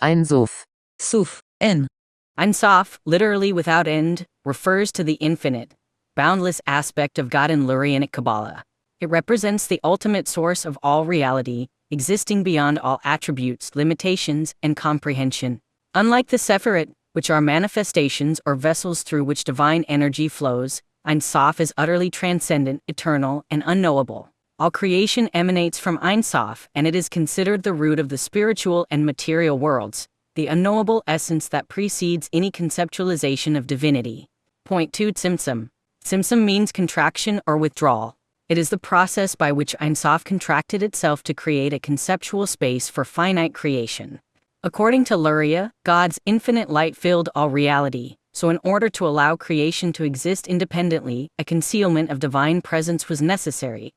Ein Sof. Suf, N. Ein Sof, literally without end, refers to the infinite, boundless aspect of God in Lurianic Kabbalah. It represents the ultimate source of all reality, existing beyond all attributes, limitations, and comprehension. Unlike the Sephirot, which are manifestations or vessels through which divine energy flows, Ein Sof is utterly transcendent, eternal, and unknowable. All creation emanates from Ein Sof, and it is considered the root of the spiritual and material worlds, the unknowable essence that precedes any conceptualization of divinity. Point 2. Tzimtzum. Tzimtzum means contraction or withdrawal. It is the process by which Ein Sof contracted itself to create a conceptual space for finite creation. According to Luria, God's infinite light filled all reality, so in order to allow creation to exist independently, a concealment of divine presence was necessary.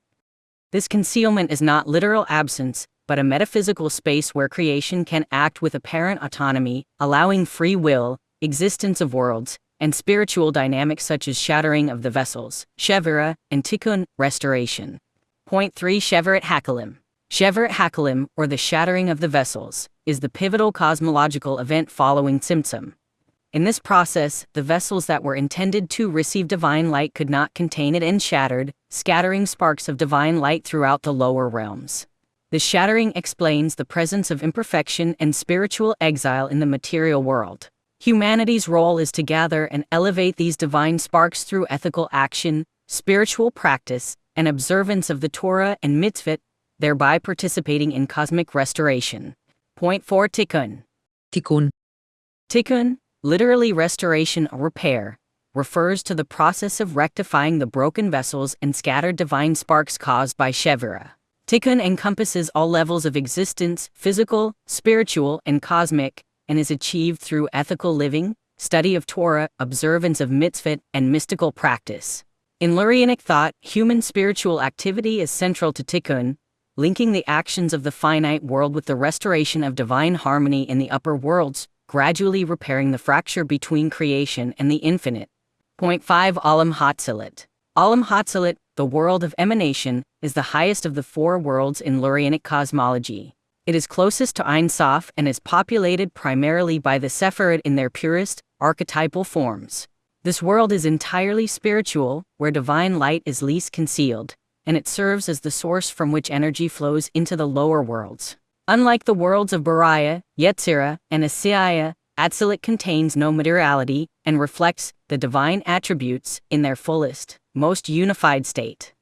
This concealment is not literal absence, but a metaphysical space where creation can act with apparent autonomy, allowing free will, existence of worlds, and spiritual dynamics such as shattering of the vessels, Shevira, and Tikkun, restoration. Point 3. Shevirat Hakalim. Shevirat Hakalim, or the shattering of the vessels, is the pivotal cosmological event following Tzimtzum. In this process, the vessels that were intended to receive divine light could not contain it and shattered, scattering sparks of divine light throughout the lower realms. This shattering explains the presence of imperfection and spiritual exile in the material world. Humanity's role is to gather and elevate these divine sparks through ethical action, spiritual practice, and observance of the Torah and mitzvot, thereby participating in cosmic restoration. Point 4. Tikkun. Tikkun. Tikkun, literally restoration or repair, refers to the process of rectifying the broken vessels and scattered divine sparks caused by Shevira. Tikkun encompasses all levels of existence, physical, spiritual, and cosmic, and is achieved through ethical living, study of Torah, observance of mitzvot, and mystical practice. In Lurianic thought, human spiritual activity is central to Tikkun, linking the actions of the finite world with the restoration of divine harmony in the upper worlds, gradually repairing the fracture between creation and the infinite. Point 5. Olam Hatzalit. Olam Hatzalit, the world of emanation, is the highest of the four worlds in Lurianic cosmology. It is closest to Ein Sof and is populated primarily by the Sephirot in their purest, archetypal forms. This world is entirely spiritual, where divine light is least concealed, and it serves as the source from which energy flows into the lower worlds. Unlike the worlds of Bariah, Yetzirah, and Asiyah, Atzilut contains no materiality and reflects the divine attributes in their fullest, most unified state.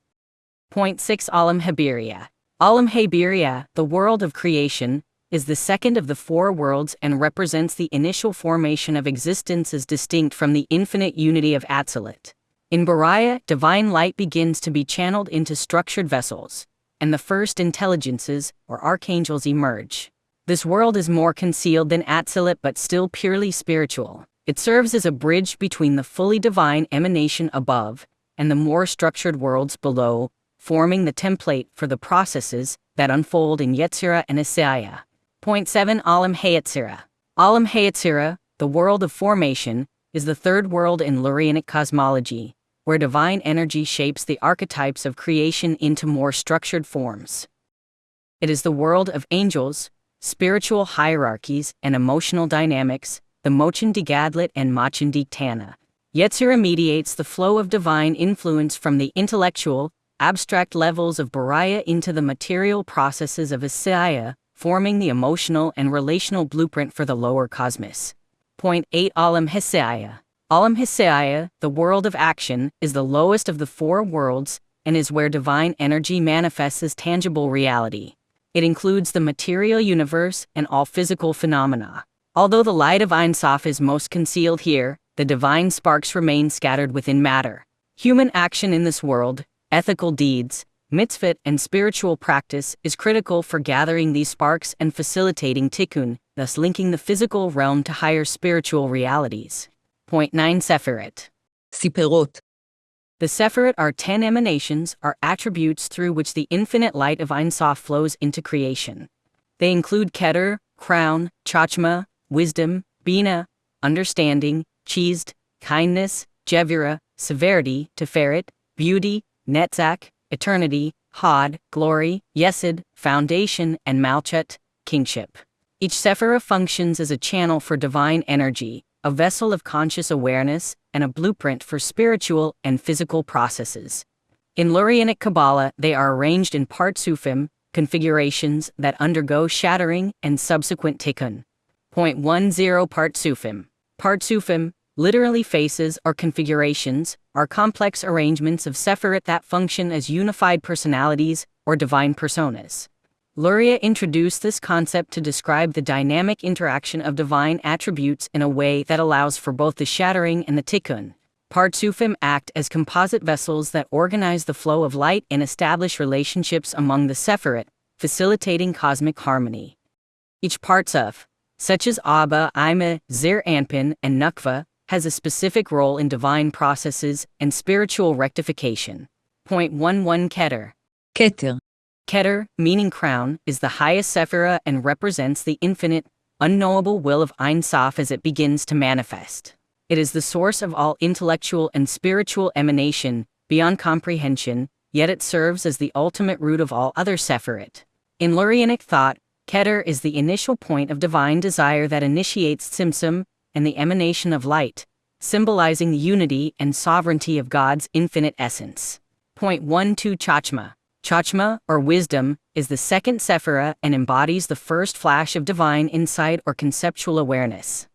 Point 6. Olam Habiria. Olam Habiria, the world of creation, is the second of the four worlds and represents the initial formation of existence as distinct from the infinite unity of Atzilut. In Bariah, divine light begins to be channeled into structured vessels, and the first intelligences, or archangels, emerge. This world is more concealed than Atzilut but still purely spiritual. It serves as a bridge between the fully divine emanation above and the more structured worlds below, forming the template for the processes that unfold in Yetzirah and Asiyah. Point 7. Olam Hayetzirah. Olam Hayetzirah, the world of formation, is the third world in Lurianic cosmology, where divine energy shapes the archetypes of creation into more structured forms. It is the world of angels, spiritual hierarchies, and emotional dynamics, the Mochen Digadlit and Machen Diktana. Yetzirah mediates the flow of divine influence from the intellectual, abstract levels of Bariah into the material processes of Asiyah, forming the emotional and relational blueprint for the lower cosmos. Point 8. Olam Hasiyah. Olam Hasiyah, the world of action, is the lowest of the four worlds and is where divine energy manifests as tangible reality. It includes the material universe and all physical phenomena. Although the light of Ein Sof is most concealed here, the divine sparks remain scattered within matter. Human action in this world, ethical deeds, mitzvot, and spiritual practice is critical for gathering these sparks and facilitating tikkun, thus linking the physical realm to higher spiritual realities. Point 9. Sephirot. Siperot. The Sephirot are 10 emanations, or attributes through which the infinite light of Ein Sof flows into creation. They include Keter, crown, Chachma, wisdom, Bina, understanding, Chizd, kindness, Jevira, severity, Tiferet, beauty, Netzach, eternity, Hod, glory, Yesod, foundation, and Malchut, kingship. Each sephira functions as a channel for divine energy, a vessel of conscious awareness, and a blueprint for spiritual and physical processes. In Lurianic Kabbalah, they are arranged in partsufim, configurations that undergo shattering and subsequent tikkun. 10 Partsufim. Partsufim, literally faces or configurations, are complex arrangements of sephirit that function as unified personalities or divine personas. Luria introduced this concept to describe the dynamic interaction of divine attributes in a way that allows for both the shattering and the tikkun. Partsufim act as composite vessels that organize the flow of light and establish relationships among the sephirit, facilitating cosmic harmony. Each partsuf, such as Abba, Ima, Zir Anpin, and Nukva, has a specific role in divine processes and spiritual rectification. 11 Keter. Keter. Keter, meaning crown, is the highest sephira and represents the infinite, unknowable will of Ein Sof as it begins to manifest. It is the source of all intellectual and spiritual emanation, beyond comprehension, yet it serves as the ultimate root of all other sephirit. In Lurianic thought, Keter is the initial point of divine desire that initiates Tzimtzum and the emanation of light, symbolizing the unity and sovereignty of God's infinite essence. 12 Chachma. Chachma, or wisdom, is the second sephira and embodies the first flash of divine insight or conceptual awareness.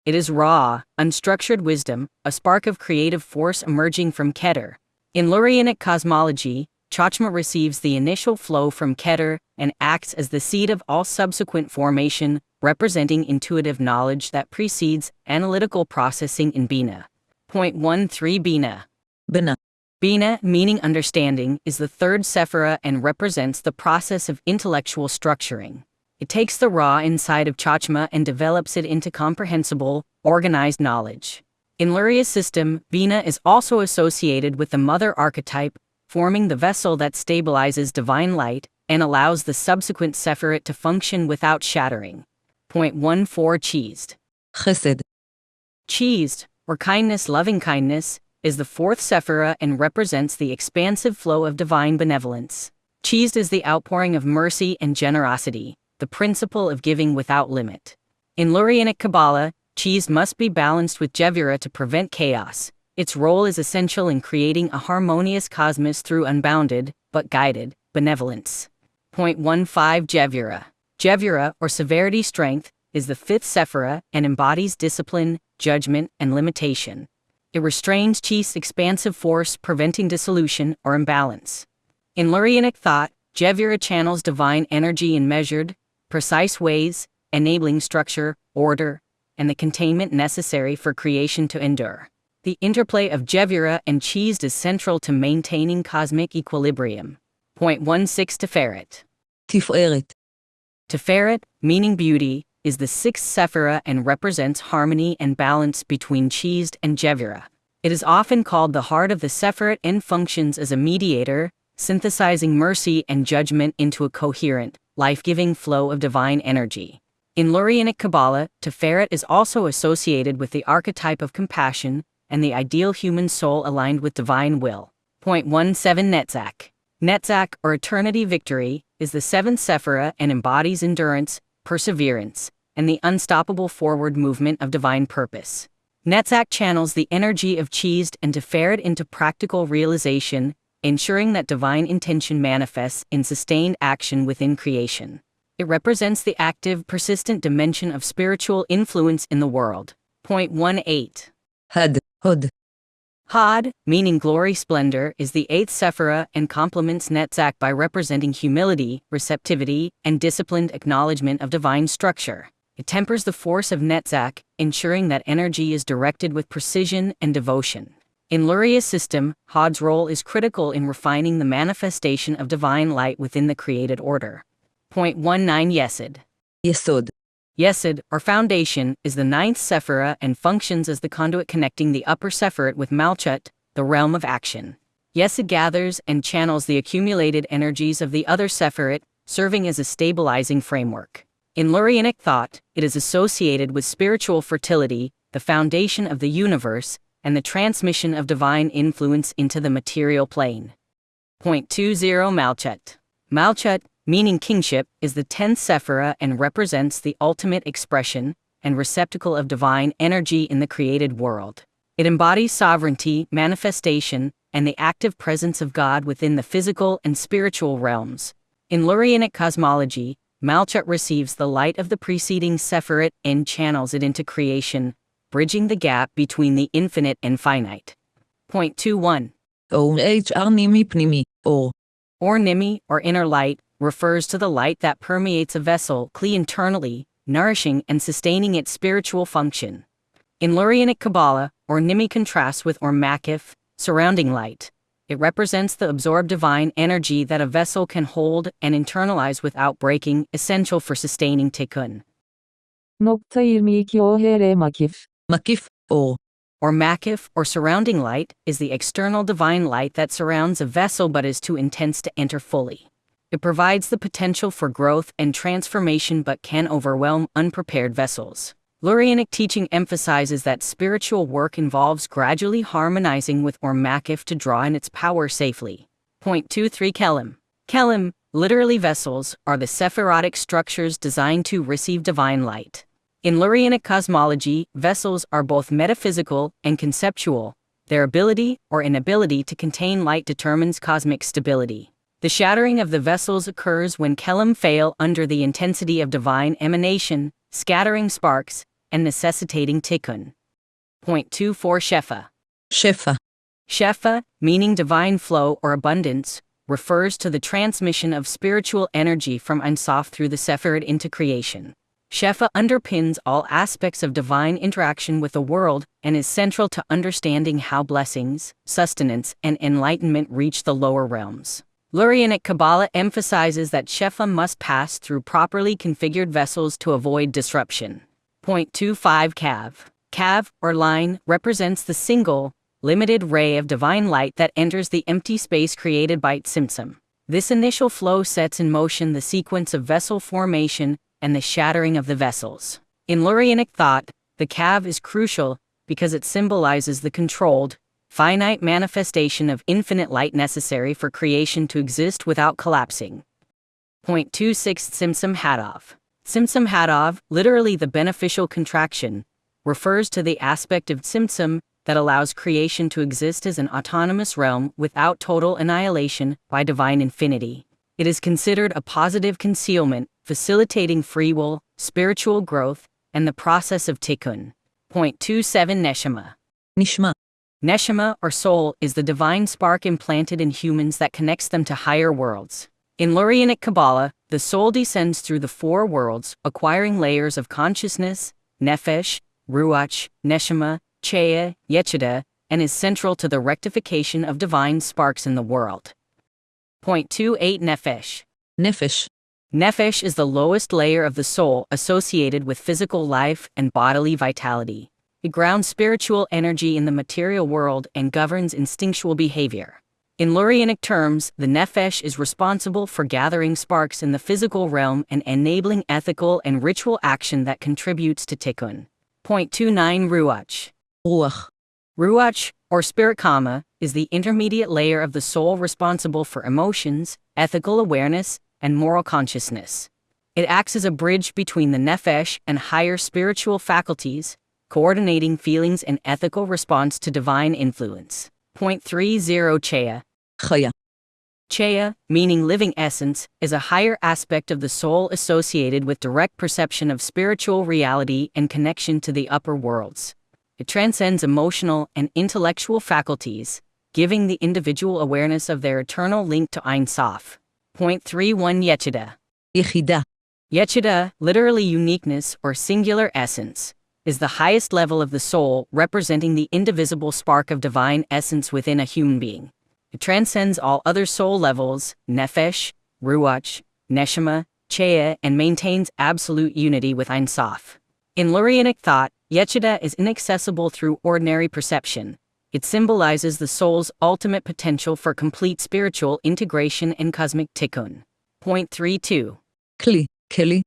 It is raw, unstructured wisdom, a spark of creative force emerging from Keter. In Lurianic cosmology, Chachma receives the initial flow from Keter and acts as the seed of all subsequent formation, representing intuitive knowledge that precedes analytical processing in Bina. 13 Bina. Bina. Bina, meaning understanding, is the third sephira and represents the process of intellectual structuring. It takes the raw inside of Chachma and develops it into comprehensible, organized knowledge. In Luria's system, Bina is also associated with the mother archetype, forming the vessel that stabilizes divine light and allows the subsequent sephirit to function without shattering. 14 Cheesed. Chesed. Cheesed, or kindness, loving kindness, is the fourth sephira and represents the expansive flow of divine benevolence. Cheesed is the outpouring of mercy and generosity, the principle of giving without limit. In Lurianic Kabbalah, cheesed must be balanced with Jevira to prevent chaos. Its role is essential in creating a harmonious cosmos through unbounded, but guided, benevolence. 15 Jevira. Jevira, or severity strength, is the fifth sephira and embodies discipline, judgment, and limitation. It restrains Chi's expansive force, preventing dissolution or imbalance. In Lurianic thought, Jevira channels divine energy in measured, precise ways, enabling structure, order, and the containment necessary for creation to endure. The interplay of Jevira and Cheesed is central to maintaining cosmic equilibrium. 16 Tiferet. Tiferet. Tiferet, meaning beauty, is the sixth sephira and represents harmony and balance between Cheesed and Jevira. It is often called the heart of the sephirot and functions as a mediator, synthesizing mercy and judgment into a coherent, life-giving flow of divine energy. In Lurianic Kabbalah, Tiferet is also associated with the archetype of compassion and the ideal human soul aligned with divine will. 17 Netzach. Netzach, or eternity victory, is the seventh sephira and embodies endurance, perseverance, and the unstoppable forward movement of divine purpose. Netzach channels the energy of Cheesed and Tiferet into practical realization, ensuring that divine intention manifests in sustained action within creation. It represents the active, persistent dimension of spiritual influence in the world. 18 Hod. Hod, meaning glory, splendor, is the eighth sephira and complements Netzach by representing humility, receptivity, and disciplined acknowledgement of divine structure. It tempers the force of Netzach, ensuring that energy is directed with precision and devotion. In Luria's system, Hod's role is critical in refining the manifestation of divine light within the created order. 19 Yesod. Yesod. Yesod, or foundation, is the ninth sephira and functions as the conduit connecting the upper sephirot with Malchut, the realm of action. Yesod gathers and channels the accumulated energies of the other sephirot, serving as a stabilizing framework. In Lurianic thought, it is associated with spiritual fertility, the foundation of the universe, and the transmission of divine influence into the material plane. 20 Malchut. Malchut, meaning kingship, is the 10th sephira and represents the ultimate expression and receptacle of divine energy in the created world. It embodies sovereignty, manifestation, and the active presence of God within the physical and spiritual realms. In Lurianic cosmology, Malchut receives the light of the preceding Sephirot and channels it into creation, bridging the gap between the infinite and finite. Point 21. OHR Nimi Pnimi, or Nimi, or inner light, refers to the light that permeates a vessel, Kli, internally, nourishing and sustaining its spiritual function. In Lurianic Kabbalah, Nimi contrasts with Makif, surrounding light. It represents the absorbed divine energy that a vessel can hold and internalize without breaking, essential for sustaining tikkun. 22 OHR Makif. Makif, or Makif, or surrounding light, is the external divine light that surrounds a vessel but is too intense to enter fully. It provides the potential for growth and transformation but can overwhelm unprepared vessels. Lurianic teaching emphasizes that spiritual work involves gradually harmonizing with Makif to draw in its power safely. Point 23. Kelim. Kelim, literally vessels, are the sephirotic structures designed to receive divine light. In Lurianic cosmology, vessels are both metaphysical and conceptual. Their ability or inability to contain light determines cosmic stability. The shattering of the vessels occurs when kelim fail under the intensity of divine emanation, scattering sparks, and necessitating tikkun. Point 24. Shefa. Shefa. Shefa, meaning divine flow or abundance, refers to the transmission of spiritual energy from Ein Sof through the Sephirot into creation. Shefa underpins all aspects of divine interaction with the world and is central to understanding how blessings, sustenance, and enlightenment reach the lower realms. Lurianic Kabbalah emphasizes that Shefa must pass through properly configured vessels to avoid disruption. Point 25. Kav. Kav, or line, represents the single, limited ray of divine light that enters the empty space created by Tzimtzum. This initial flow sets in motion the sequence of vessel formation and the shattering of the vessels. In Lurianic thought, the Kav is crucial because it symbolizes the controlled, finite manifestation of infinite light necessary for creation to exist without collapsing. Point 26. Tzimtzum Hadov. Tzimtzum Hadov, literally the beneficial contraction, refers to the aspect of Tzimtzum that allows creation to exist as an autonomous realm without total annihilation by divine infinity. It is considered a positive concealment, facilitating free will, spiritual growth, and the process of tikkun. Point 27. Neshama. Nishma. Neshama, or soul, is the divine spark implanted in humans that connects them to higher worlds. In Lurianic Kabbalah, the soul descends through the four worlds, acquiring layers of consciousness, nefesh, ruach, neshama, cheya, yechida, and is central to the rectification of divine sparks in the world. Point 28. Nefesh. Nefesh. Nefesh is the lowest layer of the soul associated with physical life and bodily vitality. It grounds spiritual energy in the material world and governs instinctual behavior. In Lurianic terms, the nefesh is responsible for gathering sparks in the physical realm and enabling ethical and ritual action that contributes to tikkun. Point 29. Ruach. Ruach. Ruach, or spirit kama, is the intermediate layer of the soul responsible for emotions, ethical awareness, and moral consciousness. It acts as a bridge between the nefesh and higher spiritual faculties, coordinating feelings and ethical response to divine influence. Point 30. Cheya. Chaya. Cheya, meaning living essence, is a higher aspect of the soul associated with direct perception of spiritual reality and connection to the upper worlds. It transcends emotional and intellectual faculties, giving the individual awareness of their eternal link to Ein Sof. Point 31. Yechida. Yechida. Yechida, literally uniqueness or singular essence, is the highest level of the soul, representing the indivisible spark of divine essence within a human being. It transcends all other soul levels, nefesh, ruach, neshama, cheya, and maintains absolute unity with Ein Sof. In Lurianic thought, Yechida is inaccessible through ordinary perception. It symbolizes the soul's ultimate potential for complete spiritual integration and cosmic tikkun. Point 32. Kli. Keli.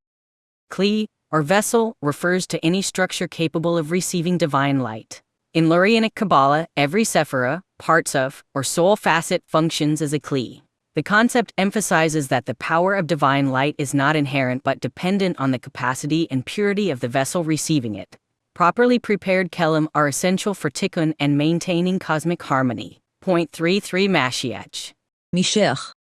Kli, or vessel, refers to any structure capable of receiving divine light. In Lurianic Kabbalah, every sephira, parts of, or soul facet functions as a kli. The concept emphasizes that the power of divine light is not inherent but dependent on the capacity and purity of the vessel receiving it. Properly prepared kelim are essential for tikkun and maintaining cosmic harmony. Point 33 Mashiach. Misheach.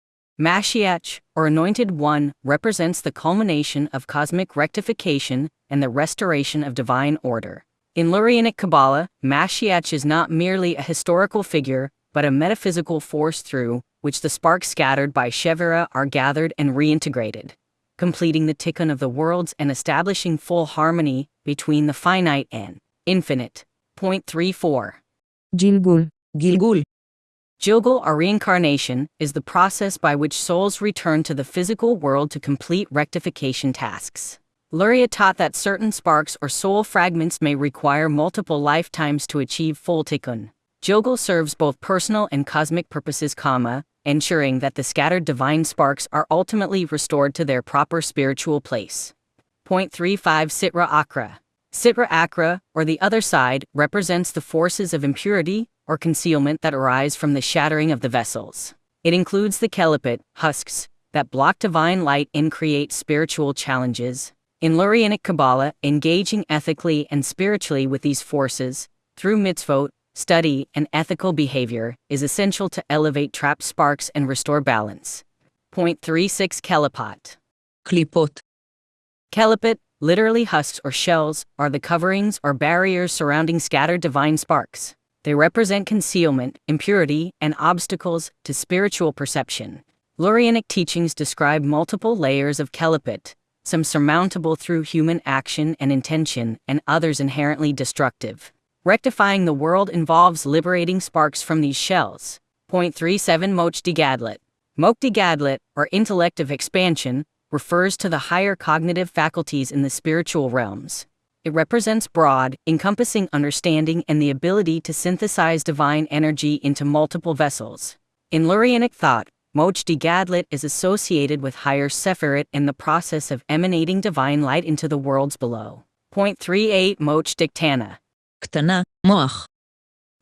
Mashiach, or Anointed One, represents the culmination of cosmic rectification and the restoration of divine order. In Lurianic Kabbalah, Mashiach is not merely a historical figure, but a metaphysical force through which the sparks scattered by Shevira are gathered and reintegrated, completing the tikkun of the worlds and establishing full harmony between the finite and infinite. Point 34. Gilgul. Gilgul. Gilgul, or reincarnation, is the process by which souls return to the physical world to complete rectification tasks. Luria taught that certain sparks or soul fragments may require multiple lifetimes to achieve full tikkun. Gilgul serves both personal and cosmic purposes, ensuring that the scattered divine sparks are ultimately restored to their proper spiritual place. Point 35 Sitra Akra. Sitra Akra, or the other side, represents the forces of impurity or concealment that arise from the shattering of the vessels. It includes the kelipit, husks, that block divine light and create spiritual challenges. In Lurianic Kabbalah, engaging ethically and spiritually with these forces, through mitzvot, study, and ethical behavior, is essential to elevate trapped sparks and restore balance. Point 36 Kelipot. Klipot. Kelipot, literally husks or shells, are the coverings or barriers surrounding scattered divine sparks. They represent concealment, impurity, and obstacles to spiritual perception. Lurianic teachings describe multiple layers of kelipot, some surmountable through human action and intention, and others inherently destructive. Rectifying the world involves liberating sparks from these shells. Point 37 Mochdi Gadlut. Mokti Gadlut, or intellective expansion, refers to the higher cognitive faculties in the spiritual realms. It represents broad, encompassing understanding and the ability to synthesize divine energy into multiple vessels. In Lurianic thought, Mochdi Gadlut is associated with higher Sephirot in the process of emanating divine light into the worlds below. Point 38 Mochdik Tana. Ktana. Moach.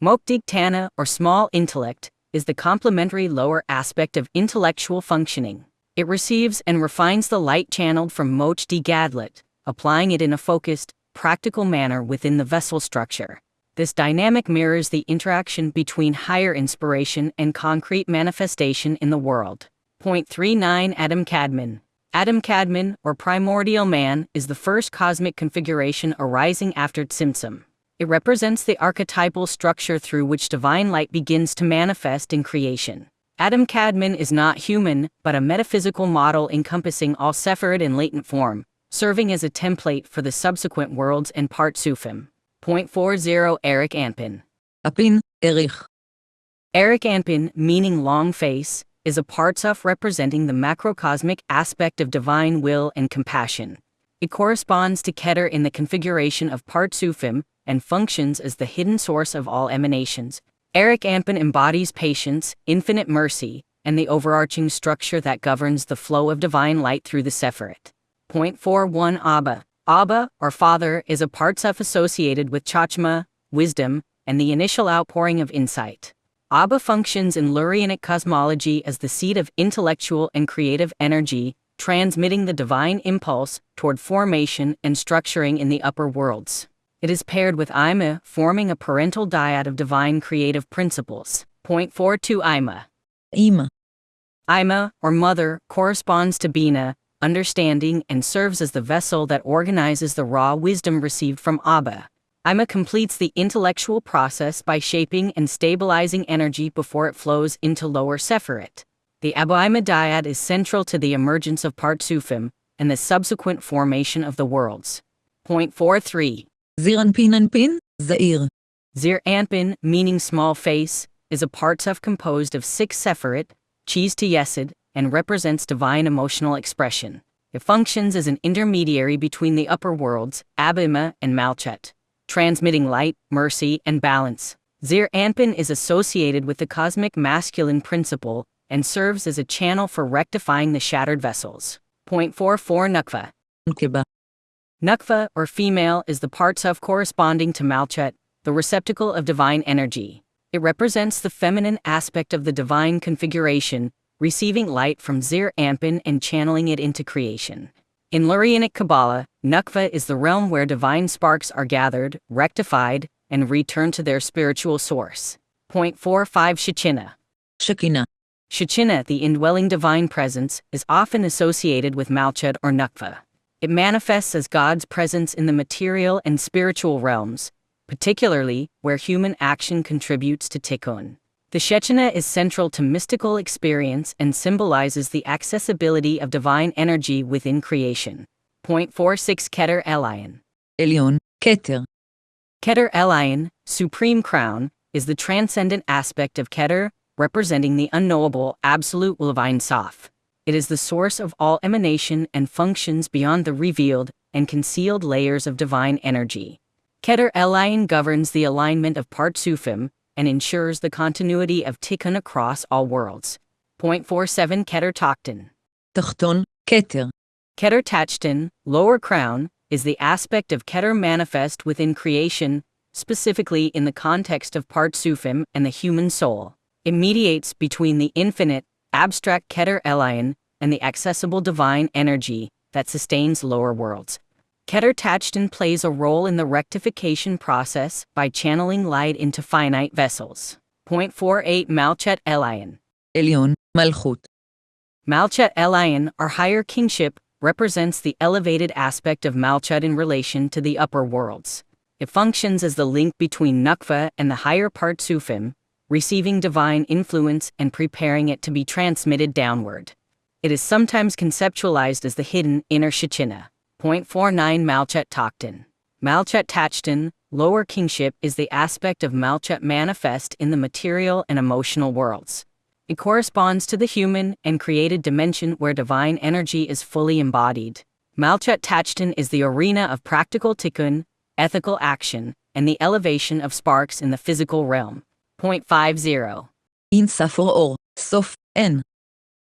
Mokdig Tana, or small intellect, is the complementary lower aspect of intellectual functioning. It receives and refines the light channeled from Mochdi Gadlut, applying it in a focused, practical manner within the vessel structure. This dynamic mirrors the interaction between higher inspiration and concrete manifestation in the world. Point 39 Adam Kadmon. Adam Kadmon, or primordial man, is the first cosmic configuration arising after Tzimtzum. It represents the archetypal structure through which divine light begins to manifest in creation. Adam Kadmon is not human, but a metaphysical model encompassing all Sephirot in latent form, serving as a template for the subsequent worlds and part Sufim. Point 40 Eric Anpin. Apin. Erich. Eric Anpin, meaning long face, is a partsuf representing the macrocosmic aspect of divine will and compassion. It corresponds to Keter in the configuration of part Sufim and functions as the hidden source of all emanations. Eric Anpin embodies patience, infinite mercy, and the overarching structure that governs the flow of divine light through the Sephirot. Point 41 Abba. Abba, or father, is a partsuf associated with Chachma, wisdom, and the initial outpouring of insight. Abba functions in Lurianic cosmology as the seat of intellectual and creative energy, transmitting the divine impulse toward formation and structuring in the upper worlds. It is paired with Ima, forming a parental dyad of divine creative principles. Point 42 Ima. Ima. Ima, or mother, corresponds to Bina, understanding, and serves as the vessel that organizes the raw wisdom received from Abba. Ima completes the intellectual process by shaping and stabilizing energy before it flows into lower Sephirot. The Abba Ima dyad is central to the emergence of part Sufim and the subsequent formation of the worlds. Point 43. Zir Anpin Anpin. Zair. Zir Anpin, meaning small face, is a partsuf composed of 6 Sephirot, Cheese to Yesod, and represents divine emotional expression. It functions as an intermediary between the upper worlds, Abima and Malchet, transmitting light, mercy, and balance. Zir Anpin is associated with the cosmic masculine principle and serves as a channel for rectifying the shattered vessels. Point 44 Nukva. Nkeba. Nukva, or female, is the partsuf corresponding to Malchet, the receptacle of divine energy. It represents the feminine aspect of the divine configuration, receiving light from Zir Anpin and channeling it into creation. In Lurianic Kabbalah, Nukva is the realm where divine sparks are gathered, rectified, and returned to their spiritual source. Point 45 Shechina. Shekinah. Shechina, the indwelling divine presence, is often associated with Malchut or Nukva. It manifests as God's presence in the material and spiritual realms, particularly where human action contributes to tikkun. The Shechina is central to mystical experience and symbolizes the accessibility of divine energy within creation. Point 46 Keter Elyon. Elyon. Keter. Keter Elyon, supreme crown, is the transcendent aspect of Keter, representing the unknowable absolute Ein Sof. It is the source of all emanation and functions beyond the revealed and concealed layers of divine energy. Keter Elyon governs the alignment of Partsufim and ensures the continuity of tikkun across all worlds. Point 47 Keter Tachton. Tachton. Keter. Keter Tachton, lower crown, is the aspect of Keter manifest within creation, specifically in the context of Partsufim and the human soul. It mediates between the infinite, abstract Keter Elyon and the accessible divine energy that sustains lower worlds. Keter Tachton plays a role in the rectification process by channeling light into finite vessels. Point 48 Malchut Elyon. Elyon. Malchut. Malchut Elyon, or higher kingship, represents the elevated aspect of Malchut in relation to the upper worlds. It functions as the link between Nukva and the higher Partsufim, receiving divine influence and preparing it to be transmitted downward. It is sometimes conceptualized as the hidden inner Shechina. Point 49 Malchut Tachton. Malchut Tachton, lower kingship, is the aspect of Malchut manifest in the material and emotional worlds. It corresponds to the human and created dimension where divine energy is fully embodied. Malchut Tachton is the arena of practical tikkun, ethical action, and the elevation of sparks in the physical realm. Point 50. Ein Sof or Sof. En.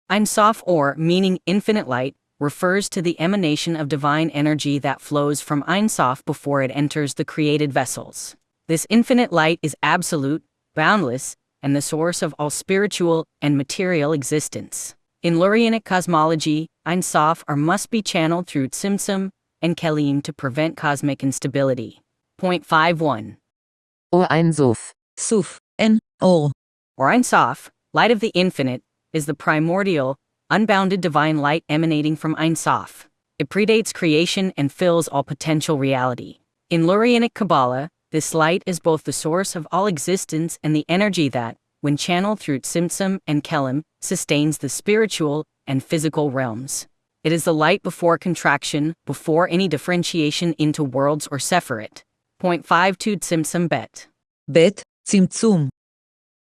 Ein Sof, or meaning infinite light, refers to the emanation of divine energy that flows from Ein Sof before it enters the created vessels. This infinite light is absolute, boundless, and the source of all spiritual and material existence. In Lurianic cosmology, Ein Sof must be channeled through Tzimtzum and Kelim to prevent cosmic instability. Point 51. Or Ein Sof. Sof. En. Or. Ein Sof, light of the infinite, is the primordial, unbounded divine light emanating from Ein Sof. It predates creation and fills all potential reality. In Lurianic Kabbalah, this light is both the source of all existence and the energy that, when channeled through Tzimtzum and Kelim, sustains the spiritual and physical realms. It is the light before contraction, before any differentiation into worlds or separate. Point 52 Tzimtzum Bet. Bet. Tzimtzum.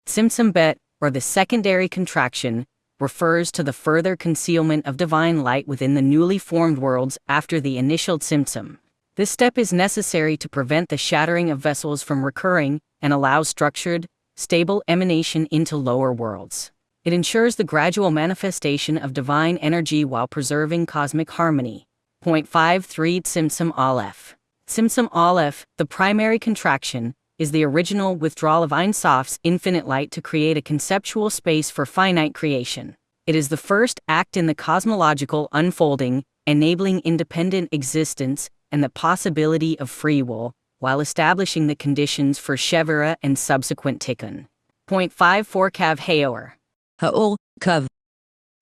Tzimtzum Bet, or the secondary contraction, refers to the further concealment of divine light within the newly formed worlds after the initial Tzimtzum. This step is necessary to prevent the shattering of vessels from recurring and allows structured, stable emanation into lower worlds. It ensures the gradual manifestation of divine energy while preserving cosmic harmony. Point 53 Tzimtzum Aleph. Tzimtzum Aleph, the primary contraction, is the original withdrawal of Ein Sof's infinite light to create a conceptual space for finite creation. It is the first act in the cosmological unfolding, enabling independent existence and the possibility of free will, while establishing the conditions for Shevira and subsequent tikkun. Point 54 Kav Haor. Haor. Kav.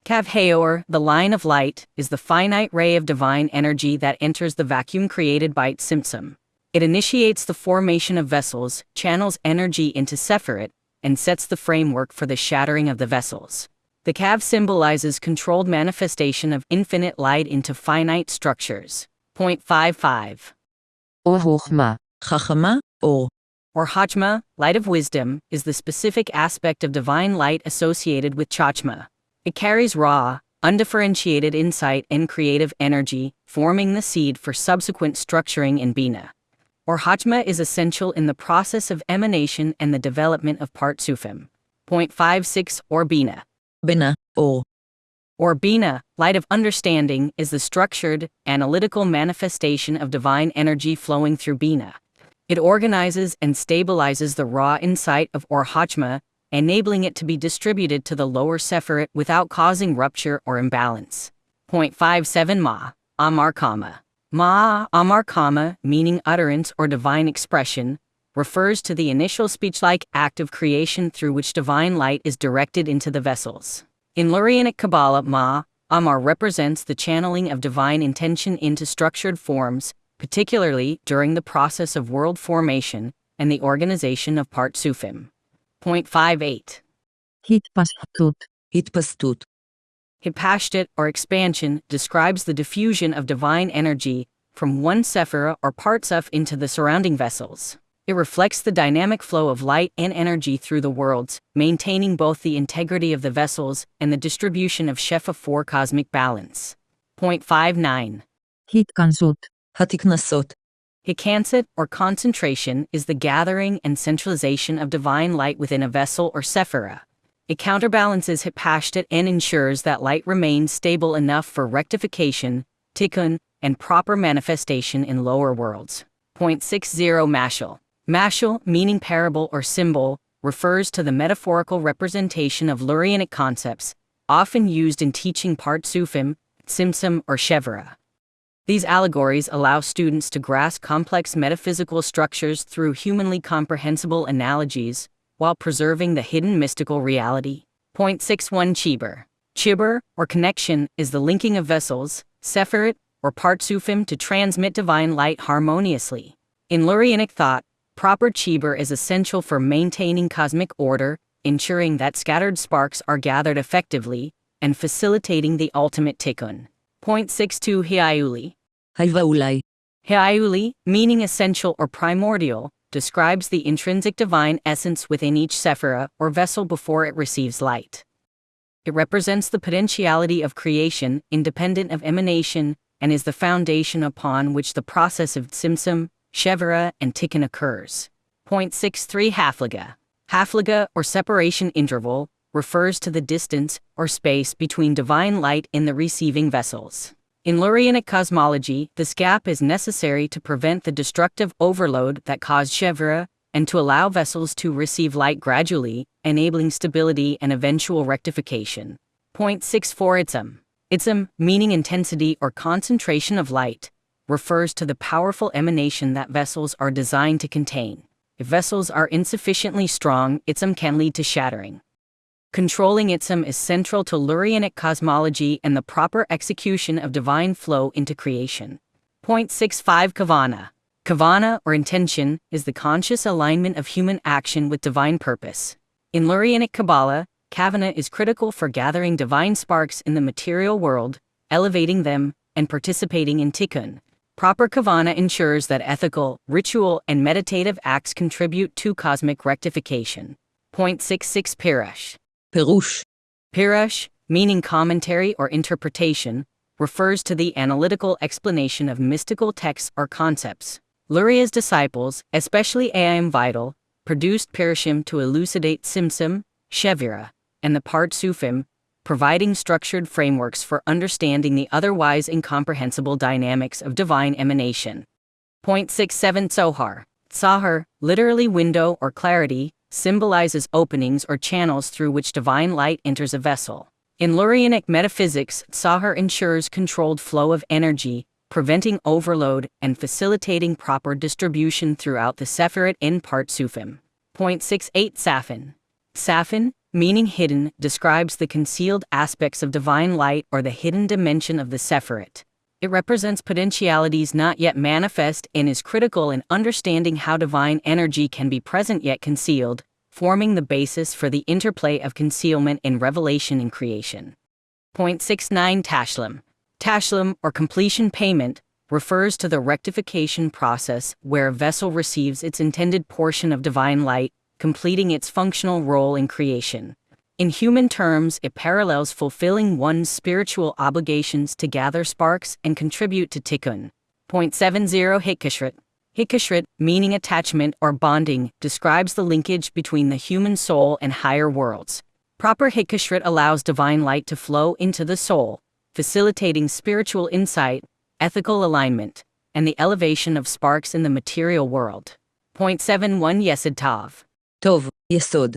Kav Haor, the line of light, is the finite ray of divine energy that enters the vacuum created by Tzimtzum. It initiates the formation of vessels, channels energy into Sephirot, and sets the framework for the shattering of the vessels. The Kav symbolizes controlled manifestation of infinite light into finite structures. Point 55. Or Chochma. Chachama. Or. Chachma, light of wisdom, is the specific aspect of divine light associated with Chachma. It carries raw, undifferentiated insight and creative energy, forming the seed for subsequent structuring in Bina. Chachma is essential in the process of emanation and the development of Partsufim. Point 56 Or Bina. Bina. Or Bina, light of understanding, is the structured, analytical manifestation of divine energy flowing through Bina. It organizes and stabilizes the raw insight of Chachma, enabling it to be distributed to the lower Sephirot without causing rupture or imbalance. 57 Ma, Amar Kama. Ma, Amar Kama, meaning utterance or divine expression, refers to the initial speech-like act of creation through which divine light is directed into the vessels. In Lurianic Kabbalah, Ma, Amar represents the channeling of divine intention into structured forms, particularly during the process of world formation and the organization of Partsufim. 58. התפשטות, התפשטות, Hipashtit, or expansion, describes the diffusion of divine energy from one sephira or partsuf into the surrounding vessels. It reflects the dynamic flow of light and energy through the worlds, maintaining both the integrity of the vessels and the distribution of Shefa for cosmic balance. 59. התכנסות, התכנסות, Hikansat, or concentration, is the gathering and centralization of divine light within a vessel or sephira. It counterbalances Hipashtit and ensures that light remains stable enough for rectification, tikkun, and proper manifestation in lower worlds. 60 Mashal. Mashal, meaning parable or symbol, refers to the metaphorical representation of Lurianic concepts, often used in teaching Partsufim, Tzimtzum, or Shevra. These allegories allow students to grasp complex metaphysical structures through humanly comprehensible analogies, while preserving the hidden mystical reality. 61 Chibur. Chibur, or connection, is the linking of vessels, Sephirot, or Partsufim to transmit divine light harmoniously. In Lurianic thought, proper chibur is essential for maintaining cosmic order, ensuring that scattered sparks are gathered effectively, and facilitating the ultimate tikkun. 62 Hiaiuli. היוואולי, Hiaiuli, meaning essential or primordial, describes the intrinsic divine essence within each sephira or vessel before it receives light. It represents the potentiality of creation, independent of emanation, and is the foundation upon which the process of Tzimtzum, Shevra, and Tikkun occurs. 63 Hafliga. Hafliga, or separation interval, refers to the distance or space between divine light in the receiving vessels. In Lurianic cosmology, this gap is necessary to prevent the destructive overload that caused Shevra and to allow vessels to receive light gradually, enabling stability and eventual rectification. 64 Itzum. Itzum, meaning intensity or concentration of light, refers to the powerful emanation that vessels are designed to contain. If vessels are insufficiently strong, Itzum can lead to shattering. Controlling Itzum is central to Lurianic cosmology and the proper execution of divine flow into creation. 65 Kavana. Kavana, or intention, is the conscious alignment of human action with divine purpose. In Lurianic Kabbalah, Kavana is critical for gathering divine sparks in the material world, elevating them, and participating in tikkun. Proper Kavana ensures that ethical, ritual, and meditative acts contribute to cosmic rectification. 66 Pirush. פירוש, Pirush, meaning commentary or interpretation, refers to the analytical explanation of mystical texts or concepts. Luria's disciples, especially Aim Vital, produced Pirushim to elucidate Tzimtzum, Shevira, and the Partsufim, providing structured frameworks for understanding the otherwise incomprehensible dynamics of divine emanation. 67 Tzohar. Tzahar, literally window or clarity, symbolizes openings or channels through which divine light enters a vessel. In Lurianic metaphysics, Tzahar ensures controlled flow of energy, preventing overload and facilitating proper distribution throughout the Sephirot in Partsufim. 68 Safin. Safin, meaning hidden, describes the concealed aspects of divine light or the hidden dimension of the Sephirot. It represents potentialities not yet manifest and is critical in understanding how divine energy can be present yet concealed, forming the basis for the interplay of concealment and revelation in creation. 69 Tashlim. Tashlim, or completion payment, refers to the rectification process where a vessel receives its intended portion of divine light, completing its functional role in creation. In human terms, it parallels fulfilling one's spiritual obligations to gather sparks and contribute to tikkun. 70 Hikashrit. Hikashrit, meaning attachment or bonding, describes the linkage between the human soul and higher worlds. Proper Hikashrit allows divine light to flow into the soul, facilitating spiritual insight, ethical alignment, and the elevation of sparks in the material world. 71 Yesod Tov. טוב, יסוד,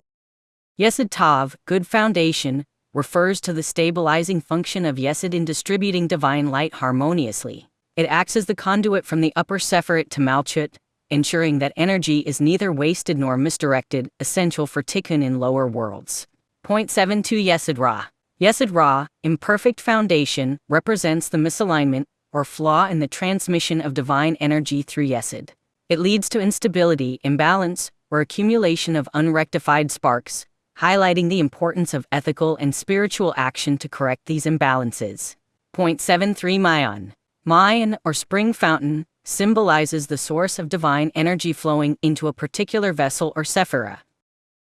Yesod Tov, good foundation, refers to the stabilizing function of Yesod in distributing divine light harmoniously. It acts as the conduit from the upper Sephirot to Malchut, ensuring that energy is neither wasted nor misdirected, essential for Tikkun in lower worlds. Point 72 Yesod Ra. Yesod Ra, imperfect foundation, represents the misalignment or flaw in the transmission of divine energy through Yesod. It leads to instability, imbalance, or accumulation of unrectified sparks, highlighting the importance of ethical and spiritual action to correct these imbalances. Point 73 Mayan. Mayan, or spring fountain, symbolizes the source of divine energy flowing into a particular vessel or sephira.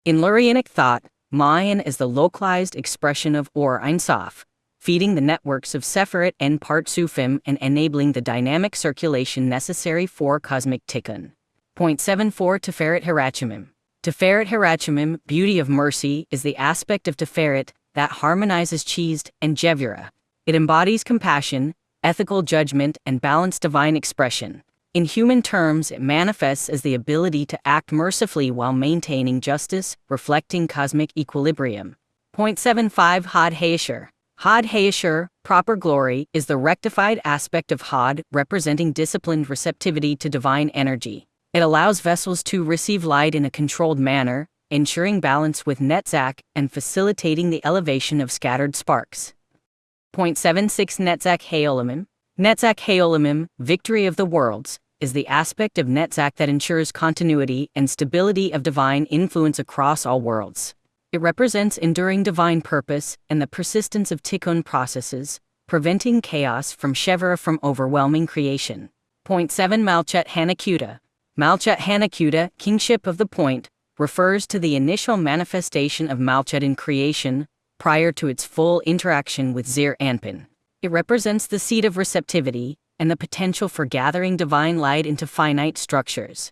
In Lurianic thought, Mayan is the localized expression of Or Ein Sof, feeding the networks of Sephirot and Partsufim and enabling the dynamic circulation necessary for cosmic tikkun. Point 74 Tiferet Hirachimim. Tiferet Hirachimim, beauty of mercy, is the aspect of Tiferet that harmonizes Chesed and Jevira. It embodies compassion, ethical judgment, and balanced divine expression. In human terms, it manifests as the ability to act mercifully while maintaining justice, reflecting cosmic equilibrium. Point 75 Hod Hayashur. Hod Hayashur, proper glory, is the rectified aspect of Hod, representing disciplined receptivity to divine energy. It allows vessels to receive light in a controlled manner, ensuring balance with Netzach and facilitating the elevation of scattered sparks. Point 76 Netzach Haolamim. Netzach Haolamim, victory of the worlds, is the aspect of Netzach that ensures continuity and stability of divine influence across all worlds. It represents enduring divine purpose and the persistence of tikkun processes, preventing chaos from Shevera from overwhelming creation. Point 7 Malchut Hanakuta. Malchut Hanakuta, kingship of the point, refers to the initial manifestation of Malchut in creation, prior to its full interaction with Zir Anpin. It represents the seed of receptivity and the potential for gathering divine light into finite structures.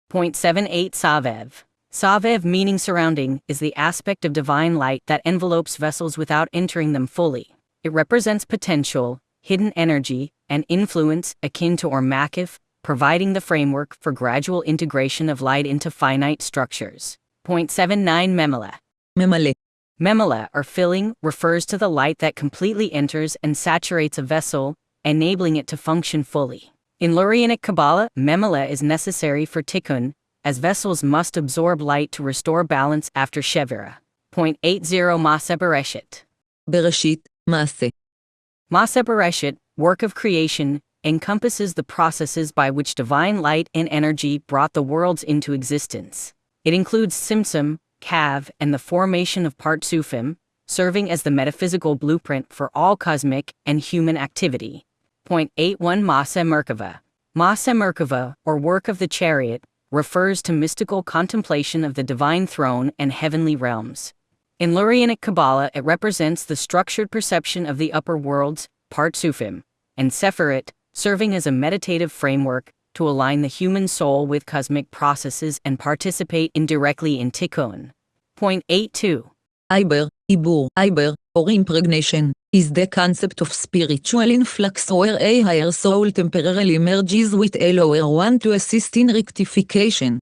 Point 78 Savev. Savev, meaning surrounding, is the aspect of divine light that envelopes vessels without entering them fully. It represents potential, hidden energy, and influence akin to Makif, providing the framework for gradual integration of light into finite structures. Point 79 Memela. ממלא, Memela, or filling, refers to the light that completely enters and saturates a vessel, enabling it to function fully. In Lurianic Kabbalah, Memela is necessary for tikkun, as vessels must absorb light to restore balance after Shevira. Point 80 Maaseh Bereshit. בראשית, מעשה, Maaseh Bereshit, work of creation, encompasses the processes by which divine light and energy brought the worlds into existence. It includes Simsim, Kav, and the formation of Partsufim, serving as the metaphysical blueprint for all cosmic and human activity. Point 81 Maaseh Merkava. Maaseh Merkava, or work of the chariot, refers to mystical contemplation of the divine throne and heavenly realms. In Lurianic Kabbalah, it represents the structured perception of the upper worlds, Partsufim, and Sephirot, serving as a meditative framework to align the human soul with cosmic processes and participate indirectly in tikkun. Point 82. Iber, עיבור, Iber, or impregnation, is the concept of spiritual influx where a higher soul temporarily merges with a lower one to assist in rectification.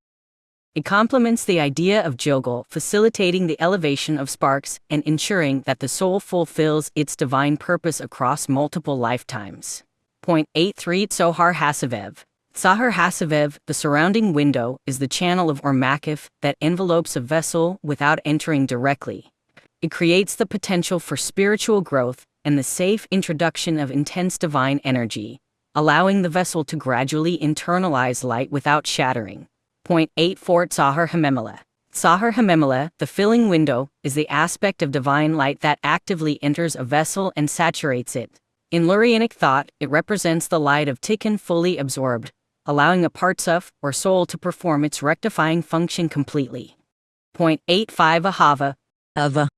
It complements the idea of Jogel, facilitating the elevation of sparks and ensuring that the soul fulfills its divine purpose across multiple lifetimes. Point 83 Tzohar Hasavev. Tzahar Hasavev, the surrounding window, is the channel of Makif that envelopes a vessel without entering directly. It creates the potential for spiritual growth and the safe introduction of intense divine energy, allowing the vessel to gradually internalize light without shattering. Point 84 Tzahar Hamemela. Tzahar Hamemela, the filling window, is the aspect of divine light that actively enters a vessel and saturates it. In Lurianic thought, it represents the light of tikkun fully absorbed, allowing a partsuf, or soul, to perform its rectifying function completely. Point 85 Ahava. אהבה,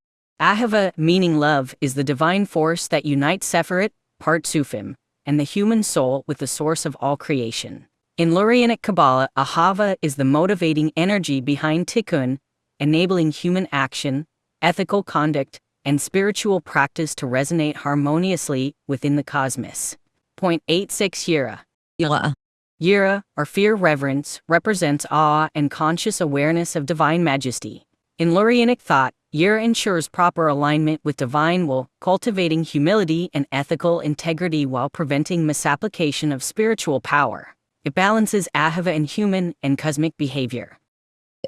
Ahava, meaning love, is the divine force that unites Sephirot, Partsufim, and the human soul with the source of all creation. In Lurianic Kabbalah, Ahava is the motivating energy behind tikkun, enabling human action, ethical conduct, and spiritual practice to resonate harmoniously within the cosmos. Point 86 Yira. יראה, Yira, or fear reverence, represents awe and conscious awareness of divine majesty. In Lurianic thought, Year ensures proper alignment with divine will, cultivating humility and ethical integrity while preventing misapplication of spiritual power. It balances ahava in human and cosmic behavior.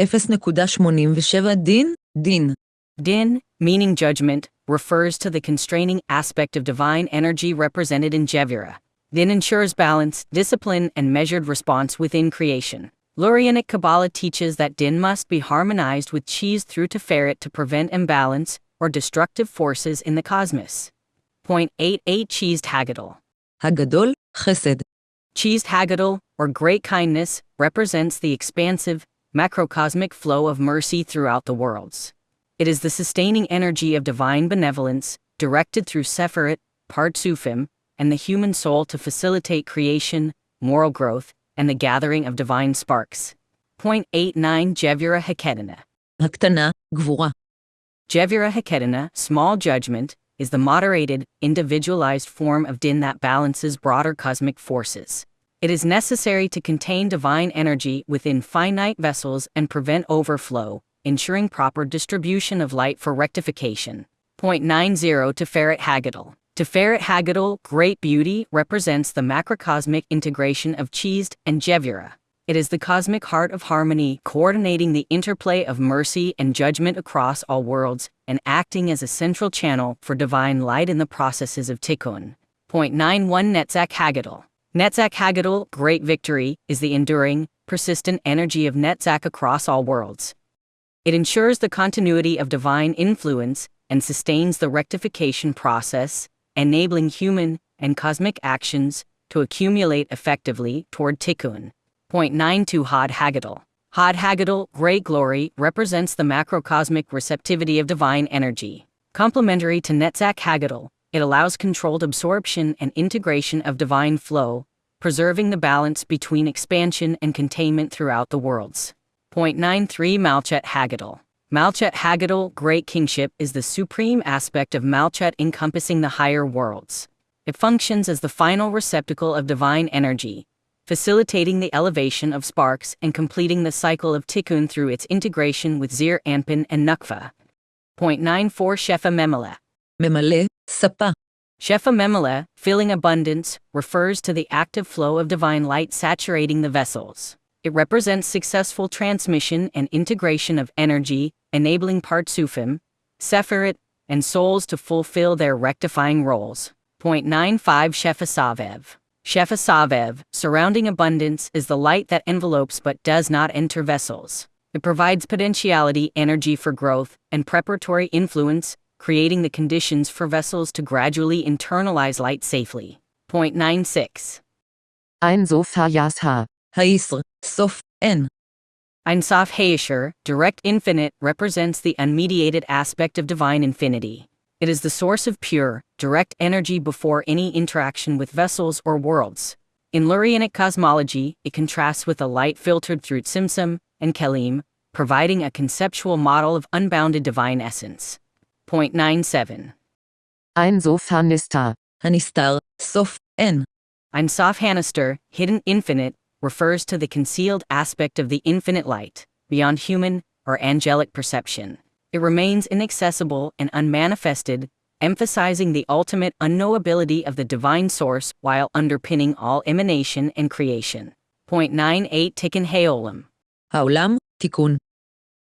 0.87 דין. Din, meaning judgment, refers to the constraining aspect of divine energy represented in Jevira. Din ensures balance, discipline, and measured response within creation. Lurianic Kabbalah teaches that din must be harmonized with cheese through Tiferet to prevent imbalance or destructive forces in the cosmos. 88 Cheesed Haggadol. הגדול, חסד. Cheesed Haggadol, or great kindness, represents the expansive, macrocosmic flow of mercy throughout the worlds. It is the sustaining energy of divine benevolence, directed through Sephirot, Partsufim, and the human soul to facilitate creation, moral growth, and the gathering of divine sparks. 89 Jevira Hakedana. הקטנה, גבורה. Jevira Hakedana, small judgment, is the moderated, individualized form of din that balances broader cosmic forces. It is necessary to contain divine energy within finite vessels and prevent overflow, ensuring proper distribution of light for rectification. 90 Tiferet Haggadol. Tiferet Haggadol, great beauty, represents the macrocosmic integration of cheesed and Jevira. It is the cosmic heart of harmony, coordinating the interplay of mercy and judgment across all worlds, and acting as a central channel for divine light in the processes of tikkun. 91 Netzach Haggadol. Netzach Haggadol, great victory, is the enduring, persistent energy of Netzach across all worlds. It ensures the continuity of divine influence and sustains the rectification process, enabling human and cosmic actions to accumulate effectively toward tikkun. 92 Hod Haggadol. Hod Haggadol, great glory, represents the macrocosmic receptivity of divine energy. Complementary to Netzach Haggadol, it allows controlled absorption and integration of divine flow, preserving the balance between expansion and containment throughout the worlds. 93 Malchut Haggadol. Malchut Haggadol, great kingship, is the supreme aspect of Malchut encompassing the higher worlds. It functions as the final receptacle of divine energy, facilitating the elevation of sparks and completing the cycle of tikkun through its integration with Zir Anpin and Nukva. 94 Shefa Memela. ממלא, ספה. Shefa Memela, filling abundance, refers to the active flow of divine light saturating the vessels. It represents successful transmission and integration of energy, enabling Partsufim, Sephirot, and souls to fulfill their rectifying roles. 95 Shefa Savev. Shefa Savev, surrounding abundance, is the light that envelopes but does not enter vessels. It provides potentiality, energy for growth, and preparatory influence, creating the conditions for vessels to gradually internalize light safely. 96. Ein Sof Hayasha. הישר, סוף, אין. Ein Sof Hayasher, direct infinite, represents the unmediated aspect of divine infinity. It is the source of pure, direct energy before any interaction with vessels or worlds. In Lurianic cosmology, it contrasts with the light filtered through Tzimtzum and Kelim, providing a conceptual model of unbounded divine essence. 97. Ein Sof Hanista. הנסתר, סוף, אין. Ein Sof Hanister, hidden infinite, refers to the concealed aspect of the infinite light, beyond human or angelic perception. It remains inaccessible and unmanifested, emphasizing the ultimate unknowability of the divine source while underpinning all emanation and creation. 98 Tikkun Haolam. העולם, תיקון.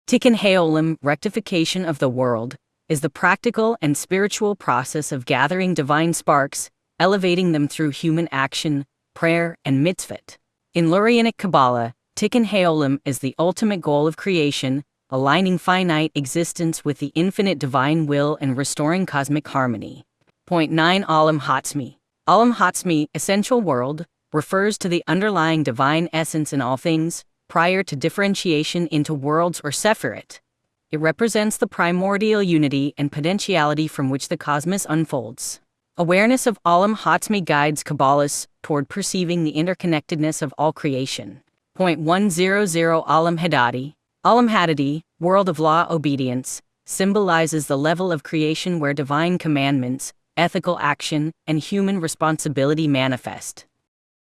Tikkun Haolam, rectification of the world, is the practical and spiritual process of gathering divine sparks, elevating them through human action, prayer, and mitzvot. In Lurianic Kabbalah, Tikkun Haolam is the ultimate goal of creation, aligning finite existence with the infinite divine will and restoring cosmic harmony. 9 Olam Hatzmi. Olam Hatzmi, essential world, refers to the underlying divine essence in all things, prior to differentiation into worlds or sephirot. It represents the primordial unity and potentiality from which the cosmos unfolds. Awareness of Olam Hatzmi guides Kabbalists toward perceiving the interconnectedness of all creation. 100 Olam Hadadi. Olam Hadadi, world of law obedience, symbolizes the level of creation where divine commandments, ethical action, and human responsibility manifest.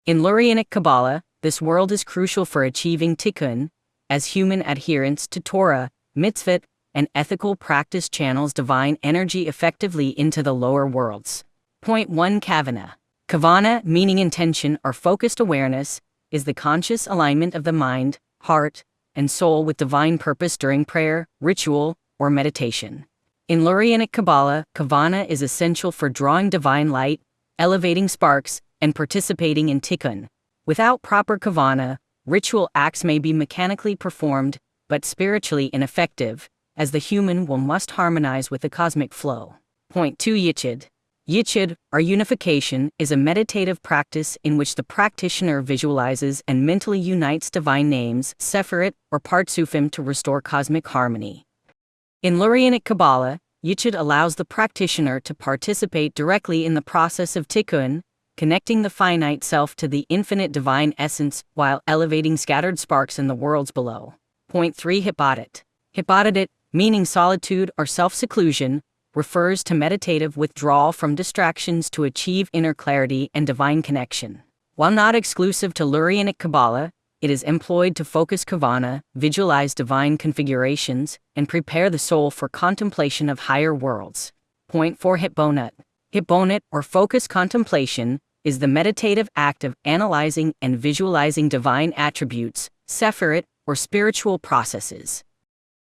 In Lurianic Kabbalah, this world is crucial for achieving tikkun, as human adherence to Torah, mitzvot, and ethical practice channels divine energy effectively into the lower worlds. Point 1 Kavana. Kavana, meaning intention or focused awareness, is the conscious alignment of the mind, heart, and soul with divine purpose during prayer, ritual, or meditation. In Lurianic Kabbalah, kavana is essential for drawing divine light, elevating sparks, and participating in tikkun. Without proper kavana, ritual acts may be mechanically performed, but spiritually ineffective, as the human will must harmonize with the cosmic flow. Point 2 Yichud. Yichud, or unification, is a meditative practice in which the practitioner visualizes and mentally unites divine names, sephirot, or partsufim to restore cosmic harmony. In Lurianic Kabbalah, Yichud allows the practitioner to participate directly in the process of tikkun, connecting the finite self to the infinite divine essence while elevating scattered sparks in the worlds below. Point 3 Hippodet. Hippodet, meaning solitude or self-seclusion, refers to meditative withdrawal from distractions to achieve inner clarity and divine connection. While not exclusive to Lurianic Kabbalah, it is employed to focus kavana, visualize divine configurations, and prepare the soul for contemplation of higher worlds. Point 4 Hitbonut. Hitbonut, or focus contemplation, is the meditative act of analyzing and visualizing divine attributes, sephirot, or spiritual processes.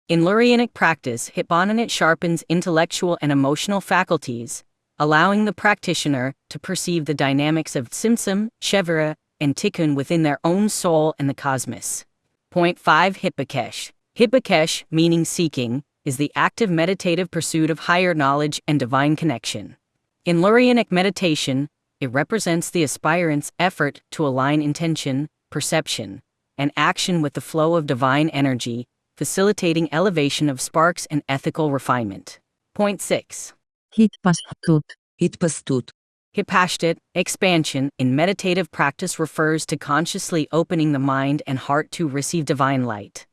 In Lurianic practice, Hitbonut sharpens intellectual and emotional faculties, allowing the practitioner to perceive the dynamics of Tzimtzum, Shevira, and Tikkun within their own soul and the cosmos. Point 5 Hitbakesh. Hitbakesh, meaning seeking, is the active meditative pursuit of higher knowledge and divine connection. In Lurianic meditation, it represents the aspirant's effort to align intention, perception, and action with the flow of divine energy, facilitating elevation of sparks and ethical refinement. Point 6. התפשטות, התפשטות. Hipashtit, expansion, in meditative practice refers to consciously opening the mind and heart to receive divine light.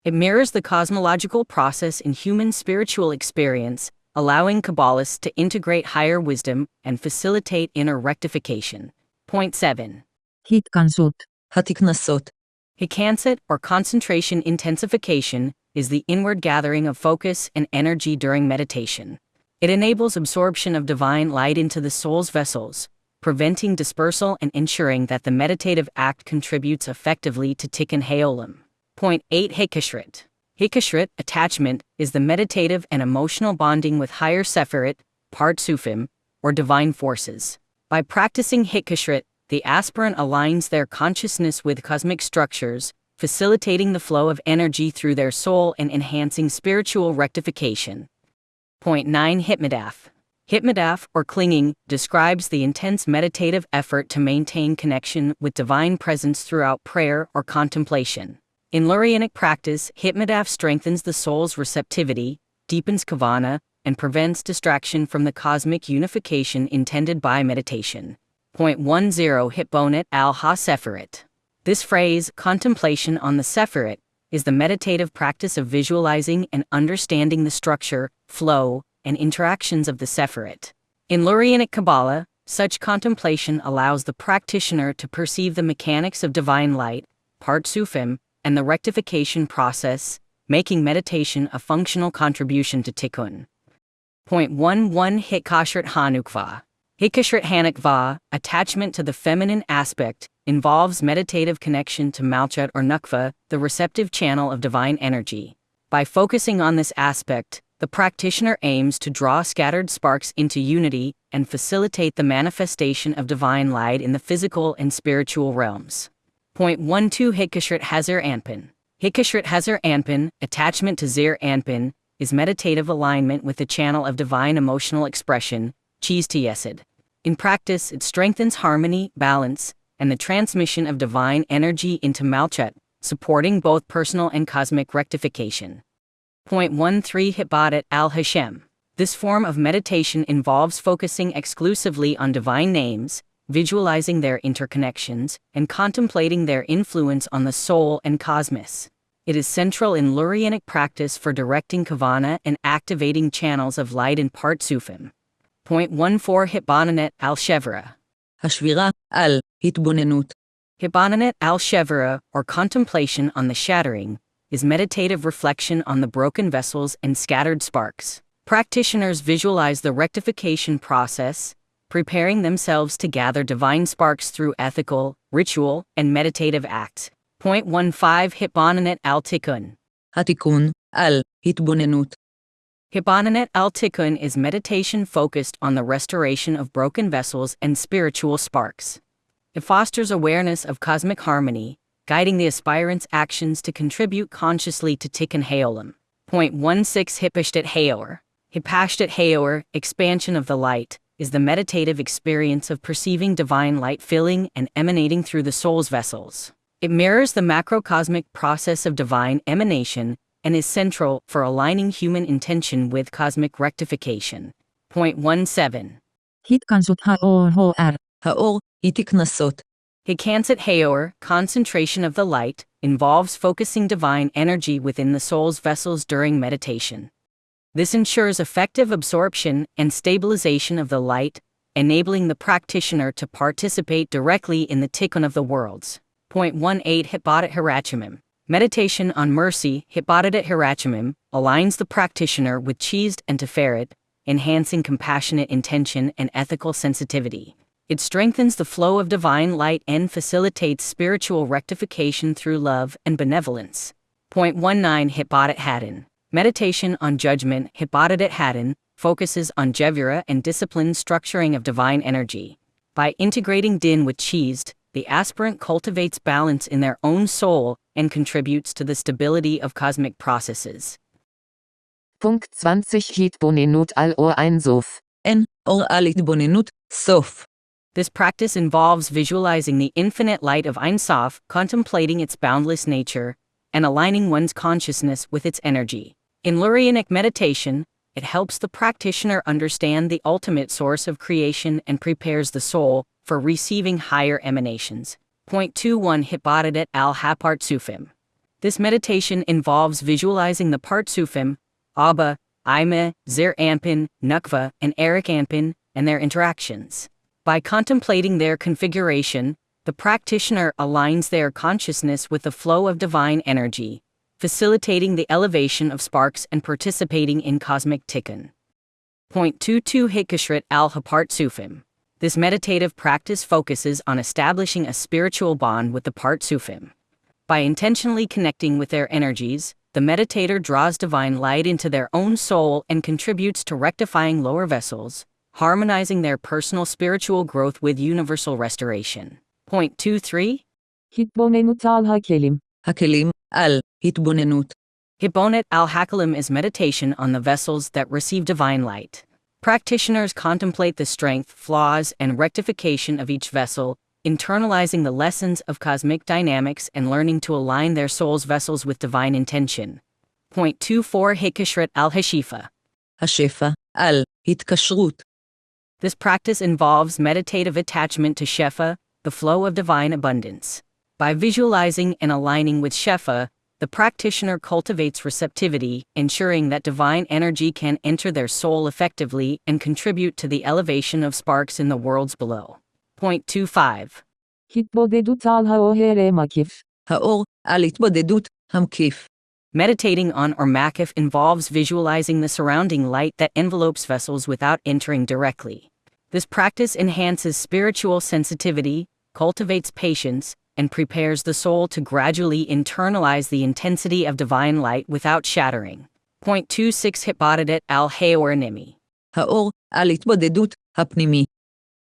It mirrors the cosmological process in human spiritual experience, allowing Kabbalists to integrate higher wisdom and facilitate inner rectification. Point 7. התכנסות, התכנסות. Hikansat, or concentration intensification, is the inward gathering of focus and energy during meditation. It enables absorption of divine light into the soul's vessels, preventing dispersal and ensuring that the meditative act contributes effectively to Tikkun Haolam. Point 8 Hikashrit. Hikashrit, attachment, is the meditative and emotional bonding with higher sephirot, partsufim, or divine forces. By practicing Hikashrit, the aspirant aligns their consciousness with cosmic structures, facilitating the flow of energy through their soul and enhancing spiritual rectification. Point 9 Hitmadaf. Hitmadaf, or clinging, describes the intense meditative effort to maintain connection with divine presence throughout prayer or contemplation. In Lurianic practice, Hitmadaf strengthens the soul's receptivity, deepens kavana, and prevents distraction from the cosmic unification intended by meditation. Point 10 Hitbonut al-ha-Sephirot. This phrase, contemplation on the Sephirot, is the meditative practice of visualizing and understanding the structure, flow, and interactions of the Sephirot. In Lurianic Kabbalah, such contemplation allows the practitioner to perceive the mechanics of divine light, partsufim, and the rectification process, making meditation a functional contribution to tikkun. Point 11 Hitkashrit Hanukva. Hitkashrit Hanukva, attachment to the feminine aspect, involves meditative connection to Malchut or Nukva, the receptive channel of divine energy. By focusing on this aspect, the practitioner aims to draw scattered sparks into unity and facilitate the manifestation of divine light in the physical and spiritual realms. Point 12 Hitkashrit Hazir Anpin. Hitkashrit Hazir Anpin, attachment to Zir Anpin, is meditative alignment with the channel of divine emotional expression, Cheese to Yesod. In practice, it strengthens harmony, balance, and the transmission of divine energy into Malchut, supporting both personal and cosmic rectification. Point 13 Hitbadet al-Hashem. This form of meditation involves focusing exclusively on divine names, visualizing their interconnections, and contemplating their influence on the soul and cosmos. It is central in Lurianic practice for directing kavana and activating channels of light in partsufim. Point 14 Hitbonanet al-Shevira. השבירה, על, התבוננות. Hitbonanet al-Shevira, or contemplation on the shattering, is meditative reflection on the broken vessels and scattered sparks. Practitioners visualize the rectification process, preparing themselves to gather divine sparks through ethical, ritual, and meditative acts. Point 15 Hitbonanet al-Tikkun. התיקון, על, התבוננות. Hitbonanet al-Tikkun is meditation focused on the restoration of broken vessels and spiritual sparks. It fosters awareness of cosmic harmony, guiding the aspirant's actions to contribute consciously to Tikkun Haolam. Point 16 Hipashtat Haor. Hipashtat Haor, expansion of the light, is the meditative experience of perceiving divine light filling and emanating through the soul's vessels. It mirrors the macrocosmic process of divine emanation and is central for aligning human intention with cosmic rectification. Point 17. התכנסות האור הואר. האור, התכנסות. Hikansat Haor, concentration of the light, involves focusing divine energy within the soul's vessels during meditation. This ensures effective absorption and stabilization of the light, enabling the practitioner to participate directly in the tikkun of the worlds. Point 18 Hitbodat Hirachimim. Meditation on mercy, Hitbodat Hirachimim, aligns the practitioner with Chizd and Tiferet, enhancing compassionate intention and ethical sensitivity. It strengthens the flow of divine light and facilitates spiritual rectification through love and benevolence. Point 19 Hitbodat Hadin. Meditation on judgment, Hitbodat Hadin, focuses on Jevira and disciplined structuring of divine energy. By integrating Din with Chizd, the aspirant cultivates balance in their own soul and contributes to the stability of cosmic processes. Punkt 20 Hitbonenut al-Or ein Sof. אין, אור על התבוננות, סוף. This practice involves visualizing the infinite light of Ein Sof, contemplating its boundless nature, and aligning one's consciousness with its energy. In Lurianic meditation, it helps the practitioner understand the ultimate source of creation and prepares the soul for receiving higher emanations. Point 21 Hitbodat al-Hapartsufim. This meditation involves visualizing the Partsufim, Abba, Ima, Zer Anpin, Nukva, and Eric Anpin, and their interactions. By contemplating their configuration, the practitioner aligns their consciousness with the flow of divine energy, facilitating the elevation of sparks and participating in cosmic tikkun. Point 22 Hitkashrit al-Hapartsufim. This meditative practice focuses on establishing a spiritual bond with the Partsufim. By intentionally connecting with their energies, the meditator draws divine light into their own soul and contributes to rectifying lower vessels, harmonizing their personal spiritual growth with universal restoration. Point 23. התבוננות על הכלים. הכלים, על, התבוננות. Hitbonet al-Hakalim is meditation on the vessels that receive divine light. Practitioners contemplate the strength, flaws, and rectification of each vessel, internalizing the lessons of cosmic dynamics and learning to align their soul's vessels with divine intention. Point 24 Hitkashrit al-Hashifa. השפע, על, התקשרות. This practice involves meditative attachment to Shefa, the flow of divine abundance. By visualizing and aligning with Shefa, the practitioner cultivates receptivity, ensuring that divine energy can enter their soul effectively and contribute to the elevation of sparks in the worlds below. Point 25. התבודדות על האור המקיף. האור, על התבודדות, המקיף. Meditating on or makif involves visualizing the surrounding light that envelopes vessels without entering directly. This practice enhances spiritual sensitivity, cultivates patience, and prepares the soul to gradually internalize the intensity of divine light without shattering. Point 26 Hitbodat al-Haor Nimi. האור, על התבודדות, הפנימי.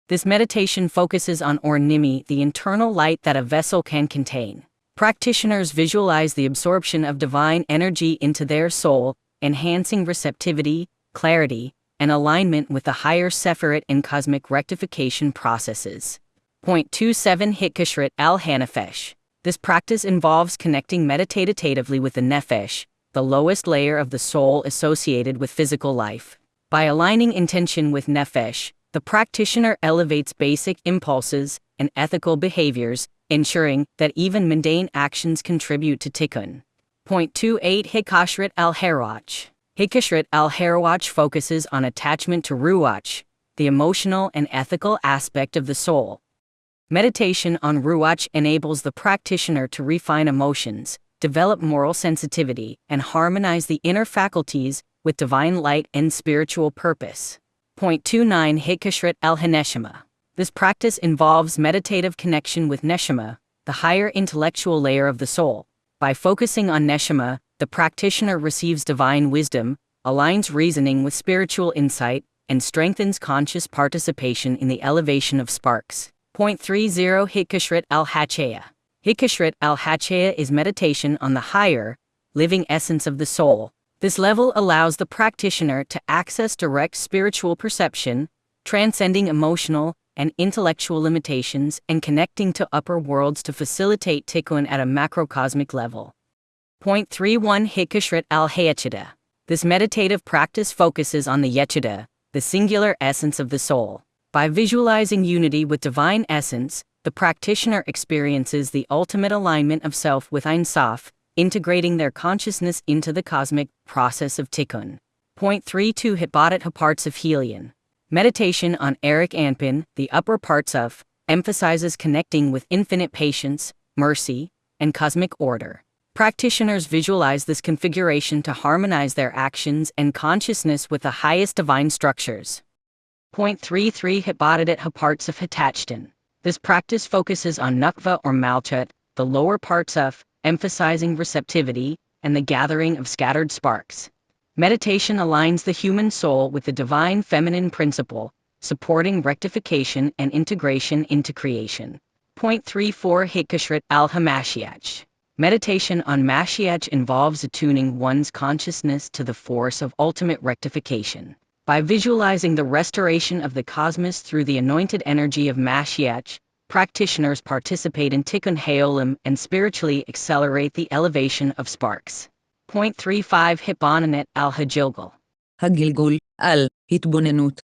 This meditation focuses on Or Nimi, the internal light that a vessel can contain. Practitioners visualize the absorption of divine energy into their soul, enhancing receptivity, clarity, and alignment with the higher Sephirot and cosmic rectification processes. Point 27 Hitkashrit al-Hanefesh. This practice involves connecting meditatively with the Nefesh, the lowest layer of the soul associated with physical life. By aligning intention with Nefesh, the practitioner elevates basic impulses and ethical behaviors, ensuring that even mundane actions contribute to tikkun. Point 28 Hikashrit al-Harawach. Hikashrit al-Harawach focuses on attachment to Ruach, the emotional and ethical aspect of the soul. Meditation on Ruach enables the practitioner to refine emotions, develop moral sensitivity, and harmonize the inner faculties with divine light and spiritual purpose. Point 29 Hikashrit al-Haneshama. This practice involves meditative connection with Neshama, the higher intellectual layer of the soul. By focusing on Neshama, the practitioner receives divine wisdom, aligns reasoning with spiritual insight, and strengthens conscious participation in the elevation of sparks. Point 30 Hikashrit al-Hachaya. Hikashrit al-Hachaya is meditation on the higher, living essence of the soul. This level allows the practitioner to access direct spiritual perception, transcending emotional and intellectual limitations and connecting to upper worlds to facilitate tikkun at a macrocosmic level. Point 31 Hikashrit al-Hayachida. This meditative practice focuses on the yechida, the singular essence of the soul. By visualizing unity with divine essence, the practitioner experiences the ultimate alignment of self with Ein Sof, integrating their consciousness into the cosmic process of tikkun. Point 32 Hitbodat Parts of Helion. Meditation on Eric Anpin, the upper parts of, emphasizes connecting with infinite patience, mercy, and cosmic order. Practitioners visualize this configuration to harmonize their actions and consciousness with the highest divine structures. Point 33 Hitbodat Parts of Hitachton. This practice focuses on Nukva or Malchut, the lower parts of, emphasizing receptivity and the gathering of scattered sparks. Meditation aligns the human soul with the divine feminine principle, supporting rectification and integration into creation. Point 34 Hikashrit al-Hamashiach. Meditation on Mashiach involves attuning one's consciousness to the force of ultimate rectification. By visualizing the restoration of the cosmos through the anointed energy of Mashiach, practitioners participate in Tikkun Haolam and spiritually accelerate the elevation of sparks. Point 35 Hitbonanet al-Hagilgal. הגלגול, על, התבוננות.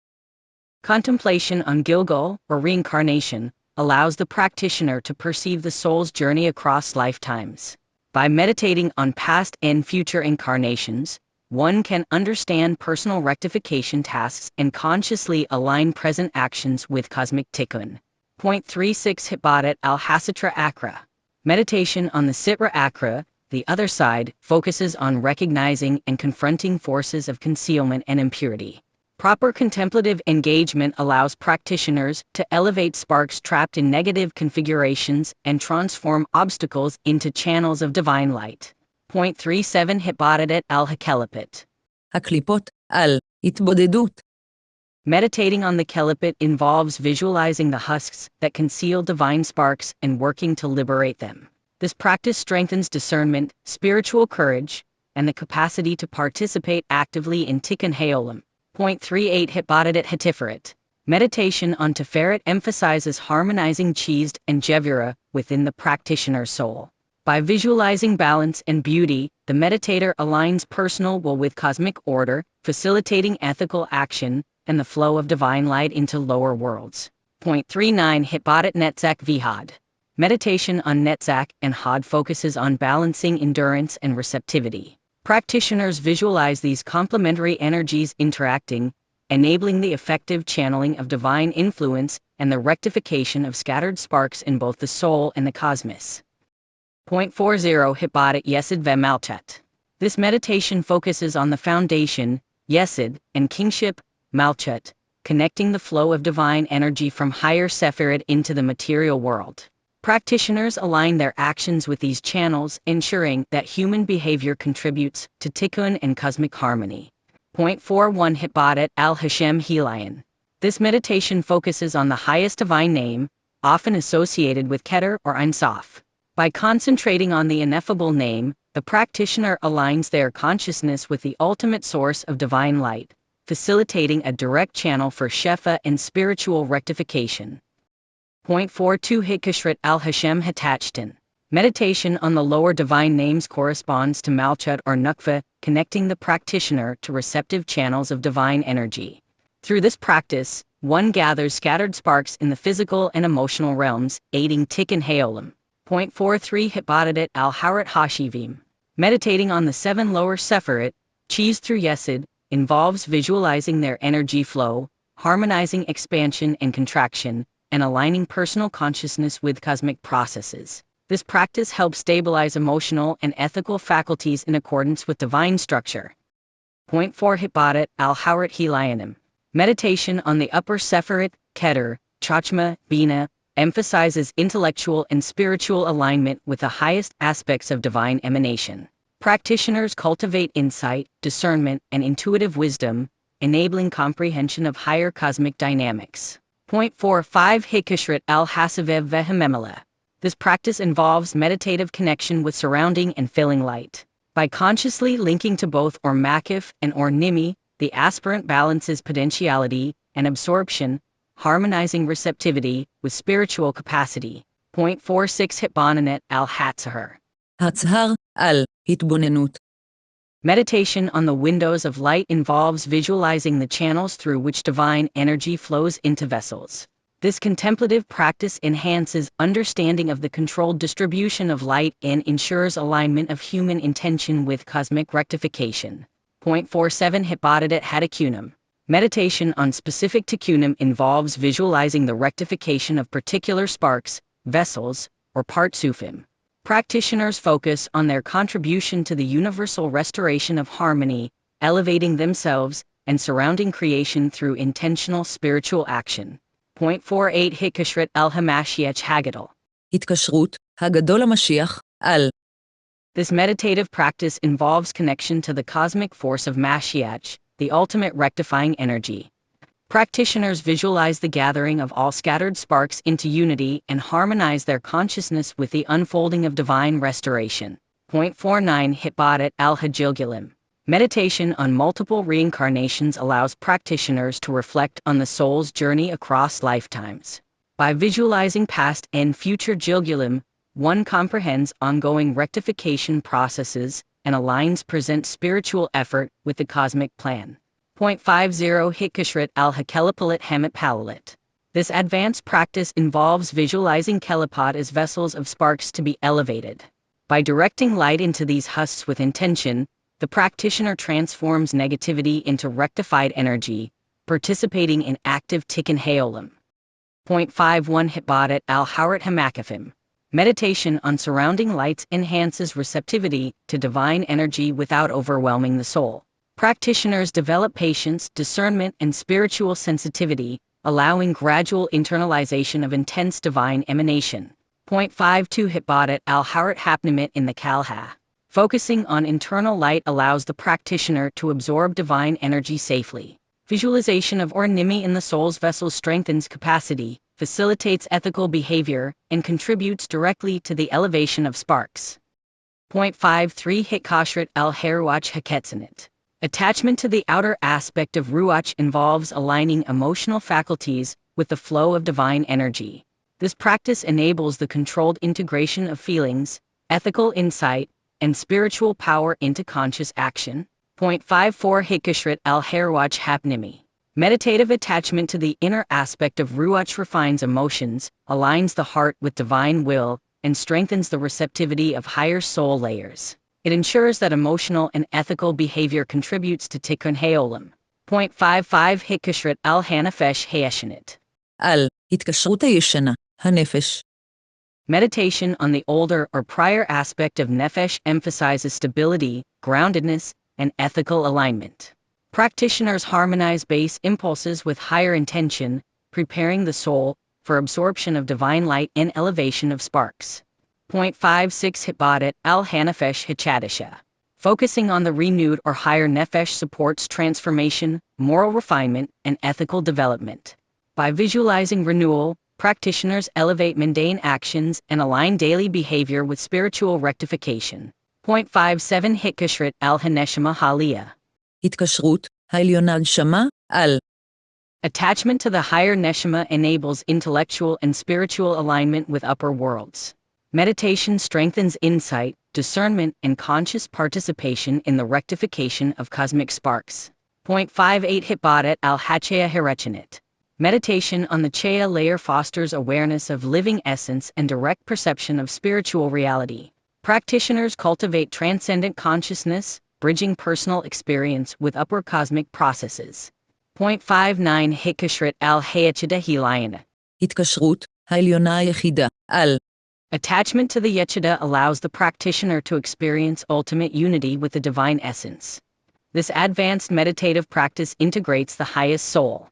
Contemplation on Gilgal, or reincarnation, allows the practitioner to perceive the soul's journey across lifetimes. By meditating on past and future incarnations, one can understand personal rectification tasks and consciously align present actions with cosmic tikkun. Point 36 Hitbodat al-Hasitra Akra. Meditation on the Sitra Akra, the other side, focuses on recognizing and confronting forces of concealment and impurity. Proper contemplative engagement allows practitioners to elevate sparks trapped in negative configurations and transform obstacles into channels of divine light. Point 37 Hitbodat al-Hakelipit. הקליפות, על, התבודדות. Meditating on the Kelipit involves visualizing the husks that conceal divine sparks and working to liberate them. This practice strengthens discernment, spiritual courage, and the capacity to participate actively in Tikkun Haolam. Point 38 Hitbodat Hatiferet. Meditation on Tiferet emphasizes harmonizing Chizd and Jevira within the practitioner's soul. By visualizing balance and beauty, the meditator aligns personal will with cosmic order, facilitating ethical action and the flow of divine light into lower worlds. Point 39 Hitbodat Netzach Vihad. Meditation on Netzach and Had focuses on balancing endurance and receptivity. Practitioners visualize these complementary energies interacting, enabling the effective channeling of divine influence and the rectification of scattered sparks in both the soul and the cosmos. Point 40 Hitbodat Yesod Ve'Malchut. This meditation focuses on the foundation, Yesod, and kingship, Malchut, connecting the flow of divine energy from higher Sephirot into the material world. Practitioners align their actions with these channels, ensuring that human behavior contributes to tikkun and cosmic harmony. Point 41 Hitbodat al-Hashem Helion. This meditation focuses on the highest divine name, often associated with Keter or Ein Sof. By concentrating on the ineffable name, the practitioner aligns their consciousness with the ultimate source of divine light, facilitating a direct channel for Shefa and spiritual rectification. Point 42 Hikashrit al-Hashem Hitachton. Meditation on the lower divine names corresponds to Malchut or Nukva, connecting the practitioner to receptive channels of divine energy. Through this practice, one gathers scattered sparks in the physical and emotional realms, aiding Tikkun Haolam. Point 43 Hitbodat al-Harat Hashivim. Meditating on the 7 lower Sephirot, Chizd through Yesod, involves visualizing their energy flow, harmonizing expansion and contraction, and aligning personal consciousness with cosmic processes. This practice helps stabilize emotional and ethical faculties in accordance with divine structure. Point 4 Hibadat al-Hawrat Hilayanim. Meditation on the upper Sephirot, Keter, Chachma, Bina, emphasizes intellectual and spiritual alignment with the highest aspects of divine emanation. Practitioners cultivate insight, discernment, and intuitive wisdom, enabling comprehension of higher cosmic dynamics. Point 4.5 Hikashrat al-Hasavev Vehememela. This practice involves meditative connection with surrounding and filling light. By consciously linking to both or makif and or nimi, the aspirant balances potentiality and absorption, harmonizing receptivity with spiritual capacity. Point 4.6 Hitbonanet al-Hatzahar. הצהר על התבוננות. Meditation on the windows of light involves visualizing the channels through which divine energy flows into vessels. This contemplative practice enhances understanding of the controlled distribution of light and ensures alignment of human intention with cosmic rectification. Point 4.7 Hitbodadat Hadakunam. Meditation on specific tikkunim involves visualizing the rectification of particular sparks, vessels, or partsufim. Practitioners focus on their contribution to the universal restoration of harmony, elevating themselves and surrounding creation through intentional spiritual action. Point 4.8 Hikashrat al-Hamashiach Hagadol. התקשרות, הגדול המשיח, על. This meditative practice involves connection to the cosmic force of Mashiach, the ultimate rectifying energy. Practitioners visualize the gathering of all scattered sparks into unity and harmonize their consciousness with the unfolding of divine restoration. Point 4.9 Hitbodat al-Hajilgilim. Meditation on multiple reincarnations allows practitioners to reflect on the soul's journey across lifetimes. By visualizing past and future Jilgilim, one comprehends ongoing rectification processes and aligns present spiritual effort with the cosmic plan. Point 50 Hitkashrat al-Hakelipalit Hamit Palalit. This advanced practice involves visualizing kelipot as vessels of sparks to be elevated. By directing light into these husks with intention, the practitioner transforms negativity into rectified energy, participating in active tikkun haolam. Point 51 Hitbodat al-Hawrat Hamakafim. Meditation on surrounding lights enhances receptivity to divine energy without overwhelming the soul. Practitioners develop patience, discernment, and spiritual sensitivity, allowing gradual internalization of intense divine emanation. Point 52 Hitbodat al-Hawrat Hapnimit in the Kalha. Focusing on internal light allows the practitioner to absorb divine energy safely. Visualization of Nimi in the soul's vessel strengthens capacity, facilitates ethical behavior, and contributes directly to the elevation of sparks. Point 53 Hitkashrat al-Haruach Haketsanit. Attachment to the outer aspect of Ruach involves aligning emotional faculties with the flow of divine energy. This practice enables the controlled integration of feelings, ethical insight, and spiritual power into conscious action. Point 54 Hitkashrat al-Haruach Hapnimi. Meditative attachment to the inner aspect of Ruach refines emotions, aligns the heart with divine will, and strengthens the receptivity of higher soul layers. It ensures that emotional and ethical behavior contributes to tikkun haolam. Point 55 Hitkashrat al-Hanafesh Hayeshanit. על התקשרות הישנה, הנפש. Meditation on the older or prior aspect of nefesh emphasizes stability, groundedness, and ethical alignment. Practitioners harmonize base impulses with higher intention, preparing the soul for absorption of divine light and elevation of sparks. Point 56 Hitbodat al-Hanafesh Hichadisha. Focusing on the renewed or higher nefesh supports transformation, moral refinement, and ethical development. By visualizing renewal, practitioners elevate mundane actions and align daily behavior with spiritual rectification. Point 57 Hitkashrat al-Haneshama Haliyah. התקשרות, העליונה נשמה, על. Attachment to the higher neshama enables intellectual and spiritual alignment with upper worlds. Meditation strengthens insight, discernment, and conscious participation in the rectification of cosmic sparks. Point 58 Hitbodat al-Hachea Hirechanit. Meditation on the Chaya layer fosters awareness of living essence and direct perception of spiritual reality. Practitioners cultivate transcendent consciousness, bridging personal experience with upper cosmic processes. Point 59 Hitkashrat al-Hayachida Hilayana. התקשרות, העליונה היחידה, על. Attachment to the Yechida allows the practitioner to experience ultimate unity with the divine essence. This advanced meditative practice integrates the highest soul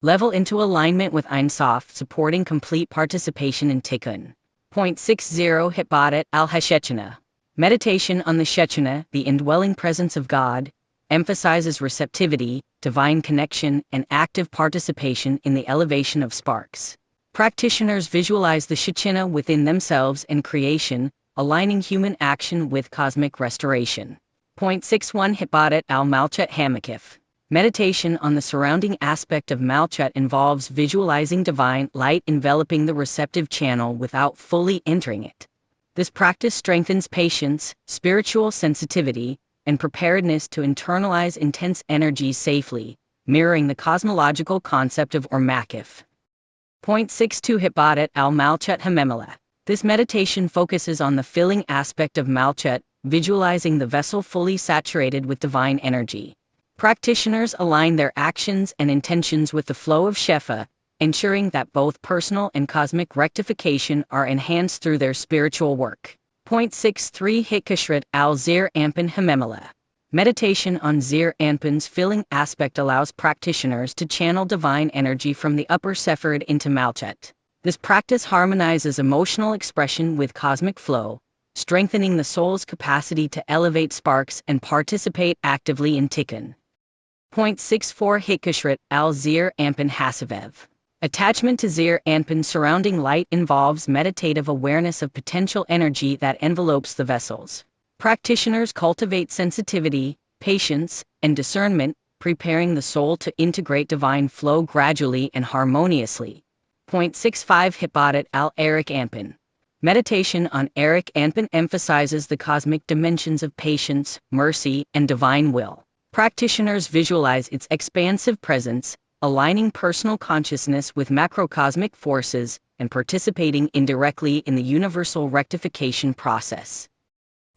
level into alignment with Ein Sof, supporting complete participation in Tikkun. Point 60 Hitbadet al-Hashechina. Meditation on the Shechina, the indwelling presence of God, emphasizes receptivity, divine connection, and active participation in the elevation of sparks. Practitioners visualize the Shechina within themselves and creation, aligning human action with cosmic restoration. Point 61 Hitbadet al-Malchut Hamakif. Meditation on the surrounding aspect of Malchut involves visualizing divine light enveloping the receptive channel without fully entering it. This practice strengthens patience, spiritual sensitivity, and preparedness to internalize intense energy safely, mirroring the cosmological concept of Makif. Point 62 Hitbadet al-Malchut Hamemela. This meditation focuses on the filling aspect of Malchut, visualizing the vessel fully saturated with divine energy. Practitioners align their actions and intentions with the flow of Shefa, ensuring that both personal and cosmic rectification are enhanced through their spiritual work. Point 63 Hitkashrit al-Zir Anpin Hamemela. Meditation on Zir Anpin's filling aspect allows practitioners to channel divine energy from the upper Sephirot into Malchut. This practice harmonizes emotional expression with cosmic flow, strengthening the soul's capacity to elevate sparks and participate actively in Tikkun. Point 64 Hitkashrit al-Zir Anpin Hasavev. Attachment to Zir Anpin surrounding light involves meditative awareness of potential energy that envelopes the vessels. Practitioners cultivate sensitivity, patience, and discernment, preparing the soul to integrate divine flow gradually and harmoniously. Point 65 Hitbadet al-Erik Anpin. Meditation on Erik Anpin emphasizes the cosmic dimensions of patience, mercy, and divine will. Practitioners visualize its expansive presence, aligning personal consciousness with macrocosmic forces and participating indirectly in the universal rectification process.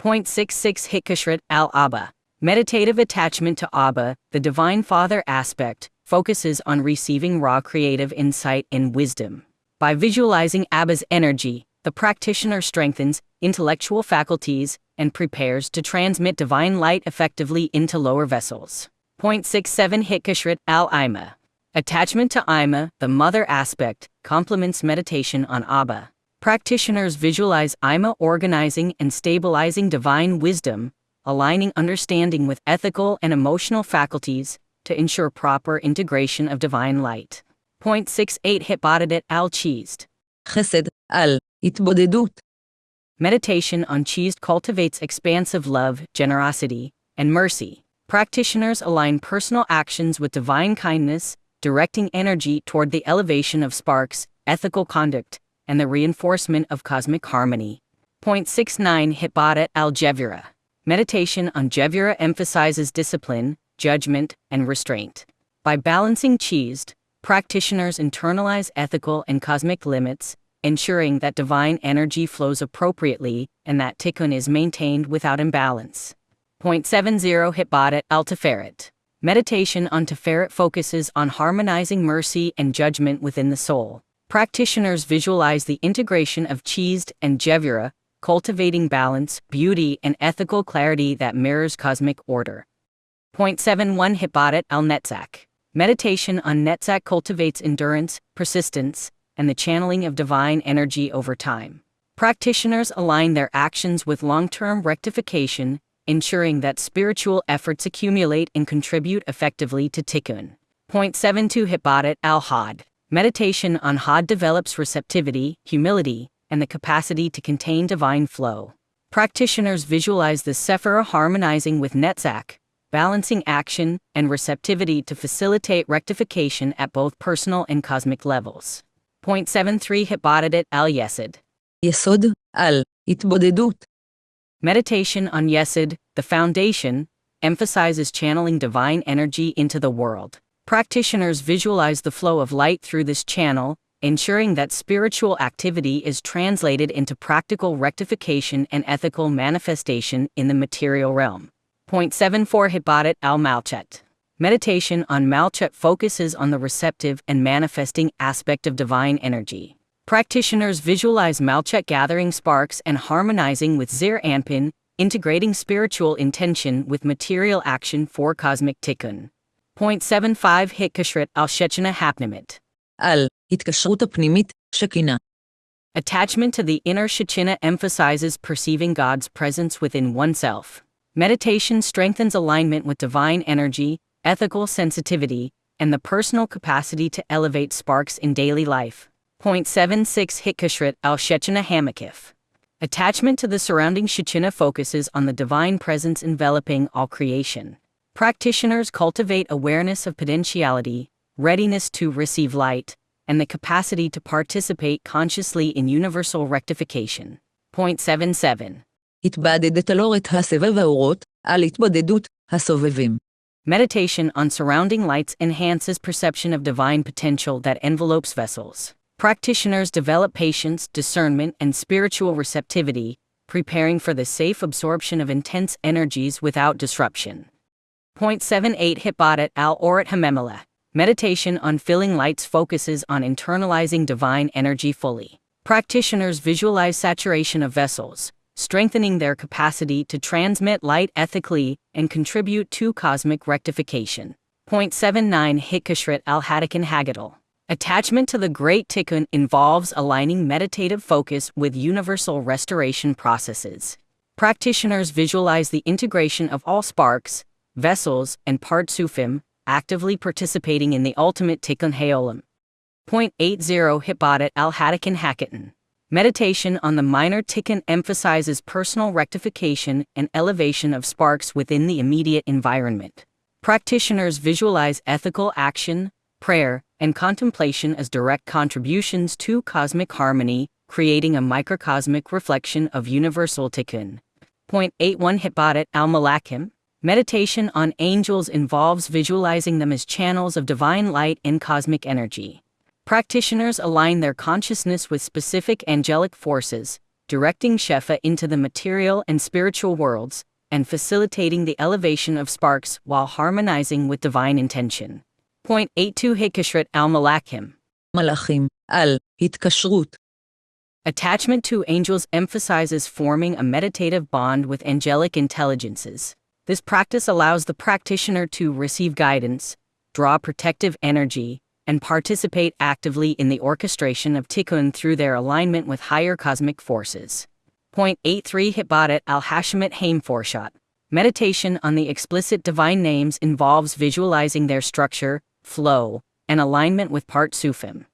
Point 66 Hitkashrit al-Abba. Meditative attachment to Abba, the Divine Father aspect, focuses on receiving raw creative insight and wisdom. By visualizing Abba's energy, the practitioner strengthens intellectual faculties and prepares to transmit divine light effectively into lower vessels. Point 67 Hitkashrit al-Ima. Attachment to Ima, the mother aspect, complements meditation on Abba. Practitioners visualize Ima organizing and stabilizing divine wisdom, aligning understanding with ethical and emotional faculties to ensure proper integration of divine light. Point 68 Hitbadet al-Chizd. חסד, על, התבודדות. Meditation on Chizd cultivates expansive love, generosity, and mercy. Practitioners align personal actions with divine kindness, directing energy toward the elevation of sparks, ethical conduct, and the reinforcement of cosmic harmony. Point 69 Hitbadet al-Jevira. Meditation on Jevira emphasizes discipline, judgment, and restraint. By balancing Chizd, practitioners internalize ethical and cosmic limits, ensuring that divine energy flows appropriately and that Tikkun is maintained without imbalance. Point 70 Hitbadet al-Tiferet. Meditation on Tiferet focuses on harmonizing mercy and judgment within the soul. Practitioners visualize the integration of Chizd and Jevira, cultivating balance, beauty, and ethical clarity that mirrors cosmic order. Point 71 Hitbadet al-Netzach. Meditation on Netzach cultivates endurance, persistence, and the channeling of divine energy over time. Practitioners align their actions with long-term rectification, ensuring that spiritual efforts accumulate and contribute effectively to Tikkun. Point 72 Hitbadet al-Had. Meditation on Had develops receptivity, humility, and the capacity to contain divine flow. Practitioners visualize the Sephirah harmonizing with Netzach, balancing action and receptivity to facilitate rectification at both personal and cosmic levels. Point 73 Hitbadet al-Yesod. יסוד, על, התבודדות. Meditation on Yesod, the foundation, emphasizes channeling divine energy into the world. Practitioners visualize the flow of light through this channel, ensuring that spiritual activity is translated into practical rectification and ethical manifestation in the material realm. Point 74 Hitbadet al-Malchut. Meditation on Malchut focuses on the receptive and manifesting aspect of divine energy. Practitioners visualize Malchut gathering sparks and harmonizing with Zir Anpin, integrating spiritual intention with material action for cosmic tikkun. 0.75 Hitkashrit al Shechina Hapnimit. על התקשרות הפנימית, שכינה. Attachment to the inner Shechina emphasizes perceiving God's presence within oneself. Meditation strengthens alignment with divine energy, ethical sensitivity, and the personal capacity to elevate sparks in daily life. 0.76 Hitkashrit al Shechina Hamakif. Attachment to the surrounding Shechina focuses on the divine presence enveloping all creation. Practitioners cultivate awareness of potentiality, readiness to receive light, and the capacity to participate consciously in universal rectification. 0.77. התבודדת על אורת הסבב האורות, על התבודדות הסובבים. Meditation on surrounding lights enhances perception of divine potential that envelopes vessels. Practitioners develop patience, discernment, and spiritual receptivity, preparing for the safe absorption of intense energies without disruption. 0.78 Hitbadat al-Orat Hamemela. Meditation on filling lights focuses on internalizing divine energy fully. Practitioners visualize saturation of vessels, strengthening their capacity to transmit light ethically and contribute to cosmic rectification. 0.79 Hitkashrit al-Hadakan Haggadal. Attachment to the Great Tikkun involves aligning meditative focus with universal restoration processes. Practitioners visualize the integration of all sparks, vessels, and partsufim, actively participating in the ultimate Tikkun Haolam. 0.80 Hitbadat al-Hadakan Hakatan. Meditation on the minor Tikkun emphasizes personal rectification and elevation of sparks within the immediate environment. Practitioners visualize ethical action, prayer, and contemplation as direct contributions to cosmic harmony, creating a microcosmic reflection of universal tikkun. 0.81 Hitbadat al-Malakim. Meditation on angels involves visualizing them as channels of divine light and cosmic energy. Practitioners align their consciousness with specific angelic forces, directing Shefa into the material and spiritual worlds, and facilitating the elevation of sparks while harmonizing with divine intention. 0.82 Hitkashrit al-Malakim. מלאכים, על התקשרות. Attachment to angels emphasizes forming a meditative bond with angelic intelligences. This practice allows the practitioner to receive guidance, draw protective energy, and participate actively in the orchestration of tikkun through their alignment with higher cosmic forces. 0.83 Hitbadat al-Hashemit Haimforshat. Meditation on the explicit divine names involves visualizing their structure, flow, and alignment with partsufim.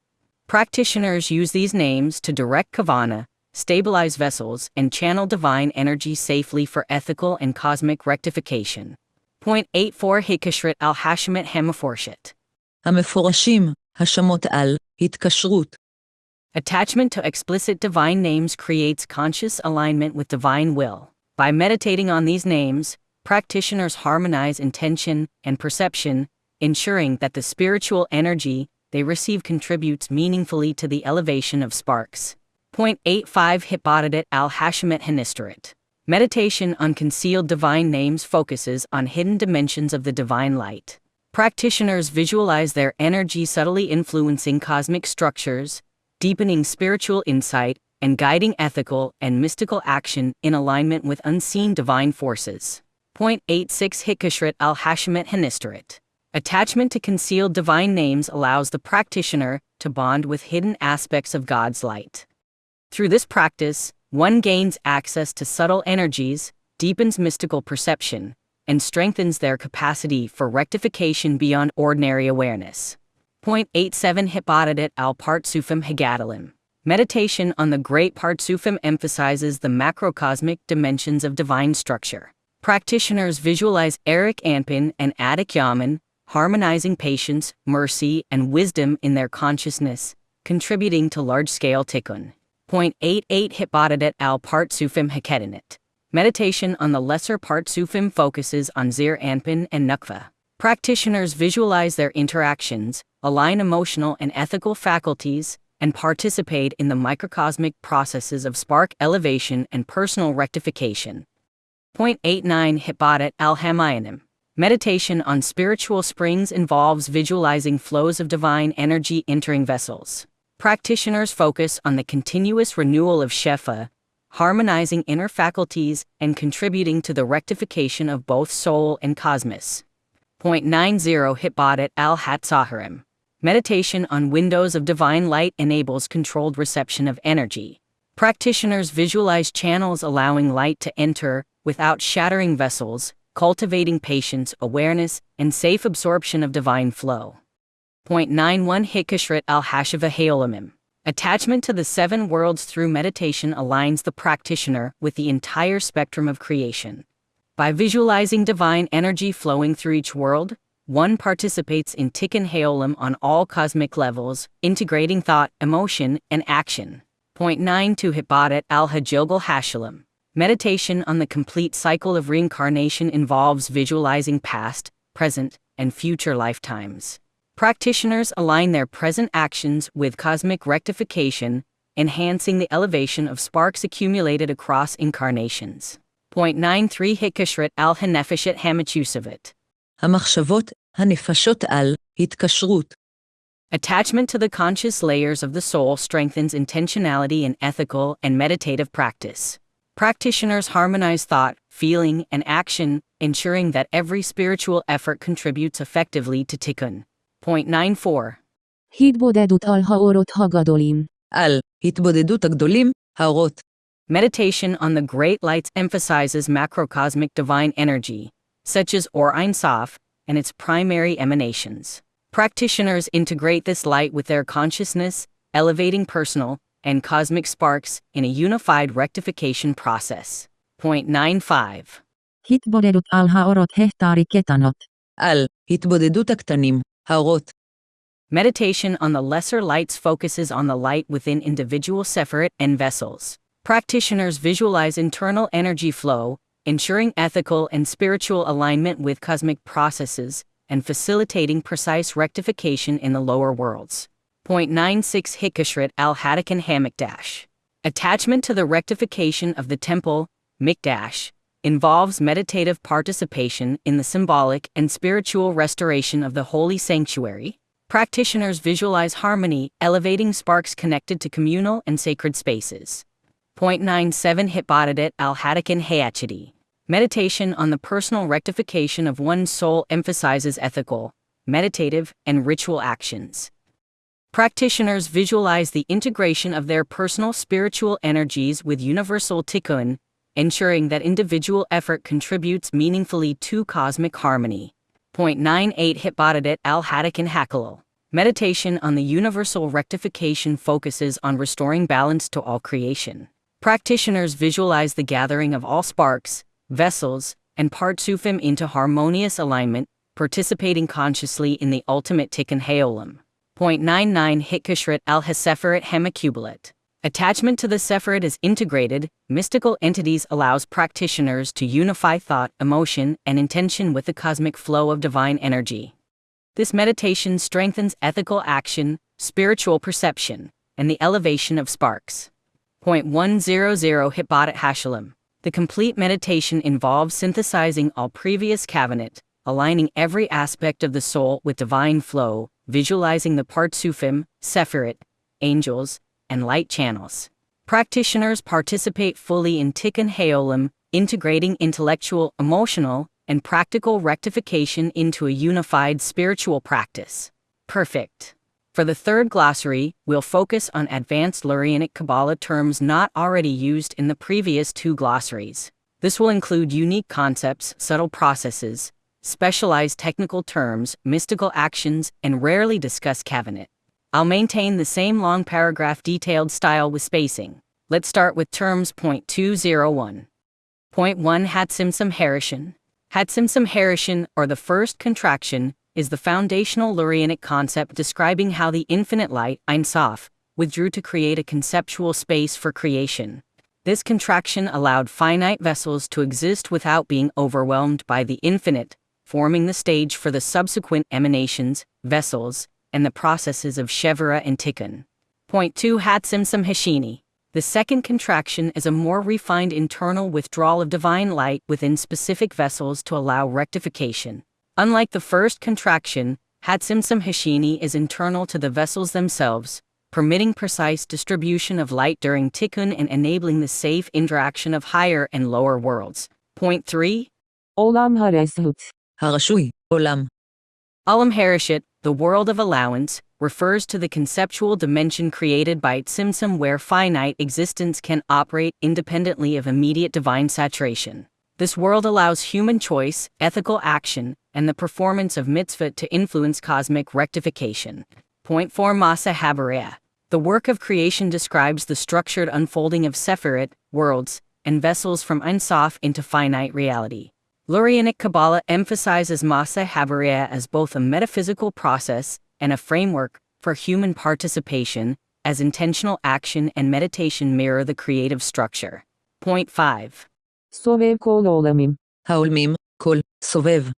Practitioners use these names to direct kavana, stabilize vessels, and channel divine energy safely for ethical and cosmic rectification. 0.84 Hitkashrit al-Hashemit Hamaforshet. המפורשים, השמות על התקשרות. Attachment to explicit divine names creates conscious alignment with divine will. By meditating on these names, practitioners harmonize intention and perception, ensuring that the spiritual energy they receive contributes meaningfully to the elevation of sparks. 0.85 Hitbadat al-Hashemit Hanisterit. Meditation on concealed divine names focuses on hidden dimensions of the divine light. Practitioners visualize their energy subtly influencing cosmic structures, deepening spiritual insight, and guiding ethical and mystical action in alignment with unseen divine forces. 0.86 Hitkashrit al-Hashemit Hanisterit. Attachment to concealed divine names allows the practitioner to bond with hidden aspects of God's light. Through this practice, one gains access to subtle energies, deepens mystical perception, and strengthens their capacity for rectification beyond ordinary awareness. 0.87 Hitbadat al-Partsufim Hagadalim. Meditation on the Great Partsufim emphasizes the macrocosmic dimensions of divine structure. Practitioners visualize Eric Anpin and Adik Yaman, harmonizing patience, mercy, and wisdom in their consciousness, contributing to large-scale tikkun. 0.88 Hitbadat al-Partsufim Hakedinit. Meditation on the lesser partsufim focuses on Zir Anpin and Nukva. Practitioners visualize their interactions, align emotional and ethical faculties, and participate in the microcosmic processes of spark elevation and personal rectification. 0.89 Hitbadat al-Hamayanim. Meditation on spiritual springs involves visualizing flows of divine energy entering vessels. Practitioners focus on the continuous renewal of Shefa, harmonizing inner faculties and contributing to the rectification of both soul and cosmos. Point 90 Hitbadat al-Hatzaharim. Meditation on windows of divine light enables controlled reception of energy. Practitioners visualize channels allowing light to enter without shattering vessels, cultivating patience, awareness, and safe absorption of divine flow. Point 91 Hikashrit al-Hashiva Haolamim. Attachment to the seven worlds through meditation aligns the practitioner with the entire spectrum of creation. By visualizing divine energy flowing through each world, one participates in Tikkun Haolam on all cosmic levels, integrating thought, emotion, and action. Point 92 Hitbadat al-Hajogel Hashalim. Meditation on the complete cycle of reincarnation involves visualizing past, present, and future lifetimes. Practitioners align their present actions with cosmic rectification, enhancing the elevation of sparks accumulated across incarnations. Point 93 Hikashrit al-Hanefeshet Hamachusavet. המחשבות, הנפשות על, התקשרות. Attachment to the conscious layers of the soul strengthens intentionality in ethical and meditative practice. Practitioners harmonize thought, feeling, and action, ensuring that every spiritual effort contributes effectively to tikkun. Point 94. התבודדות על האורות הגדולים. על, התבודדות הגדולים, האורות. Meditation on the great lights emphasizes macrocosmic divine energy, such as Or Ein Sof, and its primary emanations. Practitioners integrate this light with their consciousness, elevating personal and cosmic sparks in a unified rectification process. Point 95. התבודדות על האורות ההטרי קטנות. על, התבודדות הקטנים, האורות. Meditation on the lesser lights focuses on the light within individual separate and vessels. Practitioners visualize internal energy flow, ensuring ethical and spiritual alignment with cosmic processes, and facilitating precise rectification in the lower worlds. Point 96 Hikashrit al-Hadakan Hamikdash. Attachment to the rectification of the temple, Mikdash, involves meditative participation in the symbolic and spiritual restoration of the holy sanctuary. Practitioners visualize harmony, elevating sparks connected to communal and sacred spaces. Point 97 Hitbadat al-Hadakan Hayachidi. Meditation on the personal rectification of one's soul emphasizes ethical, meditative, and ritual actions. Practitioners visualize the integration of their personal spiritual energies with universal tikkun, ensuring that individual effort contributes meaningfully to cosmic harmony. Point 98 Hitbadat al-Hadakan Hakalal. Meditation on the universal rectification focuses on restoring balance to all creation. Practitioners visualize the gathering of all sparks, vessels, and partsufim into harmonious alignment, participating consciously in the ultimate Tikkun Haolam. Point 99 Hitkashrit al-Haseferet Hemakubalit. Attachment to the Sephirot as integrated, mystical entities allows practitioners to unify thought, emotion, and intention with the cosmic flow of divine energy. This meditation strengthens ethical action, spiritual perception, and the elevation of sparks. Point 100 Hitbadat Hashalim. The complete meditation involves synthesizing all previous cabinet, aligning every aspect of the soul with divine flow, visualizing the partsufim, sephirot, angels, and light channels. Practitioners participate fully in Tikkun Haolam, integrating intellectual, emotional, and practical rectification into a unified spiritual practice. Perfect. For the third glossary, we'll focus on advanced Lurianic Kabbalah terms not already used in the previous two glossaries. This will include unique concepts, subtle processes, specialized technical terms, mystical actions, and rarely discussed cabinet. I'll maintain the same long paragraph detailed style with spacing. Let's start with terms. Point 201. Point 1 Hatsimsum Harishan. Hatsimsum Harishan, or the first contraction, is the foundational Lurianic concept describing how the infinite light, Ein Sof, withdrew to create a conceptual space for creation. This contraction allowed finite vessels to exist without being overwhelmed by the infinite, forming the stage for the subsequent emanations, vessels, and the processes of Shevera and Tikkun. Point 2 Hatsimsum Hashini. The second contraction is a more refined internal withdrawal of divine light within specific vessels to allow rectification. Unlike the first contraction, Hatsimsum Hashini is internal to the vessels themselves, permitting precise distribution of light during tikkun and enabling the safe interaction of higher and lower worlds. Point 3. Olam hareshut. הרשוי, עולם. Olam Harishit, the world of allowance, refers to the conceptual dimension created by Tzimtzum where finite existence can operate independently of immediate divine saturation. This world allows human choice, ethical action, and the performance of mitzvot to influence cosmic rectification. Point 4. Masa Habareah. The work of creation describes the structured unfolding of Sephirot, worlds, and vessels from Ein Sof into finite reality. Lurianic Kabbalah emphasizes Masa Habareah as both a metaphysical process and a framework for human participation, as intentional action and meditation mirror the creative structure. Point 5. Sovev kol olamim. העולמים, כל, סובב.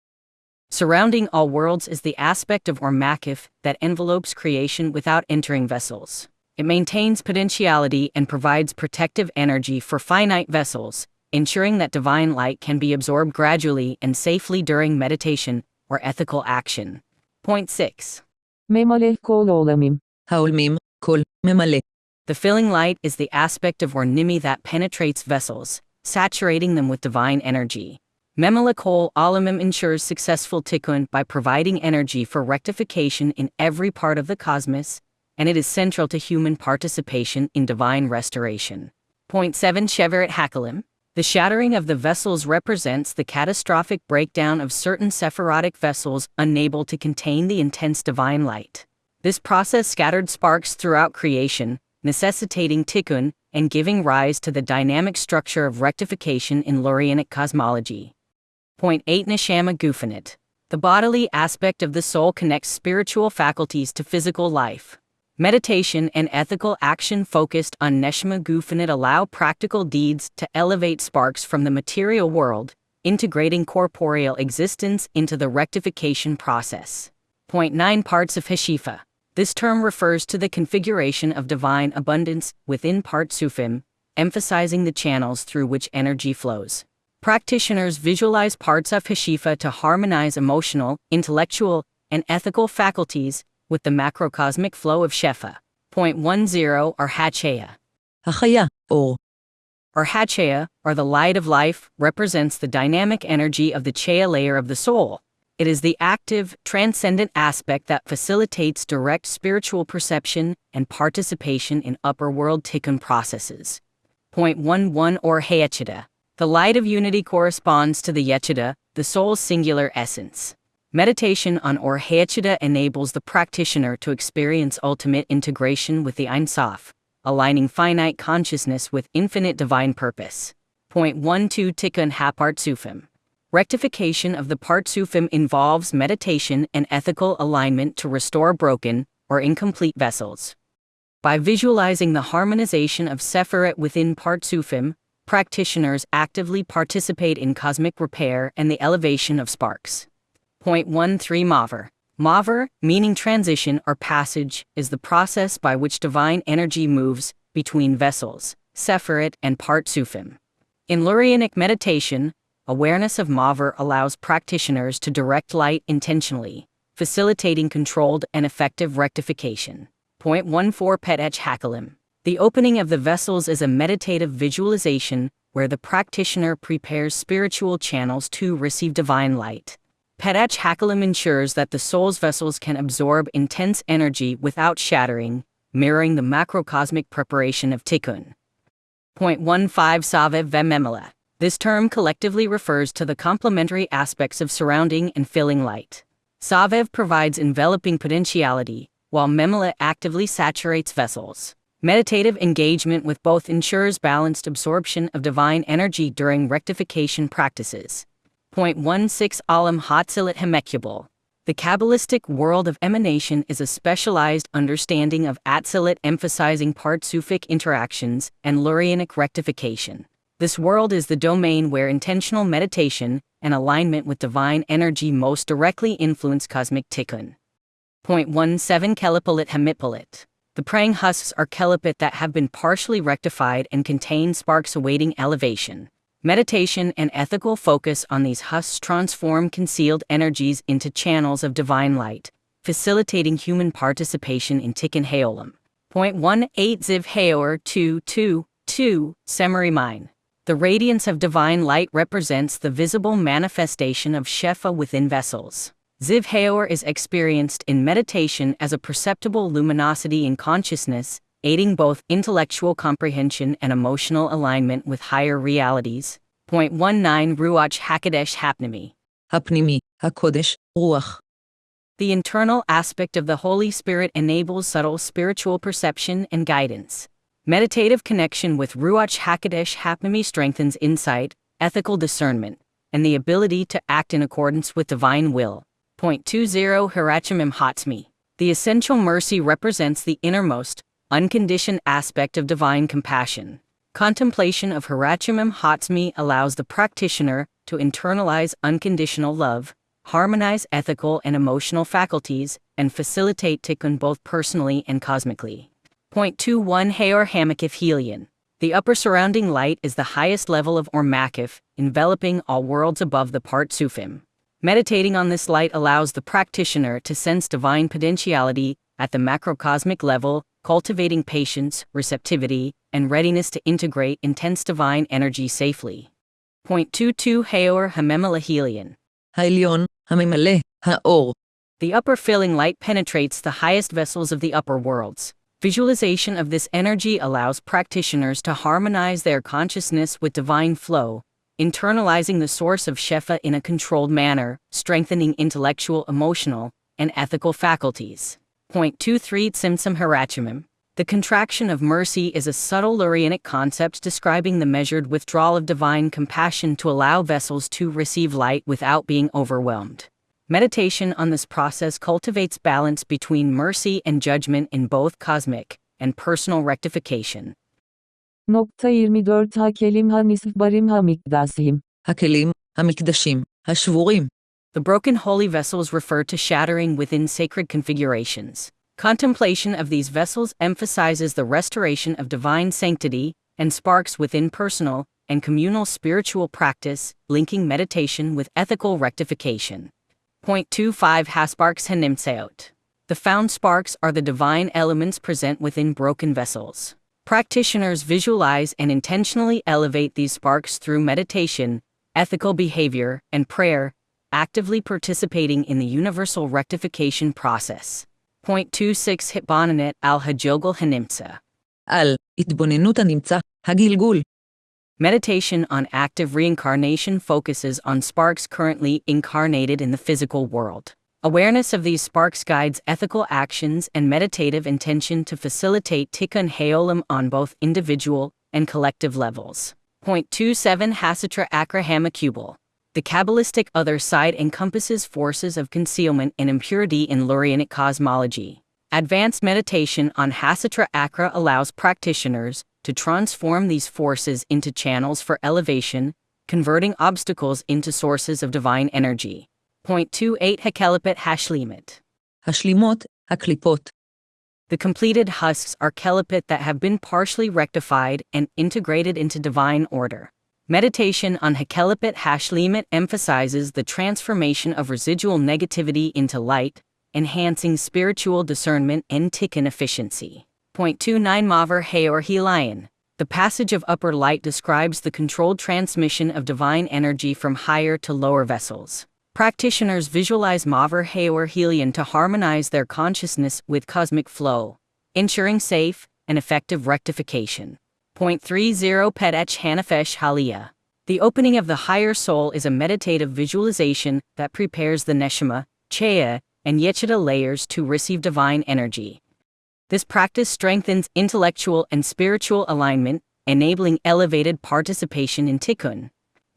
Surrounding all worlds is the aspect of Or Makif that envelopes creation without entering vessels. It maintains potentiality and provides protective energy for finite vessels, ensuring that divine light can be absorbed gradually and safely during meditation or ethical action. Point 6. Memaleh kol olamim. העולמים, כל, ממלא. The filling light is the aspect of Or Nimi that penetrates vessels, saturating them with divine energy. Memala Kol Alamim ensures successful tikkun by providing energy for rectification in every part of the cosmos, and it is central to human participation in divine restoration. Point 7. Sheveret Hakalim. The shattering of the vessels represents the catastrophic breakdown of certain Sephirotic vessels unable to contain the intense divine light. This process scattered sparks throughout creation, necessitating tikkun and giving rise to the dynamic structure of rectification in Lurianic cosmology. Point 8. Neshama Gufanit. The bodily aspect of the soul connects spiritual faculties to physical life. Meditation and ethical action focused on Neshama Gufanit allow practical deeds to elevate sparks from the material world, integrating corporeal existence into the rectification process. Point 9. Parts of Heshifa. This term refers to the configuration of divine abundance within Partsufim, emphasizing the channels through which energy flows. Practitioners visualize parts of Heshifa to harmonize emotional, intellectual, and ethical faculties with the macrocosmic flow of Shefa. Point 10. Or Hachea. החיה, אור. Or Hachea, or the light of life, represents the dynamic energy of the Chea layer of the soul. It is the active, transcendent aspect that facilitates direct spiritual perception and participation in upper world tikkun processes. Point 11. Or Hayechida. The light of unity corresponds to the Yechida, the soul's singular essence. Meditation on Or Hayechida enables the practitioner to experience ultimate integration with the Ein Sof, aligning finite consciousness with infinite divine purpose. Point 12. Tikkun HaPartsufim. Rectification of the Partsufim involves meditation and ethical alignment to restore broken or incomplete vessels. By visualizing the harmonization of Sephirot within Partsufim, practitioners actively participate in cosmic repair and the elevation of sparks. Point 13. Maver. Maver, meaning transition or passage, is the process by which divine energy moves between vessels, Sephirot and Partsufim. In Lurianic meditation, awareness of Maver allows practitioners to direct light intentionally, facilitating controlled and effective rectification. Point 14. Petech Hakalim. The opening of the vessels is a meditative visualization where the practitioner prepares spiritual channels to receive divine light. Petech Hakalim ensures that the soul's vessels can absorb intense energy without shattering, mirroring the macrocosmic preparation of tikkun. Point 15. Savev Vememela. This term collectively refers to the complementary aspects of surrounding and filling light. Savev provides enveloping potentiality, while Memela actively saturates vessels. Meditative engagement with both ensures balanced absorption of divine energy during rectification practices. Point 16. Alam Hatzilut Hemekubal. The Kabbalistic world of emanation is a specialized understanding of Atzilut emphasizing Partsufic interactions and Lurianic rectification. This world is the domain where intentional meditation and alignment with divine energy most directly influence cosmic tikkun. Point 17. Kelipalit Hemipalit. The praying husks are kelipit that have been partially rectified and contain sparks awaiting elevation. Meditation and ethical focus on these husks transform concealed energies into channels of divine light, facilitating human participation in tikkun haolam. .18 Ziv Haor 222 Semari Mine. The radiance of divine light represents the visible manifestation of Shefa within vessels. Ziv Haor is experienced in meditation as a perceptible luminosity in consciousness, aiding both intellectual comprehension and emotional alignment with higher realities. .19 Ruach HaKodesh Hapnimi. הפנימי, הקודש, רוח. The internal aspect of the Holy Spirit enables subtle spiritual perception and guidance. Meditative connection with Ruach HaKodesh Hapnimi strengthens insight, ethical discernment, and the ability to act in accordance with divine will. .20 Hirachimim Hatzmi. The essential mercy represents the innermost, unconditioned aspect of divine compassion. Contemplation of Hirachimim Hatzmi allows the practitioner to internalize unconditional love, harmonize ethical and emotional faculties, and facilitate tikkun both personally and cosmically. .21 Haor Hamakif Helion. The upper surrounding light is the highest level of Makif, enveloping all worlds above the part Sufim. Meditating on this light allows the practitioner to sense divine potentiality at the macrocosmic level, cultivating patience, receptivity, and readiness to integrate intense divine energy safely. .22 Haor Hamemela Helion. העליון, הממלא, האור. The upper filling light penetrates the highest vessels of the upper worlds. Visualization of this energy allows practitioners to harmonize their consciousness with divine flow, internalizing the source of Shefa in a controlled manner, strengthening intellectual, emotional, and ethical faculties. .23 Tzimtzum Hirachimim. The contraction of mercy is a subtle Lurianic concept describing the measured withdrawal of divine compassion to allow vessels to receive light without being overwhelmed. Meditation on this process cultivates balance between mercy and judgment in both cosmic and personal rectification. 24 Hakelim Hanisbarim Hamikdasim. הכלים, המקדשים, השבורים. The broken holy vessels refer to shattering within sacred configurations. Contemplation of these vessels emphasizes the restoration of divine sanctity and sparks within personal and communal spiritual practice, linking meditation with ethical rectification. .25 Hasparks Hanimtseot. The found sparks are the divine elements present within broken vessels. Practitioners visualize and intentionally elevate these sparks through meditation, ethical behavior, and prayer, actively participating in the universal rectification process. .26 Hitbonanet al-Hajogel Hanimtsa. על, התבוננות הנמצא, הגלגול. Meditation on active reincarnation focuses on sparks currently incarnated in the physical world. Awareness of these sparks guides ethical actions and meditative intention to facilitate tikkun haolam on both individual and collective levels. .27 Hasatra Akra Hamakubal. The Kabbalistic other side encompasses forces of concealment and impurity in Lurianic cosmology. Advanced meditation on Hasatra Akra allows practitioners to transform these forces into channels for elevation, converting obstacles into sources of divine energy. .28 Hakelipet Hashlimit. השלימות, הקליפות. The completed husks are kelipit that have been partially rectified and integrated into divine order. Meditation on Hakelipet Hashlimit emphasizes the transformation of residual negativity into light, enhancing spiritual discernment and tikkun efficiency. .29 Maver Haor Helion. The passage of upper light describes the controlled transmission of divine energy from higher to lower vessels. Practitioners visualize Maver Haor Helion to harmonize their consciousness with cosmic flow, ensuring safe and effective rectification. .30 Pedech Hanafesh Halia. The opening of the higher soul is a meditative visualization that prepares the Neshama, Chaya, and Yechida layers to receive divine energy. This practice strengthens intellectual and spiritual alignment, enabling elevated participation in tikkun.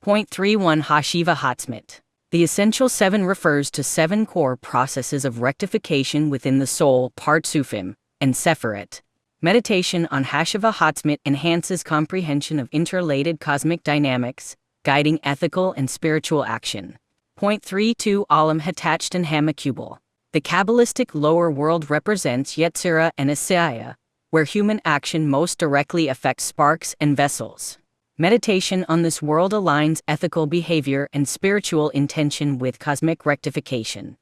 .31 Hashiva Hatzmit. The Essential Seven refers to 7 core processes of rectification within the soul, Partsufim, and Sepheret. Meditation on Hashiva Hatzmit enhances comprehension of interrelated cosmic dynamics, guiding ethical and spiritual action. .32 Alam Hatached and Hamakubal. The Kabbalistic lower world represents Yetzirah and Asaya, where human action most directly affects sparks and vessels. Meditation on this world aligns ethical behavior and spiritual intention with cosmic rectification.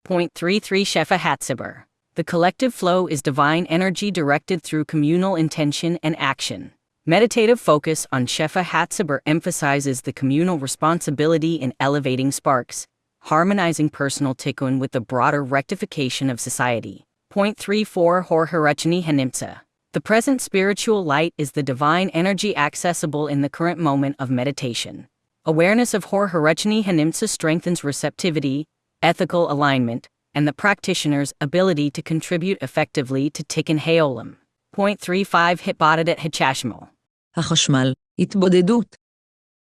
.33 Shefa Hatzibar. The collective flow is divine energy directed through communal intention and action. Meditative focus on Shefa Hatzaber emphasizes the communal responsibility in elevating sparks, harmonizing personal tikkun with the broader rectification of society. Point 34 Hor Harechni Hanimtza. The present spiritual light is the divine energy accessible in the current moment of meditation. Awareness of Hor Harechni Hanimtza strengthens receptivity, ethical alignment, and the practitioner's ability to contribute effectively to Tikkun Haolam. Point 35 Hitbodedet Hachashmal. החשמל, התבודדות.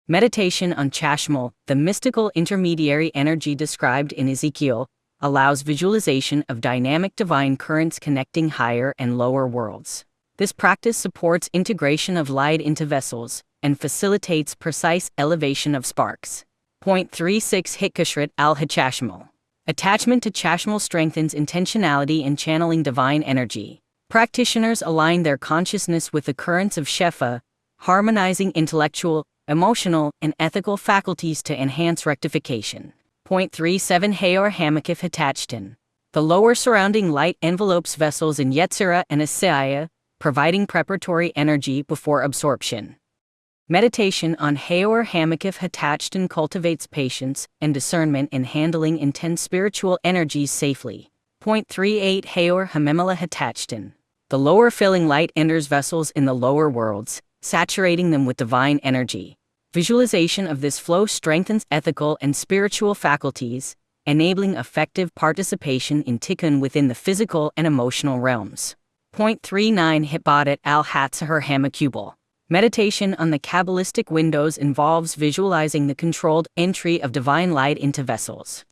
Meditation on Chashmal, the mystical intermediary energy described in Ezekiel, allows visualization of dynamic divine currents connecting higher and lower worlds. This practice supports integration of light into vessels and facilitates precise elevation of sparks. Point 36 Hitkashrit al-Hachashmal. Attachment to Chashmal strengthens intentionality in channeling divine energy. Practitioners align their consciousness with the currents of Shefa, harmonizing intellectual, emotional, and ethical faculties to enhance rectification. Point 37 Hayor Hamakif Hatachtin. The lower surrounding light envelopes vessels in Yetzirah and Asaya, providing preparatory energy before absorption. Meditation on Hayor Hamakif Hatachtin cultivates patience and discernment in handling intense spiritual energies safely. Point 38 Hayor Hamemela Hatachtin. The lower filling light enters vessels in the lower worlds, saturating them with divine energy. Visualization of this flow strengthens ethical and spiritual faculties, enabling effective participation in tikkun within the physical and emotional realms. Point 39 Hitbodet al-Hatzahar Hamakubal. Meditation on the Kabbalistic windows involves visualizing the controlled entry of divine light into vessels.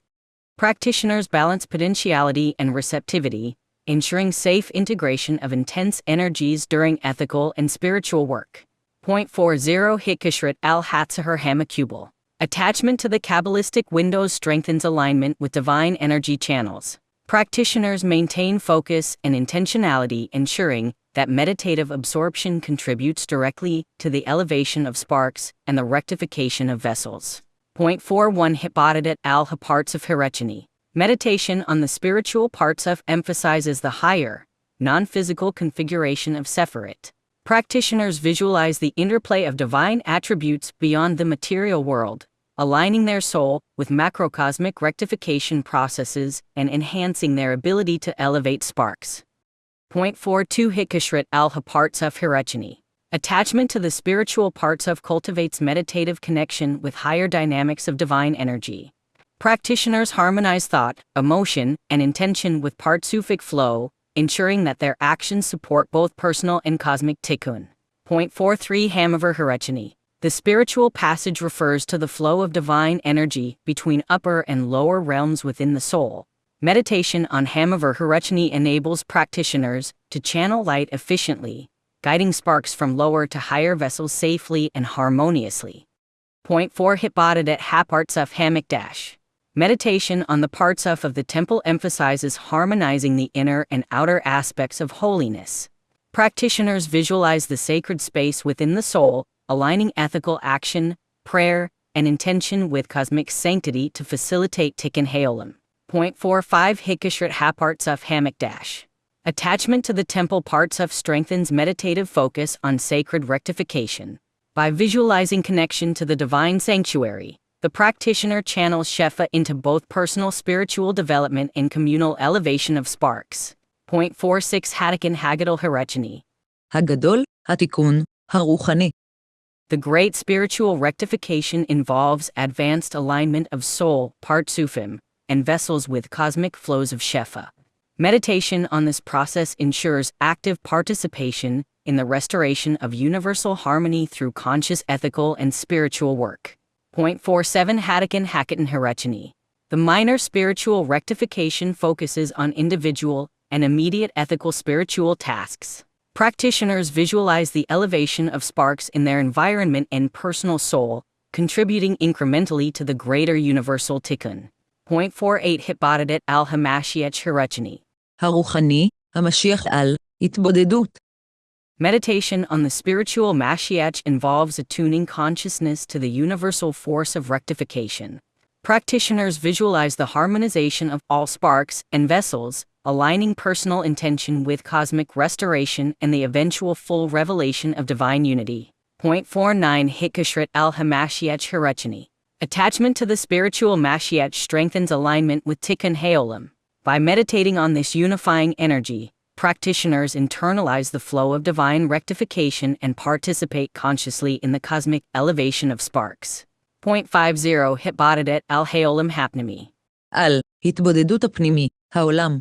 Practitioners balance potentiality and receptivity, ensuring safe integration of intense energies during ethical and spiritual work. Point 40 Hitkashrit al-Hatzahar Hamakubal. Attachment to the Kabbalistic windows strengthens alignment with divine energy channels. Practitioners maintain focus and intentionality, ensuring that meditative absorption contributes directly to the elevation of sparks and the rectification of vessels. Point 41 Hitbodedet al-Haparts of Hirechini. Meditation on the spiritual parts of emphasizes the higher, non-physical configuration of Sephirot. Practitioners visualize the interplay of divine attributes beyond the material world, aligning their soul with macrocosmic rectification processes and enhancing their ability to elevate sparks. Point 42 Hitkashrit al-Haparts of Hirechini. Attachment to the spiritual parts of cultivates meditative connection with higher dynamics of divine energy. Practitioners harmonize thought, emotion, and intention with Partsufic flow, ensuring that their actions support both personal and cosmic tikkun. Point 43 Hamaver Hirechini. The spiritual passage refers to the flow of divine energy between upper and lower realms within the soul. Meditation on Hamaver Hirechini enables practitioners to channel light efficiently, guiding sparks from lower to higher vessels safely and harmoniously. Point 4 Hitbodedet Hapartsuf Hamikdash. Meditation on the Partsuf of the temple emphasizes harmonizing the inner and outer aspects of holiness. Practitioners visualize the sacred space within the soul, aligning ethical action, prayer, and intention with cosmic sanctity to facilitate Tikkun Haolam. Point 45 Hitkashrit Hapartsuf Hamikdash. Attachment to the temple Partsuf strengthens meditative focus on sacred rectification. By visualizing connection to the divine sanctuary, the practitioner channels Shefa into both personal spiritual development and communal elevation of sparks. Point 46 Hatikin Hagadol Hirechini. הגדול, התיקון, הרוחני. The great spiritual rectification involves advanced alignment of soul, Partsufim, and vessels with cosmic flows of Shefa. Meditation on this process ensures active participation in the restoration of universal harmony through conscious ethical and spiritual work. Point 47 Hatikin Hakitin Hirechini. The minor spiritual rectification focuses on individual and immediate ethical spiritual tasks. Practitioners visualize the elevation of sparks in their environment and personal soul, contributing incrementally to the greater universal tikkun. Point 48 Hitbodedet al-Hamashiach Hirechini. הרוחני, המשיח על, התבודדות. Meditation on the spiritual Mashiach involves attuning consciousness to the universal force of rectification. Practitioners visualize the harmonization of all sparks and vessels, aligning personal intention with cosmic restoration and the eventual full revelation of divine unity. 49 Hitkashrit al-Hamashiach Hirachani. Attachment to the spiritual Mashiach strengthens alignment with Tikkun Haolam. By meditating on this unifying energy, practitioners internalize the flow of divine rectification and participate consciously in the cosmic elevation of sparks. 50 Hitbodedet al-Haolam Hapnami. על התבודדות הפנימי, העולם.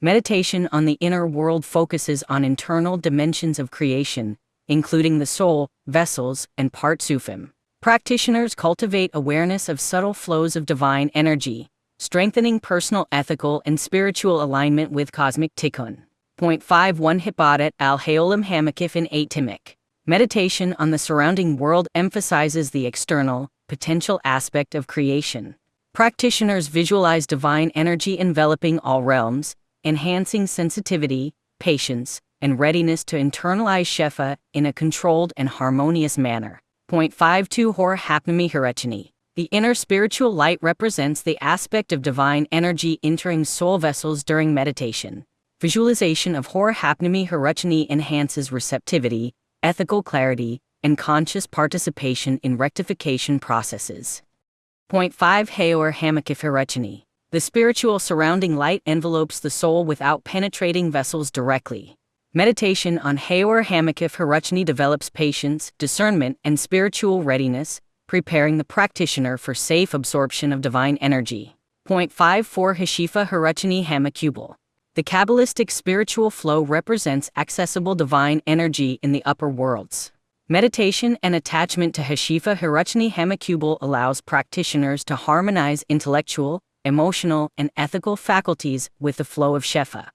Meditation on the inner world focuses on internal dimensions of creation, including the soul, vessels, and Partsufim. Practitioners cultivate awareness of subtle flows of divine energy, strengthening personal ethical and spiritual alignment with cosmic tikkun. 51 Hitbodet al-Haolam Hamakif in 8 Timik. Meditation on the surrounding world emphasizes the external, potential aspect of creation. Practitioners visualize divine energy enveloping all realms, enhancing sensitivity, patience, and readiness to internalize Shefa in a controlled and harmonious manner. 52 Hor Hapnami Hirachani. The inner spiritual light represents the aspect of divine energy entering soul vessels during meditation. Visualization of Hor Hapnami Hirachani enhances receptivity, ethical clarity, and conscious participation in rectification processes. 5 Haor Hamakif Hirachani. The spiritual surrounding light envelopes the soul without penetrating vessels directly. Meditation on Haor Hamakif Hirachani develops patience, discernment, and spiritual readiness, preparing the practitioner for safe absorption of divine energy. 54 Hashifa Hirachani Hamakubal. The Kabbalistic spiritual flow represents accessible divine energy in the upper worlds. Meditation and attachment to Hashifa Hirachani Hamakubal allows practitioners to harmonize intellectual, emotional, and ethical faculties with the flow of Shefa.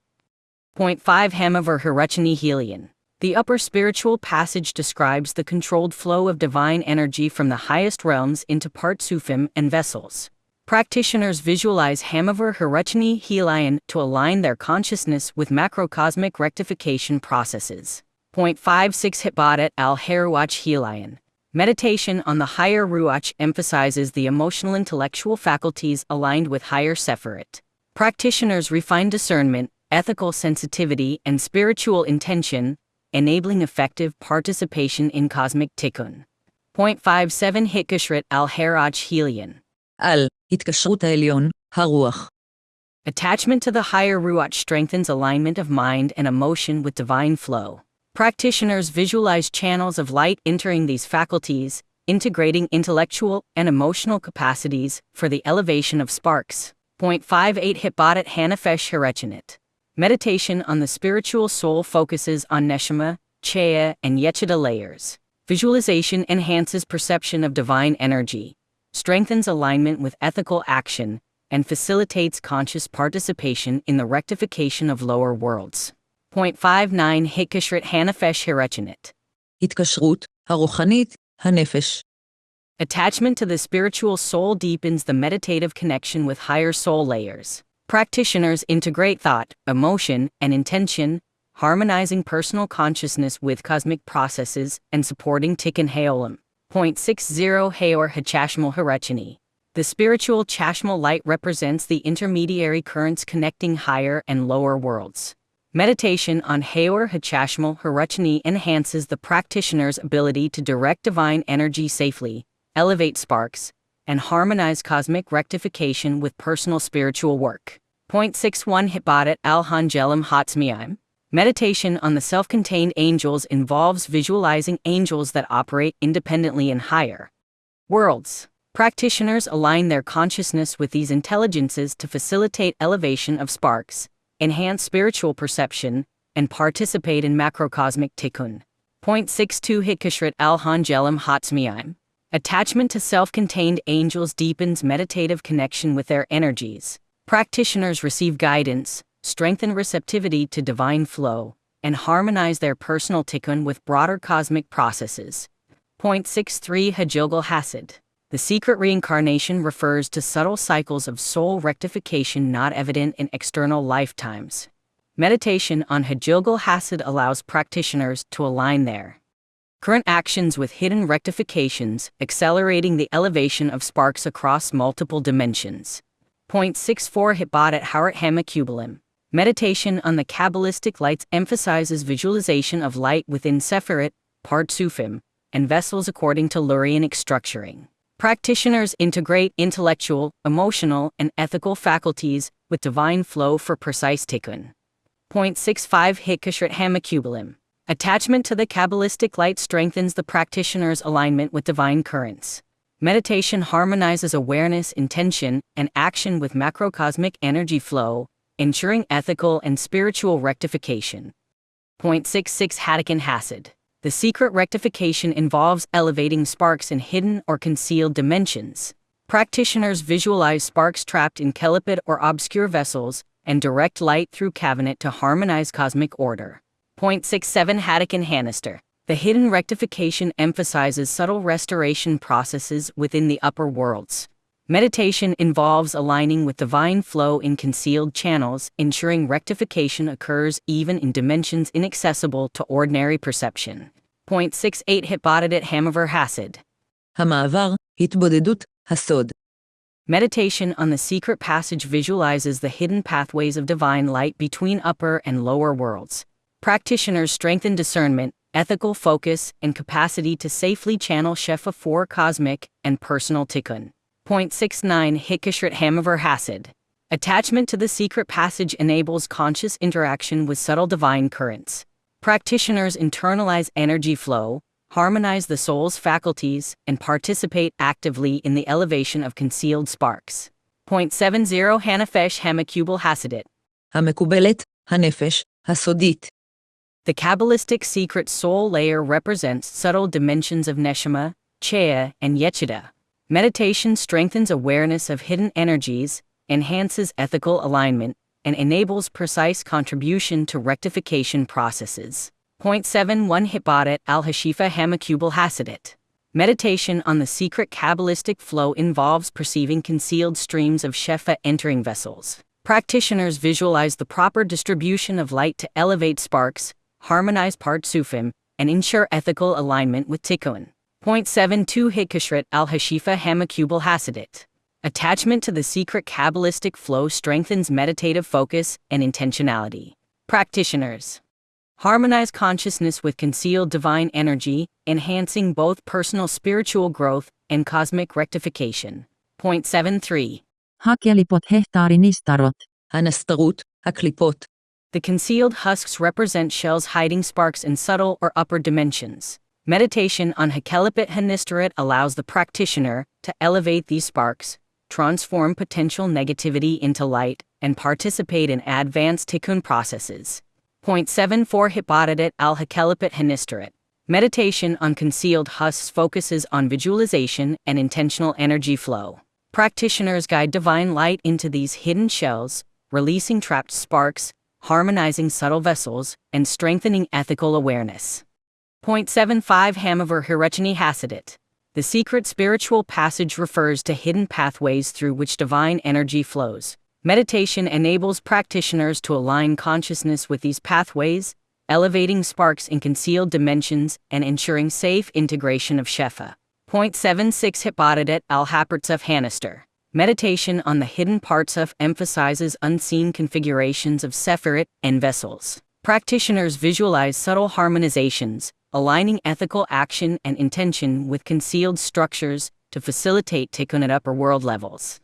5 Hamavar Hirachani Helion. The upper spiritual passage describes the controlled flow of divine energy from the highest realms into Partsufim and vessels. Practitioners visualize Hamavar Hirachani Helion to align their consciousness with macrocosmic rectification processes. 56 Hitbodet al-Haruach Helion. Meditation on the higher Ruach emphasizes the emotional intellectual faculties aligned with higher Sephirot. Practitioners refine discernment, ethical sensitivity, and spiritual intention, enabling effective participation in cosmic tikkun. 57 Hitkashrit al-Haruach Helion. על התקשרות העליון, הרוח. Attachment to the higher Ruach strengthens alignment of mind and emotion with divine flow. Practitioners visualize channels of light entering these faculties, integrating intellectual and emotional capacities for the elevation of sparks. 58 Hitbodet Hanafesh Hirachanit. Meditation on the spiritual soul focuses on Neshama, Chaya, and Yechida layers. Visualization enhances perception of divine energy, strengthens alignment with ethical action, and facilitates conscious participation in the rectification of lower worlds. 59 Hitkashrit Hanafesh Hirachanit. התקשרות, הרוחנית, הנפש. Attachment to the spiritual soul deepens the meditative connection with higher soul layers. Practitioners integrate thought, emotion, and intention, harmonizing personal consciousness with cosmic processes and supporting Tikkun Haolam. 60 Haor Hachashmal Hirachani. The spiritual Chashmal light represents the intermediary currents connecting higher and lower worlds. Meditation on Haor Hachashmal Hirachani enhances the practitioner's ability to direct divine energy safely, elevate sparks, and harmonize cosmic rectification with personal spiritual work. 61 Hitbodet al-Hangelim Hatzmiim. Meditation on the self-contained angels involves visualizing angels that operate independently in higher worlds. Practitioners align their consciousness with these intelligences to facilitate elevation of sparks, enhance spiritual perception, and participate in macrocosmic tikkun. 62 Hitkashrit al-Hangelim Hatzmiim. Attachment to self-contained angels deepens meditative connection with their energies. Practitioners receive guidance, strengthen receptivity to divine flow, and harmonize their personal tikkun with broader cosmic processes. 63 Hajilgal Hasid. The secret reincarnation refers to subtle cycles of soul rectification not evident in external lifetimes. Meditation on Hajilgal Hasid allows practitioners to align their current actions with hidden rectifications, accelerating the elevation of sparks across multiple dimensions. 64 Hitbodet Harat Hamakubalim. Meditation on the Kabbalistic lights emphasizes visualization of light within Sephirot, Partsufim, and vessels according to Lurianic structuring. Practitioners integrate intellectual, emotional, and ethical faculties with divine flow for precise tikkun. 0.65 Hitkashrat Hamakubalim. Attachment to the Kabbalistic light strengthens the practitioner's alignment with divine currents. Meditation harmonizes awareness, intention, and action with macrocosmic energy flow, ensuring ethical and spiritual rectification. 0.66 Hadakin Hasid. The secret rectification involves elevating sparks in hidden or concealed dimensions. Practitioners visualize sparks trapped in kelipid or obscure vessels and direct light through cabinet to harmonize cosmic order. 0.67 Hadakin Hanister. The hidden rectification emphasizes subtle restoration processes within the upper worlds. Meditation involves aligning with divine flow in concealed channels, ensuring rectification occurs even in dimensions inaccessible to ordinary perception. 0.68 Hitbodedit Hamaver Hasid. המעבר, התבודדות, הסוד. Meditation on the secret passage visualizes the hidden pathways of divine light between upper and lower worlds. Practitioners strengthen discernment, ethical focus, and capacity to safely channel Shefa for cosmic and personal tikkun. 0.69 Hitkashrat Hamaver Hasid. Attachment to the secret passage enables conscious interaction with subtle divine currents. Practitioners internalize energy flow, harmonize the soul's faculties, and participate actively in the elevation of concealed sparks. 0.70 Hanafesh Hamakubal Hasidit. המקובלת, הנפש, הסודית. The Kabbalistic secret soul layer represents subtle dimensions of Neshama, Chea, and Yechida. Meditation strengthens awareness of hidden energies, enhances ethical alignment, and enables precise contribution to rectification processes. 0.71 Hitbadet al-Hashifa Hamakubal Hasidit. Meditation on the secret Kabbalistic flow involves perceiving concealed streams of Shefa entering vessels. Practitioners visualize the proper distribution of light to elevate sparks, harmonize Partsufim, and ensure ethical alignment with Tikkun. 0.72 Hitkashrat al-Hashifa Hamakubal Hasidit. Attachment to the secret Kabbalistic flow strengthens meditative focus and intentionality. Practitioners harmonize consciousness with concealed divine energy, enhancing both personal spiritual growth and cosmic rectification. 0.73 Hakelipot hehtaarinistarot. הנסתרות, הקליפות. The concealed husks represent shells hiding sparks in subtle or upper dimensions. Meditation on Hakelipit Hanistarit allows the practitioner to elevate these sparks, transform potential negativity into light, and participate in advanced tikkun processes. 0.74 Hitbodedit al-Hakelipit Hanistarit. Meditation on concealed husks focuses on visualization and intentional energy flow. Practitioners guide divine light into these hidden shells, releasing trapped sparks, harmonizing subtle vessels, and strengthening ethical awareness. 0.75 Hamaver Hirechini Hasidit. The secret spiritual passage refers to hidden pathways through which divine energy flows. Meditation enables practitioners to align consciousness with these pathways, elevating sparks in concealed dimensions and ensuring safe integration of Shefa. 0.76 Hitbodedit al-Hapertzef Hanister. Meditation on the hidden parts of emphasizes unseen configurations of Sephirot and vessels. Practitioners visualize subtle harmonizations, aligning ethical action and intention with concealed structures to facilitate tikkun at upper world levels.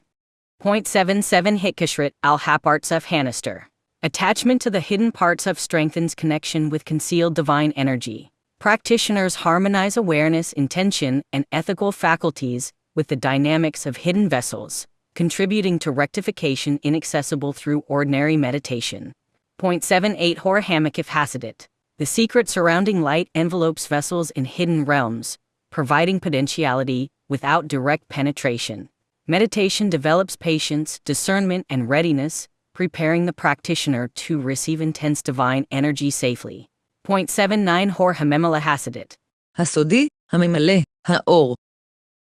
0.77 Hitkashrat al-Hapartsef Hanister. Attachment to the hidden parts of strengthens connection with concealed divine energy. Practitioners harmonize awareness, intention, and ethical faculties with the dynamics of hidden vessels, contributing to rectification inaccessible through ordinary meditation. 0.78 Hor Hamakif Hasidit. The secret surrounding light envelopes vessels in hidden realms, providing potentiality without direct penetration. Meditation develops patience, discernment, and readiness, preparing the practitioner to receive intense divine energy safely. 0.79 Hor Hamemela Hasidit. הסודי, הממלא, האור.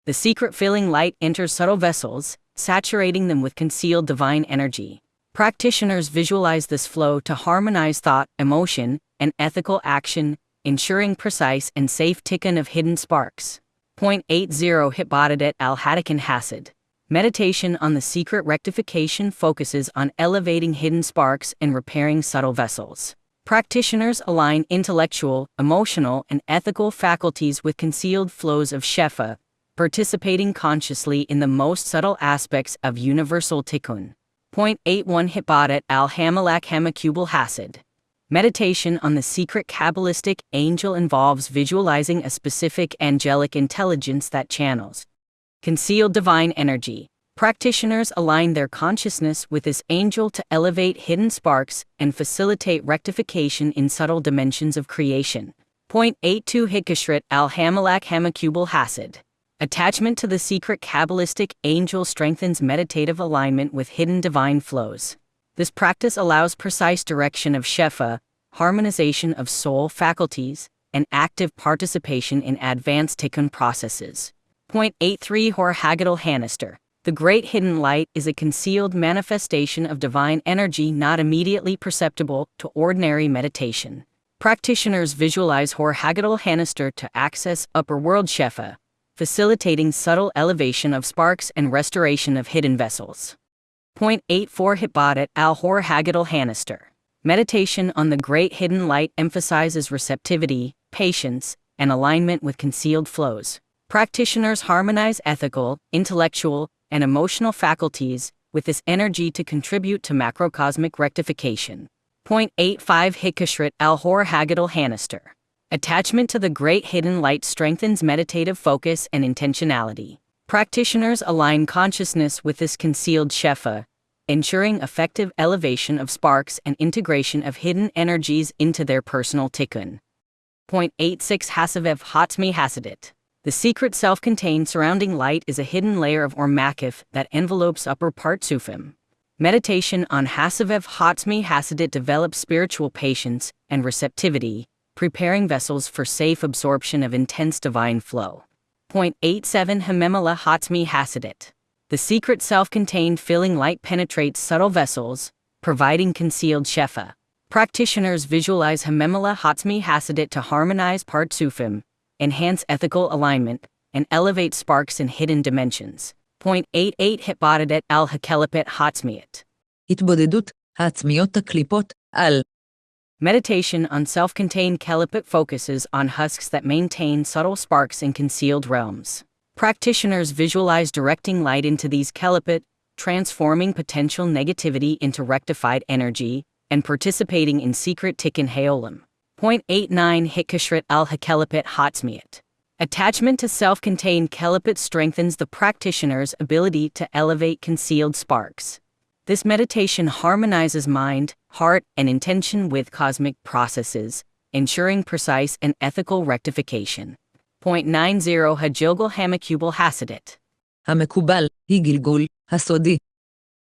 The secret filling light enters subtle vessels, saturating them with concealed divine energy. Practitioners visualize this flow to harmonize thought, emotion, and ethical action, ensuring precise and safe tikkun of hidden sparks. 0.80 Hitbodedit al-Hadakin Hasid. Meditation on the secret rectification focuses on elevating hidden sparks and repairing subtle vessels. Practitioners align intellectual, emotional, and ethical faculties with concealed flows of Shefa, participating consciously in the most subtle aspects of universal tikkun. 81 Hibadat al-Hamalak Hamakubal Hasid. Meditation on the secret Kabbalistic angel involves visualizing a specific angelic intelligence that channels concealed divine energy. Practitioners align their consciousness with this angel to elevate hidden sparks and facilitate rectification in subtle dimensions of creation. 82 Hikashrit al-Hamalak Hamakubal Hasid. Attachment to the secret Kabbalistic angel strengthens meditative alignment with hidden divine flows. This practice allows precise direction of Shefa, harmonization of soul faculties, and active participation in advanced tikkun processes. 83 Hor Haggadol Hanister. The great hidden light is a concealed manifestation of divine energy not immediately perceptible to ordinary meditation. Practitioners visualize Hor Haggadol Hanister to access upper world Shefa, facilitating subtle elevation of sparks and restoration of hidden vessels. 84 Hibadat al-Hor Haggadol Hanister. Meditation on the great hidden light emphasizes receptivity, patience, and alignment with concealed flows. Practitioners harmonize ethical, intellectual, and emotional faculties with this energy to contribute to macrocosmic rectification. 85 Hikashrit al-Hor Haggadol Hanister. Attachment to the great hidden light strengthens meditative focus and intentionality. Practitioners align consciousness with this concealed Shefa, ensuring effective elevation of sparks and integration of hidden energies into their personal tikkun. 86 Hasavev Hatzmi Hasidit. The secret self-contained surrounding light is a hidden layer of Makif that envelopes upper Partsufim. Meditation on Hasavev Hatzmi Hasidit develops spiritual patience and receptivity, preparing vessels for safe absorption of intense divine flow. 87 Hamemala Hatzmi Hasidit. The secret self-contained filling light penetrates subtle vessels, providing concealed Shefa. Practitioners visualize Hamemala Hatzmi Hasidit to harmonize Partsufim, enhance ethical alignment, and elevate sparks in hidden dimensions. 88 Hitbodedet al-Hakelipet Hatzmiot. התבודדות, העצמיות הקליפות, על. Meditation on self-contained kelipit focuses on husks that maintain subtle sparks in concealed realms. Practitioners visualize directing light into these kelipit, transforming potential negativity into rectified energy, and participating in secret tikkun haolam. 89 Hitkashrit al-Hakelipit Hatzmiot. Attachment to self-contained kelipit strengthens the practitioner's ability to elevate concealed sparks. This meditation harmonizes mind, heart, and intention with cosmic processes, ensuring precise and ethical rectification. 90 Hagilgal Hamakubal Hasidit. המקובל, היא גלגול, הסודי.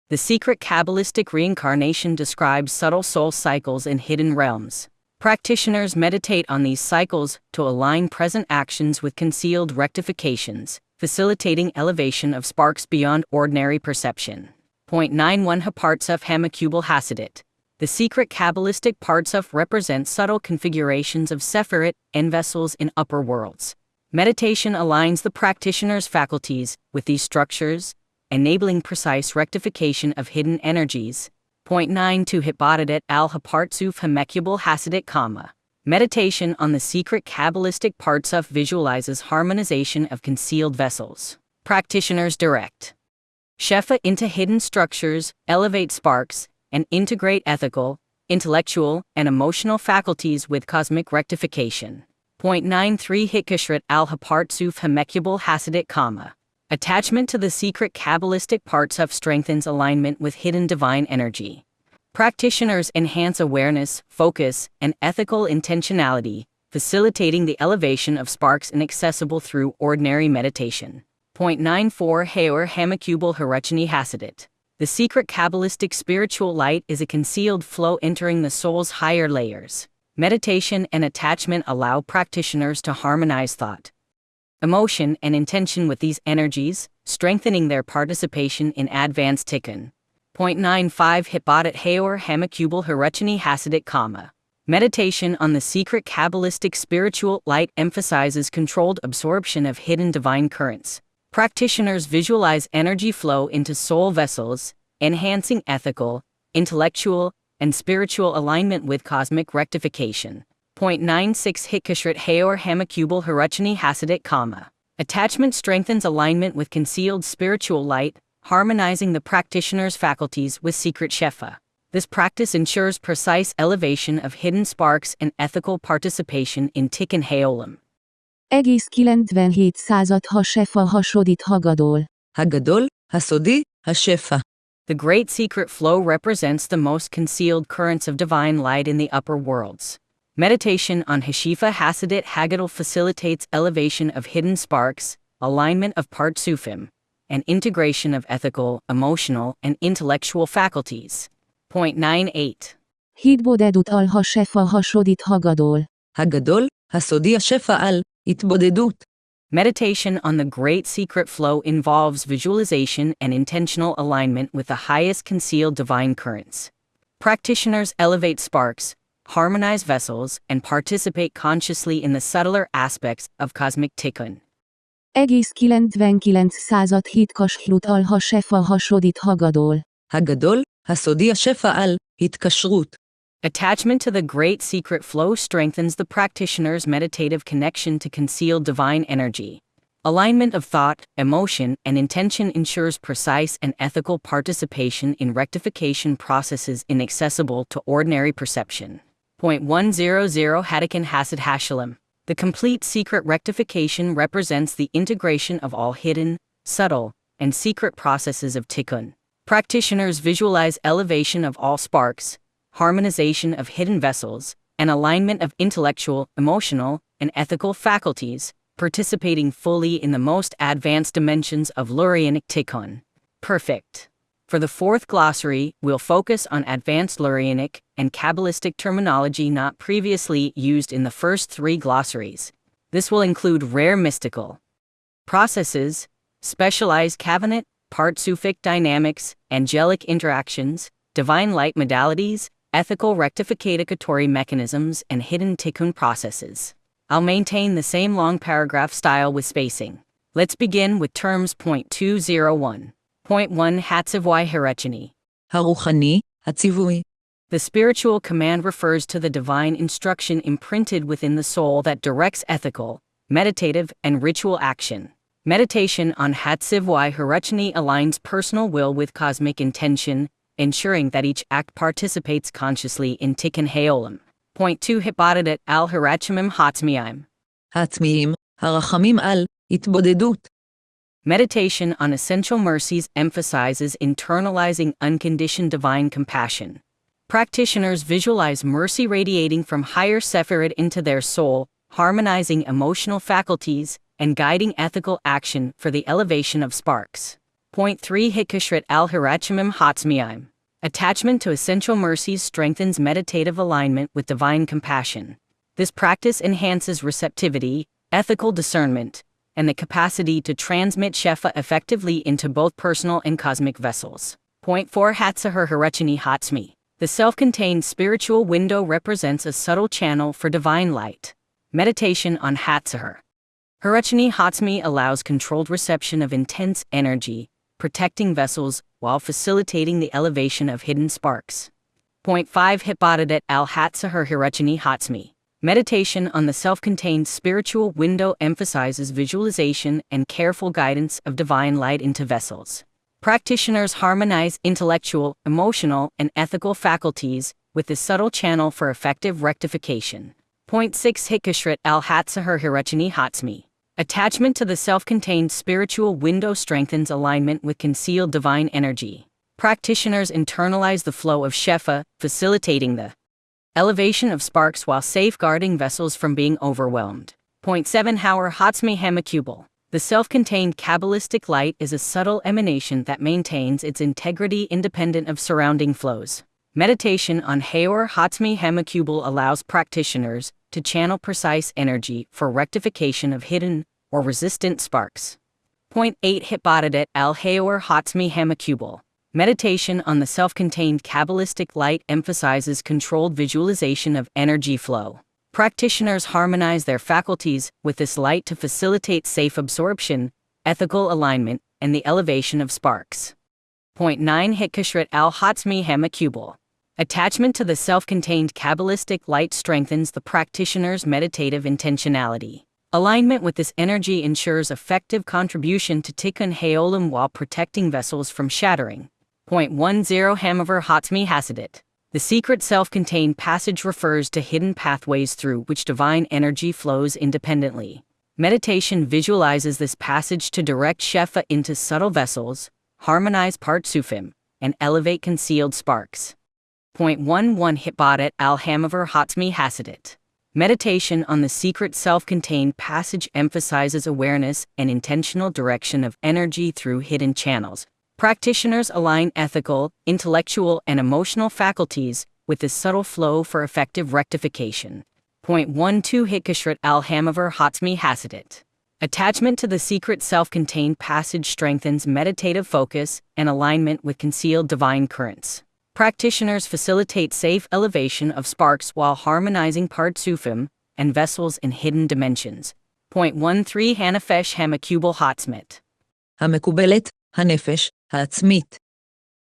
The secret Kabbalistic reincarnation describes subtle soul cycles in hidden realms. Practitioners meditate on these cycles to align present actions with concealed rectifications, facilitating elevation of sparks beyond ordinary perception. 91 Hapartsuf Hamakubal Hasidit. The secret Kabbalistic Partsuf represents subtle configurations of Sephirot and vessels in upper worlds. Meditation aligns the practitioner's faculties with these structures, enabling precise rectification of hidden energies. 92 Hitbodedet al-Hapartsuf Hamekubal Hasidit Kama. Meditation on the secret Kabbalistic Partsuf visualizes harmonization of concealed vessels. Practitioners direct Shefa into hidden structures, elevate sparks, and integrate ethical, intellectual, and emotional faculties with cosmic rectification. 93 Hitkashrit al-Hapartsuf Hamekubal Hasidit Kama. Attachment to the secret Kabbalistic Partsuf strengthens alignment with hidden divine energy. Practitioners enhance awareness, focus, and ethical intentionality, facilitating the elevation of sparks inaccessible through ordinary meditation. 94 Haor Hamakubal Harachani Hasidit. The secret Kabbalistic spiritual light is a concealed flow entering the soul's higher layers. Meditation and attachment allow practitioners to harmonize thought, emotion, and intention with these energies, strengthening their participation in advanced tikkun. 95 Hitbodet Haor Hamakubal Harachani Hasidit Kama. Meditation on the secret Kabbalistic spiritual light emphasizes controlled absorption of hidden divine currents. Practitioners visualize energy flow into soul vessels, enhancing ethical, intellectual, and spiritual alignment with cosmic rectification. 96 Hitkashrit Haor Hamakubal Hirachani Hasidic Kama. Attachment strengthens alignment with concealed spiritual light, harmonizing the practitioner's faculties with secret shefa. This practice ensures precise elevation of hidden sparks and ethical participation in Tikkun Haolam. Egész 97 század ha sefa hasodit hagadol. הגדול, הסודי, השפע. The great secret flow represents the most concealed currents of divine light in the upper worlds. Meditation on Hashifa Hasidit Haggadol facilitates elevation of hidden sparks, alignment of Partsufim, and integration of ethical, emotional, and intellectual faculties. 98. Hitbodedut al ha sefa hasodit hagadol. הגדול, הסודי השפע על, התבודדות. Meditation on the great secret flow involves visualization and intentional alignment with the highest concealed divine currents. Practitioners elevate sparks, harmonize vessels, and participate consciously in the subtler aspects of cosmic tikkun. Egész 99 század hitkashrut al ha sefa hasodit hagadol. הגדול, הסודי השפע על, התקשרות. Attachment to the great secret flow strengthens the practitioner's meditative connection to concealed divine energy. Alignment of thought, emotion, and intention ensures precise and ethical participation in rectification processes inaccessible to ordinary perception. 100 Hadikin Hasid Hashalem. The complete secret rectification represents the integration of all hidden, subtle, and secret processes of tikkun. Practitioners visualize elevation of all sparks, harmonization of hidden vessels, and alignment of intellectual, emotional, and ethical faculties, participating fully in the most advanced dimensions of Lurianic tikkun. Perfect. For the fourth glossary, we'll focus on advanced Lurianic and Kabbalistic terminology not previously used in the first three glossaries. This will include rare mystical processes, specialized Kavanot, Partsufic dynamics, angelic interactions, divine light modalities, ethical rectificatory mechanisms, and hidden tikkun processes. I'll maintain the same long paragraph style with spacing. Let's begin with terms. 201. 1 Hatzivui Hirachani. הרוחני, הציווי. The spiritual command refers to the divine instruction imprinted within the soul that directs ethical, meditative, and ritual action. Meditation on Hatzivui Hirachani aligns personal will with cosmic intention, ensuring that each act participates consciously in Tikkun Haolam. 2 Hitbodedut al Hirachimim Hatzmiim. העצמיים, הרחמים על, התבודדות. Meditation on essential mercies emphasizes internalizing unconditioned divine compassion. Practitioners visualize mercy radiating from higher Sephirot into their soul, harmonizing emotional faculties, and guiding ethical action for the elevation of sparks. 3 Hitkashrit al Hirachimim Hatzmiim. Attachment to essential mercies strengthens meditative alignment with divine compassion. This practice enhances receptivity, ethical discernment, and the capacity to transmit shefa effectively into both personal and cosmic vessels. 4 Hatzahar Hirachani Hatzmi. The self-contained spiritual window represents a subtle channel for divine light. Meditation on Hatzahar Hirachani Hatzmi allows controlled reception of intense energy, protecting vessels while facilitating the elevation of hidden sparks. 5 Hitbodedut al Hatzahar Hirachani Hatzmi. Meditation on the self-contained spiritual window emphasizes visualization and careful guidance of divine light into vessels. Practitioners harmonize intellectual, emotional, and ethical faculties with this subtle channel for effective rectification. 6 Hitkashrit al Hatzahar Hirachani Hatzmi. Attachment to the self-contained spiritual window strengthens alignment with concealed divine energy. Practitioners internalize the flow of shefa, facilitating the elevation of sparks while safeguarding vessels from being overwhelmed. 7 Haor Hatzmi Hamakubal. The self-contained Kabbalistic light is a subtle emanation that maintains its integrity independent of surrounding flows. Meditation on Haor Hatzmi Hamakubal allows practitioners to channel precise energy for rectification of hidden or resistant sparks. 8 Hitbodedut al Haor Hatzmi Hamakubal. Meditation on the self-contained Kabbalistic light emphasizes controlled visualization of energy flow. Practitioners harmonize their faculties with this light to facilitate safe absorption, ethical alignment, and the elevation of sparks. Point 9 Hitkashrit al-Hatzmi Hamakubal. Attachment to the self-contained Kabbalistic light strengthens the practitioner's meditative intentionality. Alignment with this energy ensures effective contribution to Tikkun Haolam while protecting vessels from shattering. Point 10 Hamaver Hatzmi Hasidit. The secret self-contained passage refers to hidden pathways through which divine energy flows independently. Meditation visualizes this passage to direct Shefa into subtle vessels, harmonize Partsufim, and elevate concealed sparks. Point 11 Hitbadet al-Hamaver Hatzmi Hasidit. Meditation on the secret self-contained passage emphasizes awareness and intentional direction of energy through hidden channels. Practitioners align ethical, intellectual, and emotional faculties with this subtle flow for effective rectification. Point 12 Hitkashrit al-Hamaver Hatzmi Hasidit. Attachment to the secret self-contained passage strengthens meditative focus and alignment with concealed divine currents. Practitioners facilitate safe elevation of sparks while harmonizing Partsufim and vessels in hidden dimensions. Point 13 Hanafesh Hamakubal Hatzmit. המקובלת, הנפש, העצמית.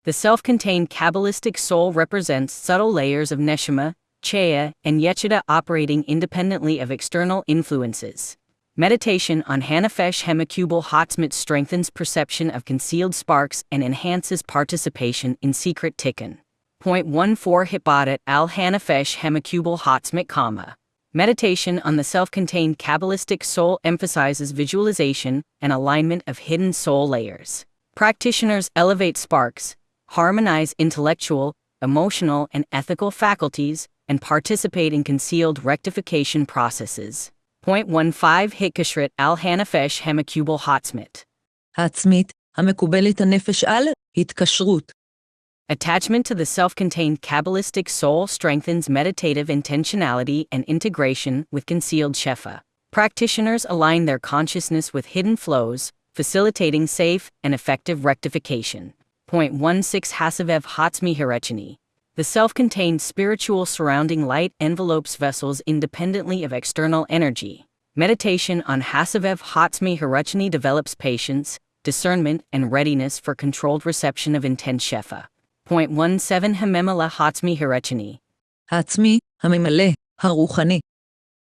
The self-contained Kabbalistic soul represents subtle layers of neshama, chaya, and yechida operating independently of external influences. Meditation on Hanafesh Hamakubal Hatzmit strengthens perception of concealed sparks and enhances participation in secret tikkun. Point 14 Hitbadet al-Hanafesh Hamakubal Hatzmit Kama. Meditation on the self-contained Kabbalistic soul emphasizes visualization and alignment of hidden soul layers. Practitioners elevate sparks, harmonize intellectual, emotional, and ethical faculties, and participate in concealed rectification processes. Point 15 Hitkashrit al-Hanafesh Hamakubal Hatzmit. העצמית, המקובלת הנפש על, התקשרות. Attachment to the self-contained Kabbalistic soul strengthens meditative intentionality and integration with concealed shefa. Practitioners align their consciousness with hidden flows, facilitating safe and effective rectification. Point 16 Hasavev Hatzmi Hirechini. The self-contained spiritual surrounding light envelopes vessels independently of external energy. Meditation on Hasavev Hatzmi Hirechini develops patience, discernment, and readiness for controlled reception of intense shefa. Point 17 Hamemala Hatzmi Hirechini. העצמי, הממלא, הרוחני.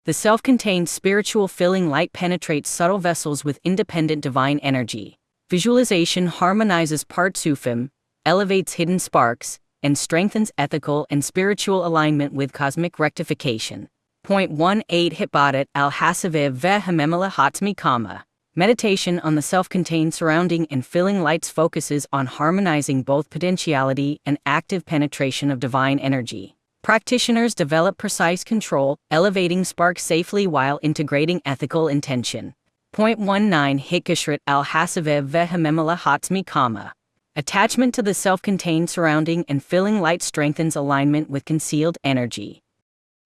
The self-contained spiritual filling light penetrates subtle vessels with independent divine energy. Visualization harmonizes Partsufim, elevates hidden sparks, and strengthens ethical and spiritual alignment with cosmic rectification. Point 18 Hitbadet al-Hasavev Hamemala Hatzmi Kama. Meditation on the self-contained surrounding and filling lights focuses on harmonizing both potentiality and active penetration of divine energy. Practitioners develop precise control, elevating sparks safely while integrating ethical intention. Point 19 Hitkashrit al-Hasavev Hamemala Hatzmi Kama. Attachment to the self-contained surrounding and filling light strengthens alignment with concealed energy.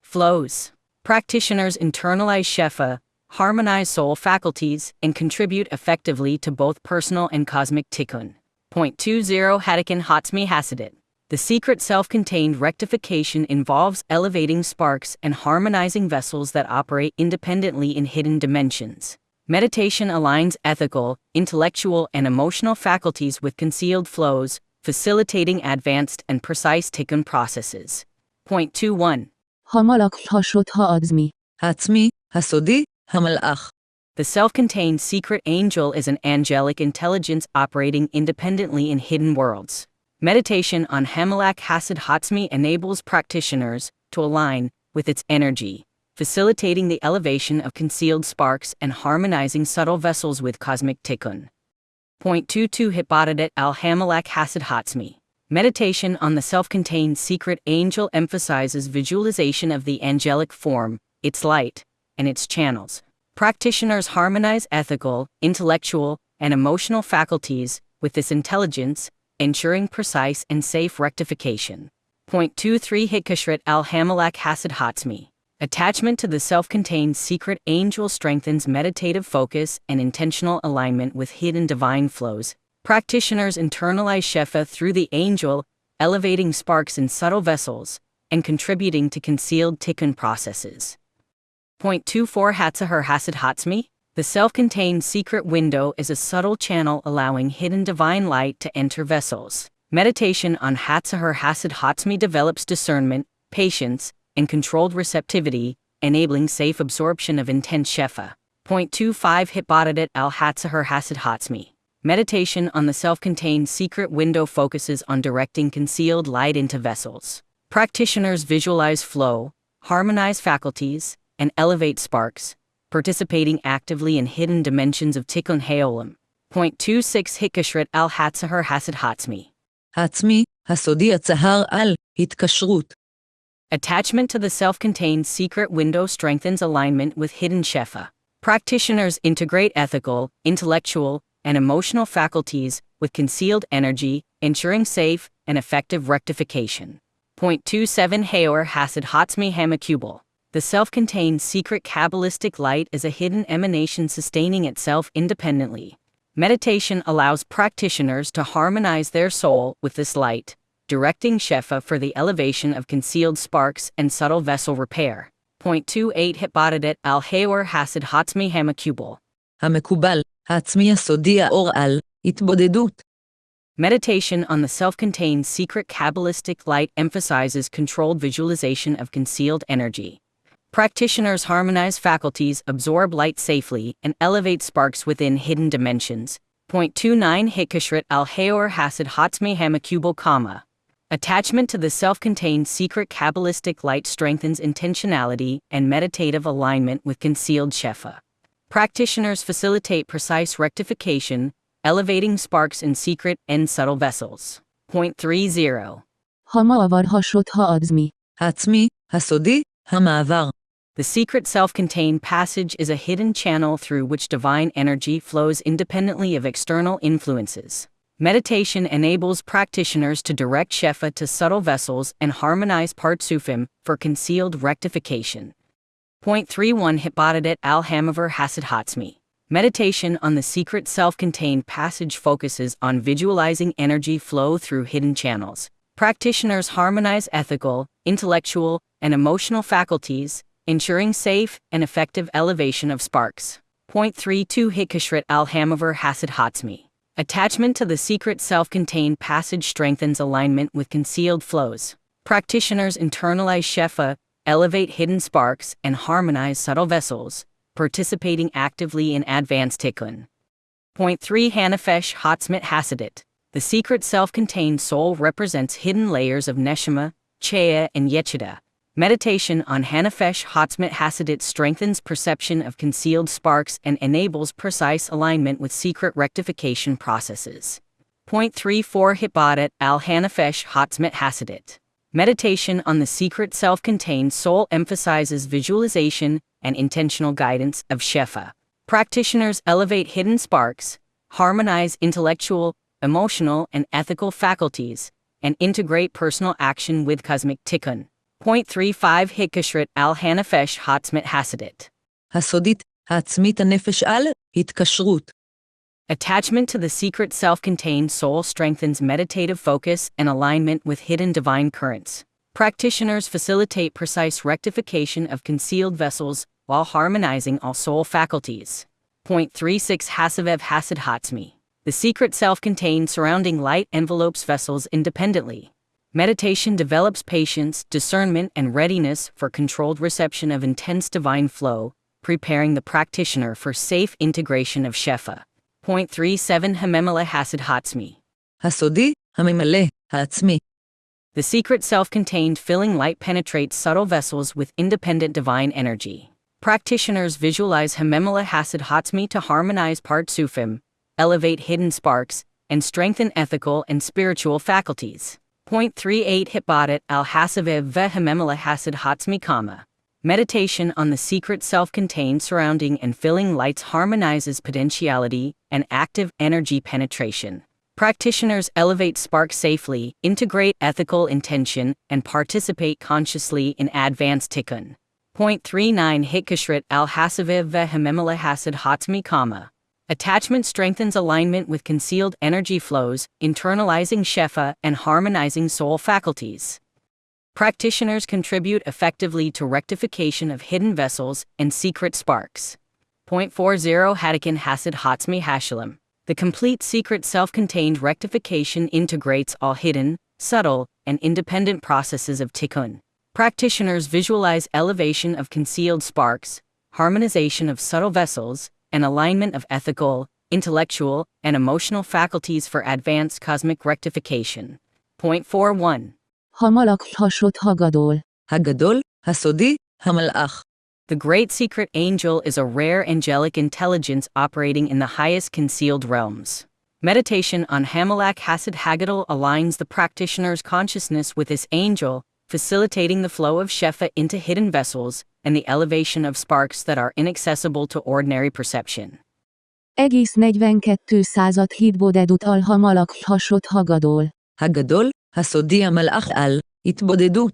Flows. Practitioners internalize shefa, harmonize soul faculties, and contribute effectively to both personal and cosmic tikkun. Point 20 Hadakin Hatzmi Hasidit. The secret self-contained rectification involves elevating sparks and harmonizing vessels that operate independently in hidden dimensions. Meditation aligns ethical, intellectual, and emotional faculties with concealed flows, facilitating advanced and precise tikkun processes. Point 21. Hamalak Hashot Ha'adzmi. העצמי, הסודי, המלאך. The self-contained secret angel is an angelic intelligence operating independently in hidden worlds. Meditation on Hamalak Hasid Hatzmi enables practitioners to align with its energy, facilitating the elevation of concealed sparks and harmonizing subtle vessels with cosmic tikkun. Point 22 Hitbadet al-Hamalak Hasid Hatzmi. Meditation on the self-contained secret angel emphasizes visualization of the angelic form, its light, and its channels. Practitioners harmonize ethical, intellectual, and emotional faculties with this intelligence, ensuring precise and safe rectification. Point 23 Hitkashrit al-Hamalak Hasid Hatzmi. Attachment to the self-contained secret angel strengthens meditative focus and intentional alignment with hidden divine flows. Practitioners internalize shefa through the angel, elevating sparks in subtle vessels, and contributing to concealed tikkun processes. Point 24 Hatzahar Hasid Hatzmi. The self-contained secret window is a subtle channel allowing hidden divine light to enter vessels. Meditation on Hatzahar Hasid Hatzmi develops discernment, patience, and controlled receptivity, enabling safe absorption of intense shefa. 25 Hitbadadat al Hatzahar Hasid Hatzmi. Meditation on the self-contained secret window focuses on directing concealed light into vessels. Practitioners visualize flow, harmonize faculties, and elevate sparks, participating actively in hidden dimensions of Tikkun Haolam. 26 Hitkashrit al Hatzahar Hasid Hatzmi. העצמי, הסודי הצהר על, התקשרות. Attachment to the self-contained secret window strengthens alignment with hidden shefa. Practitioners integrate ethical, intellectual, and emotional faculties with concealed energy, ensuring safe and effective rectification. 27 Haor Hasid Hatzmi Hamakubal. The self-contained secret Kabbalistic light is a hidden emanation sustaining itself independently. Meditation allows practitioners to harmonize their soul with this light, directing shefa for the elevation of concealed sparks and subtle vessel repair. 28 Hitbadadat al Haor Hasid Hatzmi Hamakubal. המקובל, העצמי הסודי האור על, התבודדות. Meditation on the self-contained secret Kabbalistic light emphasizes controlled visualization of concealed energy. Practitioners harmonize faculties, absorb light safely, and elevate sparks within hidden dimensions. 29 Hitkashrit al Haor Hasid Hatzmi Hamakubal Kama. Attachment to the self-contained secret Kabbalistic light strengthens intentionality and meditative alignment with concealed shefa. Practitioners facilitate precise rectification, elevating sparks in secret and subtle vessels. 30. המעבר השוט העצמי. העצמי, הסודי, המעבר. The secret self-contained passage is a hidden channel through which divine energy flows independently of external influences. Meditation enables practitioners to direct shefa to subtle vessels and harmonize partsufim for concealed rectification. 31 Hitbadadat al Hamavar Hasid Hatzmi. Meditation on the secret self-contained passage focuses on visualizing energy flow through hidden channels. Practitioners harmonize ethical, intellectual, and emotional faculties, ensuring safe and effective elevation of sparks. 32 Hitkashrit al Hamavar Hasid Hatzmi. Attachment to the secret self-contained passage strengthens alignment with concealed flows. Practitioners internalize shefa, elevate hidden sparks, and harmonize subtle vessels, participating actively in advanced tikkun. 3 Hanafesh Hatzmit Hasidit. The secret self-contained soul represents hidden layers of neshama, chaya, and yechida. Meditation on Hanafesh Hatzmit Hasidit strengthens perception of concealed sparks and enables precise alignment with secret rectification processes. 34 Hitbadat al Hanafesh Hatzmit Hasidit. Meditation on the secret self-contained soul emphasizes visualization and intentional guidance of shefa. Practitioners elevate hidden sparks, harmonize intellectual, emotional, and ethical faculties, and integrate personal action with cosmic tikkun. 35 Hitkashrit al Hanafesh Hatzmit Hasidit. הסודית, העצמית הנפש על, התקשרות. Attachment to the secret self-contained soul strengthens meditative focus and alignment with hidden divine currents. Practitioners facilitate precise rectification of concealed vessels while harmonizing all soul faculties. 36 Hasavev Hasid Hatzmi. The secret self-contained surrounding light envelopes vessels independently. Meditation develops patience, discernment, and readiness for controlled reception of intense divine flow, preparing the practitioner for safe integration of shefa. 37 Hamemele Hasid Hatzmi. הסודי, הממלא, העצמי. The secret self-contained filling light penetrates subtle vessels with independent divine energy. Practitioners visualize Hamemele Hasid Hatzmi to harmonize partsufim, elevate hidden sparks, and strengthen ethical and spiritual faculties. 38 Hitbadat al Hasavev ve Hamemele Hasid Hatzmi Kama. Meditation on the secret self-contained surrounding and filling lights harmonizes potentiality and active energy penetration. Practitioners elevate sparks safely, integrate ethical intention, and participate consciously in advanced tikkun. 39 Hitkashrit al Hasavev ve Hamemele Hasid Hatzmi Kama. Attachment strengthens alignment with concealed energy flows, internalizing shefa and harmonizing soul faculties. Practitioners contribute effectively to rectification of hidden vessels and secret sparks. 0.40 Hadakin Hasid Hatzmi Hashalem. The complete secret self-contained rectification integrates all hidden, subtle, and independent processes of tikkun. Practitioners visualize elevation of concealed sparks, harmonization of subtle vessels, and alignment of ethical, intellectual, and emotional faculties for advanced cosmic rectification. 0.41. Hamalak hasot hagadol. הגדול, הסודי, המלאך. The great secret angel is a rare angelic intelligence operating in the highest concealed realms. Meditation on Hamalak Hasid Hagadol aligns the practitioner's consciousness with this angel, facilitating the flow of Shefa into hidden vessels and the elevation of sparks that are inaccessible to ordinary perception. Egész 42 század hitbodedut al hamalak hasot hagadol. הגדול, הסודי המלאך על, התבודדות.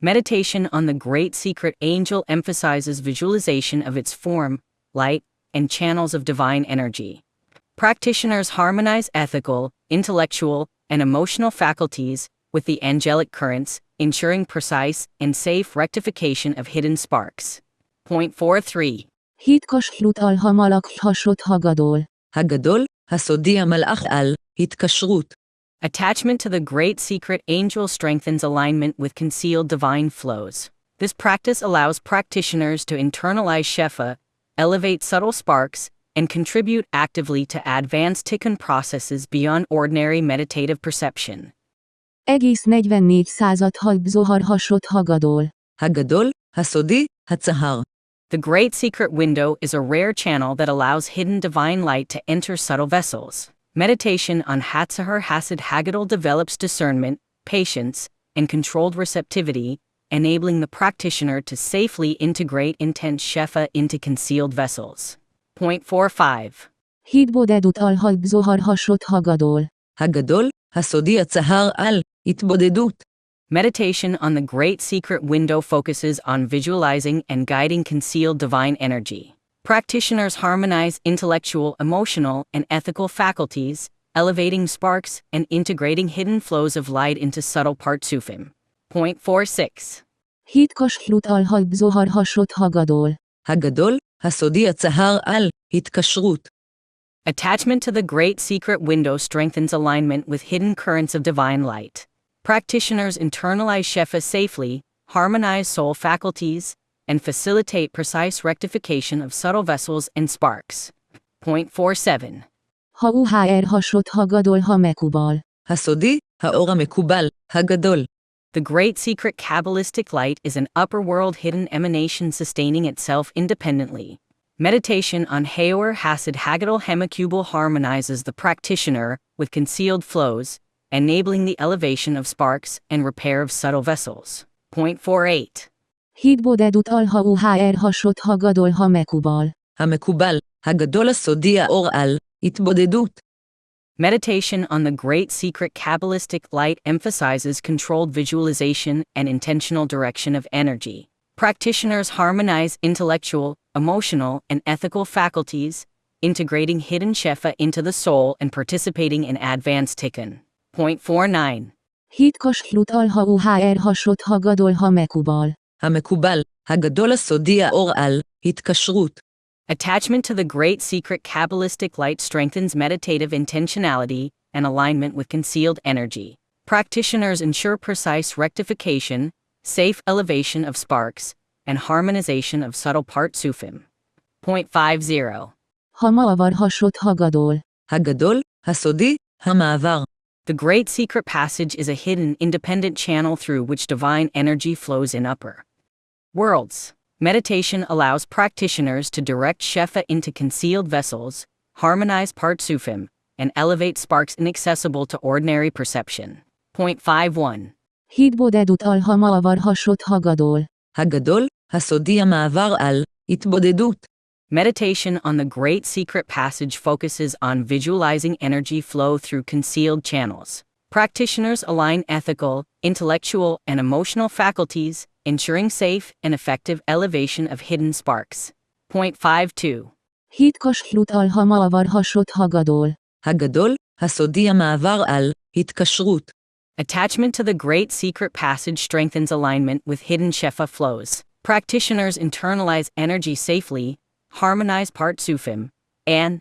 Meditation on the great secret angel emphasizes visualization of its form, light, and channels of divine energy. Practitioners harmonize ethical, intellectual, and emotional faculties with the angelic currents, ensuring precise and safe rectification of hidden sparks. 0.43. Hitkas hlut al hamalak hasot hagadol. הגדול, הסודי המלאך על, התקשרות. Attachment to the great secret angel strengthens alignment with concealed divine flows. This practice allows practitioners to internalize Shefa, elevate subtle sparks, and contribute actively to advanced tikkun processes beyond ordinary meditative perception. Egész 44 század haib zohar hasot hagadol. הגדול, הסודי, הצהר. The great secret window is a rare channel that allows hidden divine light to enter subtle vessels. Meditation on Hatzahar Hasid Hagadol develops discernment, patience, and controlled receptivity, enabling the practitioner to safely integrate intense Shefa into concealed vessels. 0.45. Hitbodedut al haib zohar hasot hagadol. הגדול, הסודי הצהר על, התבודדות. Meditation on the great secret window focuses on visualizing and guiding concealed divine energy. Practitioners harmonize intellectual, emotional, and ethical faculties, elevating sparks and integrating hidden flows of light into subtle partsufim. 0.46. Hitkas hlut al haib zohar hasot hagadol. הגדול, הסודי הצהר על, התקשרות. Attachment to the great secret window strengthens alignment with hidden currents of divine light. Practitioners internalize Shefa safely, harmonize soul faculties, and facilitate precise rectification of subtle vessels and sparks. 0.47. Ha uhr hasot hagadol ha mekubal. הסודי, האור המקובל, הגדול. The great secret Kabbalistic light is an upper world hidden emanation sustaining itself independently. Meditation on Haor Hasid Hagadol Hemikubal harmonizes the practitioner with concealed flows, enabling the elevation of sparks and repair of subtle vessels. 0.48. Hitbodedut al ha uhr hasot hagadol ha mekubal. המקובל, הגדול הסודי האור על, התבודדות. Meditation on the great secret Kabbalistic light emphasizes controlled visualization and intentional direction of energy. Practitioners harmonize intellectual, emotional, and ethical faculties, integrating hidden Shefa into the soul and participating in advanced tikkun. 0.49. Hitkas hlut al ha uhr hasot hagadol ha mekubal. המקובל, הגדול הסודי האור על, התקשרות. Attachment to the great secret Kabbalistic light strengthens meditative intentionality and alignment with concealed energy. Practitioners ensure precise rectification, safe elevation of sparks, and harmonization of subtle partsufim. 0.50. Ha maavar hasot hagadol. הגדול, הסודי, המעבר. The great secret passage is a hidden, independent channel through which divine energy flows in upper worlds. Meditation allows practitioners to direct Shefa into concealed vessels, harmonize partsufim, and elevate sparks inaccessible to ordinary perception. 0.51. Hitbodedut al ha maavar hasot hagadol. הגדול, הסודי המעבר על, התבודדות. Meditation on the great secret passage focuses on visualizing energy flow through concealed channels. Practitioners align ethical, intellectual, and emotional faculties, ensuring safe and effective elevation of hidden sparks. 0.52. Hitkas hlut al ha maavar hasot hagadol. הגדול, הסודי המעבר על, התקשרות. Attachment to the great secret passage strengthens alignment with hidden Shefa flows. Practitioners internalize energy safely, harmonize partsufim, and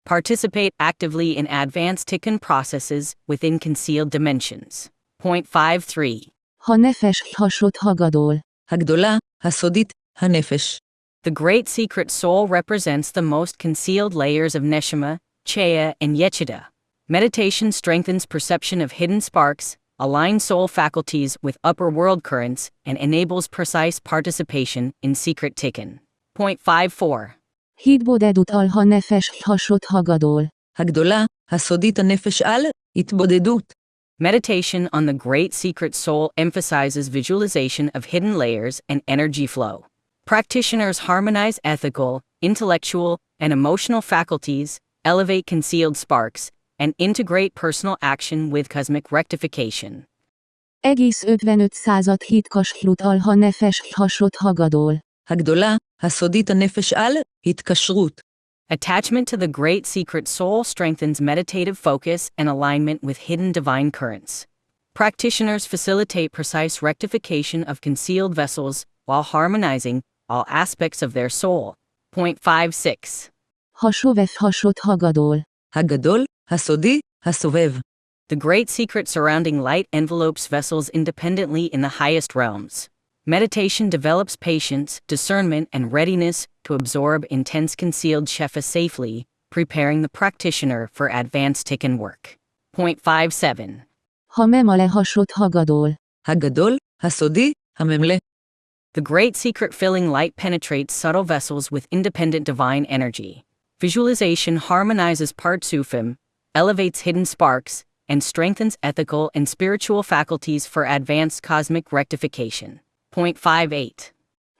participate actively in advanced tikkun processes within concealed dimensions. Point 53. Ha nefes hasod hagadol. הגדולה, הסודית, הנפש. The great secret soul represents the most concealed layers of neshama, cheya, and yechida. Meditation strengthens perception of hidden sparks, aligns soul faculties with upper world currents, and enables precise participation in secret tikkun. Point 54. Hitbodedut al ha nefes hasod hagadol. הגדולה, הסודית הנפש על, התבודדות. Meditation on the great secret soul emphasizes visualization of hidden layers and energy flow. Practitioners harmonize ethical, intellectual, and emotional faculties, elevate concealed sparks, and integrate personal action with cosmic rectification. Egész 55 század hitkas hlut al ha nefes hasod hagadol. הגדולה, הסודית הנפש על, התקשרות. Attachment to the great secret soul strengthens meditative focus and alignment with hidden divine currents. Practitioners facilitate precise rectification of concealed vessels while harmonizing all aspects of their soul. Point 56. Ha sovef hasod hagadol. הגדול, הסודי, הסובב. The great secret surrounding light envelopes vessels independently in the highest realms. Meditation develops patience, discernment, and readiness to absorb intense concealed shefa safely, preparing the practitioner for advanced tikkun work. Point 57. Ha memale hasod hagadol. הגדול, הסודי, הממלא. The great secret filling light penetrates subtle vessels with independent divine energy. Visualization harmonizes partsufim, elevates hidden sparks, and strengthens ethical and spiritual faculties for advanced cosmic rectification. Point 58.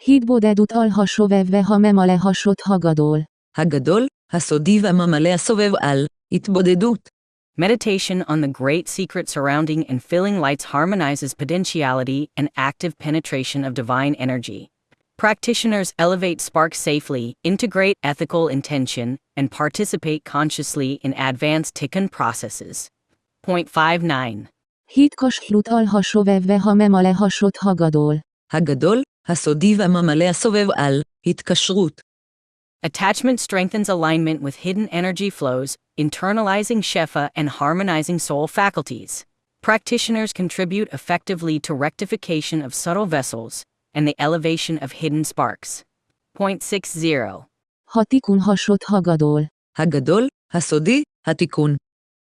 Hitbodedut al ha sovevve ha memale hasod hagadol. הגדול, הסודי והממלא הסובב על, התבודדות. Meditation on the great secret surrounding and filling lights harmonizes potentiality and active penetration of divine energy. Practitioners elevate sparks safely, integrate ethical intention, and participate consciously in advanced tikkun processes. Point 59. Hitkas hlut al ha sovevve ha memale hasod hagadol. הגדול, הסודי והממלא הסובב על, התקשרות. Attachment strengthens alignment with hidden energy flows, internalizing shefa and harmonizing soul faculties. Practitioners contribute effectively to rectification of subtle vessels and the elevation of hidden sparks. Point 60. Ha tikun hasod hagadol. הגדול, הסודי, התיקון.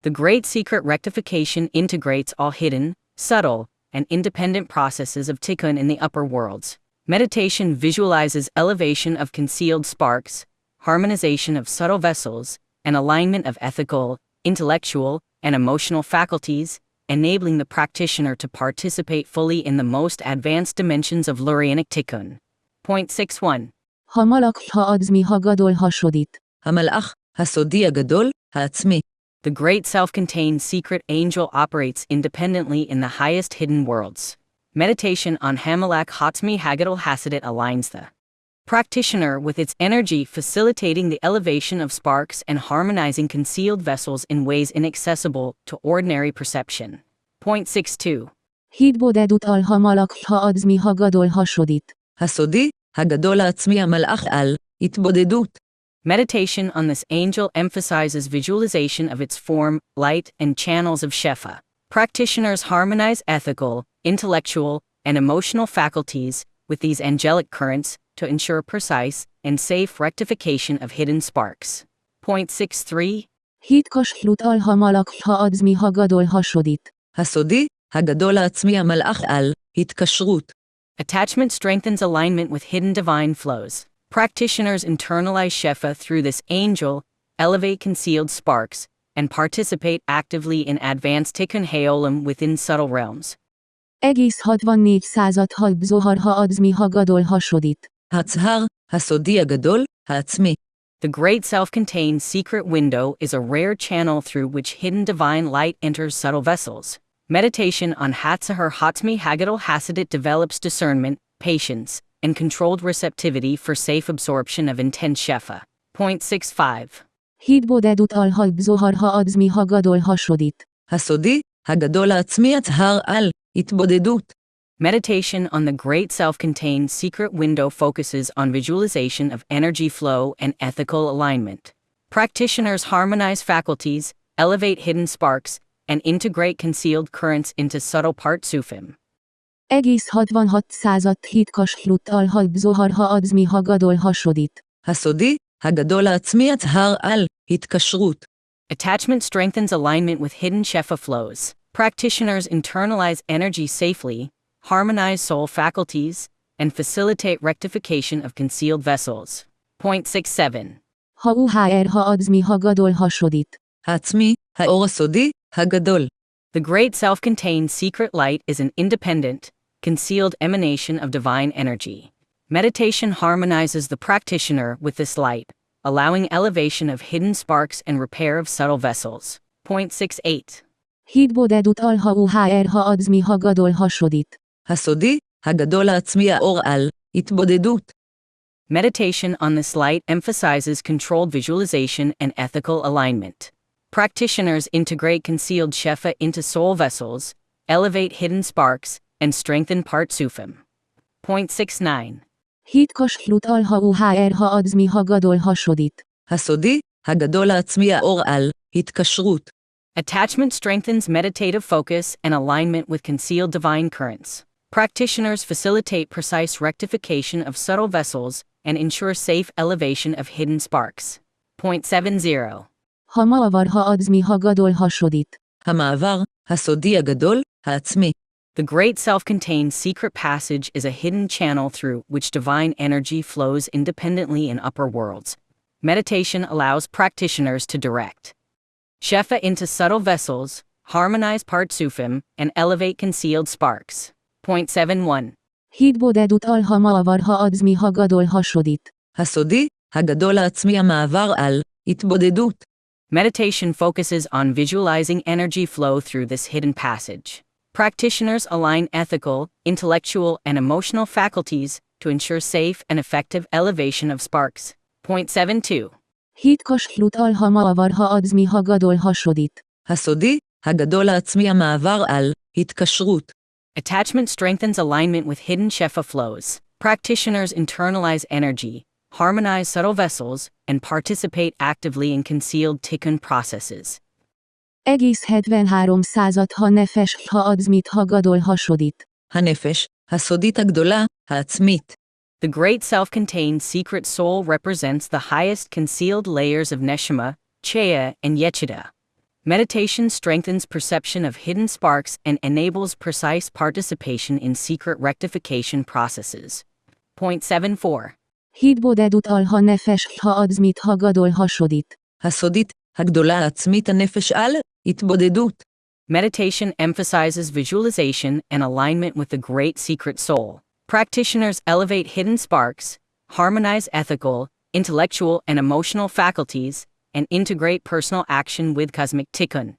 The great secret rectification integrates all hidden, subtle, and independent processes of tikkun in the upper worlds. Meditation visualizes elevation of concealed sparks, harmonization of subtle vessels, and alignment of ethical, intellectual, and emotional faculties, enabling the practitioner to participate fully in the most advanced dimensions of Lurianic tikkun. Point 61. Ha malak ha adzmi hagadol hasodit. המלאך, הסודי הגדול, העצמי. The great self-contained secret angel operates independently in the highest hidden worlds. Meditation on Hamalak Hatzmi Haggadol Hasidit aligns the practitioner with its energy, facilitating the elevation of sparks and harmonizing concealed vessels in ways inaccessible to ordinary perception. Point 62. Hitbodedut al ha malak ha adzmi hagadol hasodit. הסודי, הגדול העצמי המלאך על, התבודדות. Meditation on this angel emphasizes visualization of its form, light, and channels of shefa. Practitioners harmonize ethical, intellectual, and emotional faculties with these angelic currents to ensure precise and safe rectification of hidden sparks. Point 63. Hitkas hlut al ha malak ha adzmi hagadol hasodit. הסודי, הגדול העצמי המלאך על, התקשרות. Attachment strengthens alignment with hidden divine flows. Practitioners internalize shefa through this angel, elevate concealed sparks, and participate actively in advanced tikkun haolam within subtle realms. Egész 64 század halb zohar ha adzmi hagadol hasodit. הצהר, הסודי הגדול, העצמי. The great self-contained secret window is a rare channel through which hidden divine light enters subtle vessels. Meditation on Hatzahar Hatzmi Haggadol Hasidit develops discernment, patience, and controlled receptivity for safe absorption of intense shefa. Point 65. Hitbodedut al halb zohar ha adzmi hagadol hasodit. הסודי, הגדול העצמי הצהר על, התבודדות. Meditation on the Great Self-Contained Secret Window focuses on visualization of energy flow and ethical alignment. Practitioners harmonize faculties, elevate hidden sparks, and integrate concealed currents into subtle partsufim. Egész 66 század hitkos hlut al-had zohar ha-adzmi ha-gadol hasodit. הסודי, הגדול העצמי הצהר על התקשרות. Attachment strengthens alignment with hidden shefa flows. Practitioners internalize energy safely, harmonize soul faculties, and facilitate rectification of concealed vessels. Point 67. Ha-uhr ha-adzmi ha-gadol hasodit. העצמי, האור הסודי, הגדול. The great self-contained secret light is an independent, concealed emanation of divine energy. Meditation harmonizes the practitioner with this light, allowing elevation of hidden sparks and repair of subtle vessels. Point 68. Hid bodedut al-ha-uhr ha-adzmi ha-gadol hasodit. הסודי, הגדול העצמי האור על, התבודדות. Meditation on this light emphasizes controlled visualization and ethical alignment. Practitioners integrate concealed shefa into soul vessels, elevate hidden sparks, and strengthen partsufim. Point 69. Hitkos hlut al-ha-uhr ha-adzmi ha-gadol hasodit. הסודי, הגדול העצמי האור על, התקשרות. Attachment strengthens meditative focus and alignment with concealed divine currents. Practitioners facilitate precise rectification of subtle vessels and ensure safe elevation of hidden sparks. Point 70. Ha-ma'avar ha-adzmi ha-gadol hasodit. המעבר, הסודי הגדול, העצמי. The great self-contained secret passage is a hidden channel through which divine energy flows independently in upper worlds. Meditation allows practitioners to direct shefa into subtle vessels, harmonize partsufim, and elevate concealed sparks. Point 71. Hid bodedut al-ha-ma'avar ha-adzmi ha-gadol hasodit. הסודי, הגדול העצמי המעבר על, התבודדות. Meditation focuses on visualizing energy flow through this hidden passage. Practitioners align ethical, intellectual, and emotional faculties to ensure safe and effective elevation of sparks. Point 72. Hitkos hlut al-ha-ma'avar ha-adzmi ha-gadol hasodit. הסודי, הגדול העצמי המעבר על, התקשרות. Attachment strengthens alignment with hidden shefa flows. Practitioners internalize energy, harmonize subtle vessels, and participate actively in concealed tikkun processes. Egész 73 század ha-nefes ha-adzmit ha-gadol hasodit. הנפש, הסודית הגדולה, העצמית. The great self-contained secret soul represents the highest concealed layers of neshama, cheya, and yechida. Meditation strengthens perception of hidden sparks and enables precise participation in secret rectification processes. Point 74. Hid bodedut al-ha-nefes ha-adzmit ha-gadol hasodit. הסודית, הגדולה העצמית הנפש על, התבודדות. Meditation emphasizes visualization and alignment with the great secret soul. Practitioners elevate hidden sparks, harmonize ethical, intellectual, and emotional faculties, and integrate personal action with cosmic tikkun.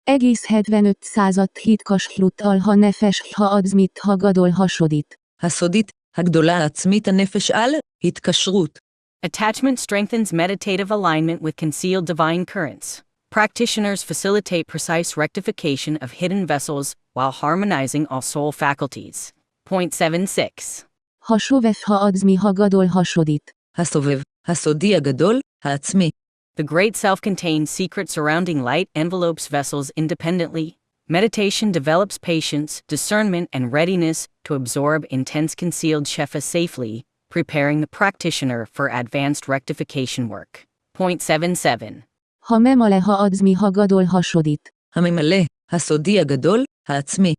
Egész 75 század hitkos hlut al-ha-nefes ha-adzmit ha-gadol hasodit. הסודית, הגדולה העצמית הנפש על, התקשרות. Attachment strengthens meditative alignment with concealed divine currents. Practitioners facilitate precise rectification of hidden vessels while harmonizing all soul faculties. Point 76. Ha-sovef ha-adzmi ha-gadol hasodit. הסובב, הסודי הגדול, העצמי. The great self-contained secret surrounding light envelopes vessels independently. Meditation develops patience, discernment, and readiness to absorb intense concealed shefa safely, preparing the practitioner for advanced rectification work. Point 77. Ha-memale ha-adzmi ha-gadol hasodit. הממלא, הסודי הגדול, העצמי.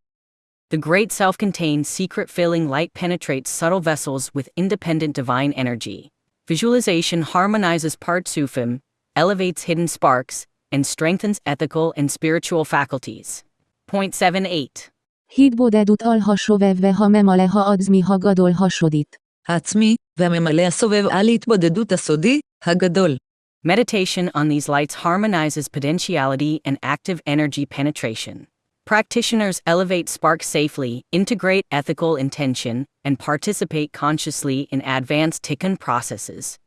The great self-contained secret-filling light penetrates subtle vessels with independent divine energy. Visualization harmonizes partsufim, elevates hidden sparks, and strengthens ethical and spiritual faculties. Point 78. Hid bodedut al-ha-sovevve ha-memale ha-adzmi ha-gadol hasodit. העצמי, והממלא הסובב על התבודדות הסודי, הגדול. Meditation on these lights harmonizes potentiality and active energy penetration. Practitioners elevate sparks safely, integrate ethical intention, and participate consciously in advanced tikkun processes.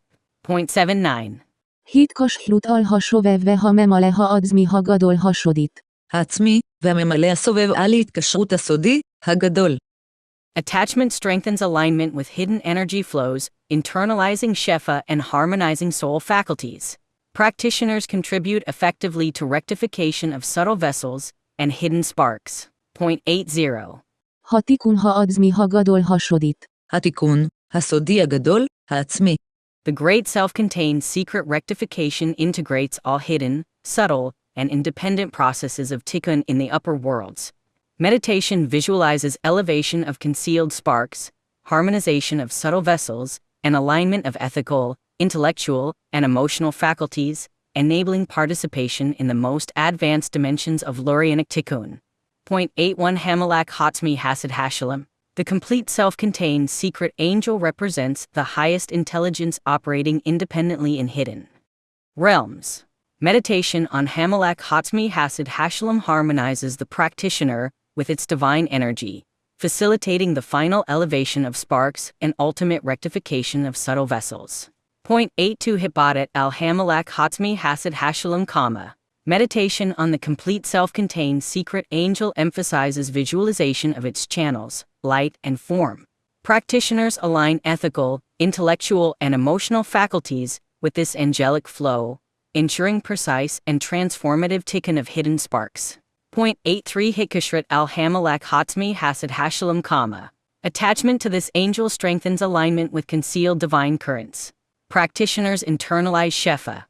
Point 79. Hitkos hlut al-ha-sovevve ha-memale ha-adzmi ha-gadol hasodit. העצמי, והממלא הסובב על התקשרות הסודי, הגדול. Attachment strengthens alignment with hidden energy flows, internalizing Shefa and harmonizing soul faculties. Practitioners contribute effectively to rectification of subtle vessels and hidden sparks. Point 80. התיקון העצמי הגדול השודית. התיקון, הסודי הגדול, העצמי. The great self-contained secret rectification integrates all hidden, subtle, and independent processes of tikkun in the upper worlds. Meditation visualizes elevation of concealed sparks, harmonization of subtle vessels, and alignment of ethical, intellectual, and emotional faculties, enabling participation in the most advanced dimensions of Lurianic tikkun. Point 81 Hamalak Hatzmi Hasid Hashalem. The complete self-contained secret angel represents the highest intelligence operating independently in hidden realms. Meditation on Hamalak Hatzmi Hasid Hashalem harmonizes the practitioner with its divine energy, facilitating the final elevation of sparks and ultimate rectification of subtle vessels. Point 82 Hibadat al Hamalak Hatzmi Hasid Hashalem Kama. Meditation on the complete self-contained secret angel emphasizes visualization of its channels, light, and form. Practitioners align ethical, intellectual, and emotional faculties with this angelic flow, ensuring precise and transformative tikkun of hidden sparks. Point 83 Hikashrat al Hamalak Hatzmi Hasid Hashalem Kama. Attachment to this angel strengthens alignment with concealed divine currents. Practitioners internalize Shefa,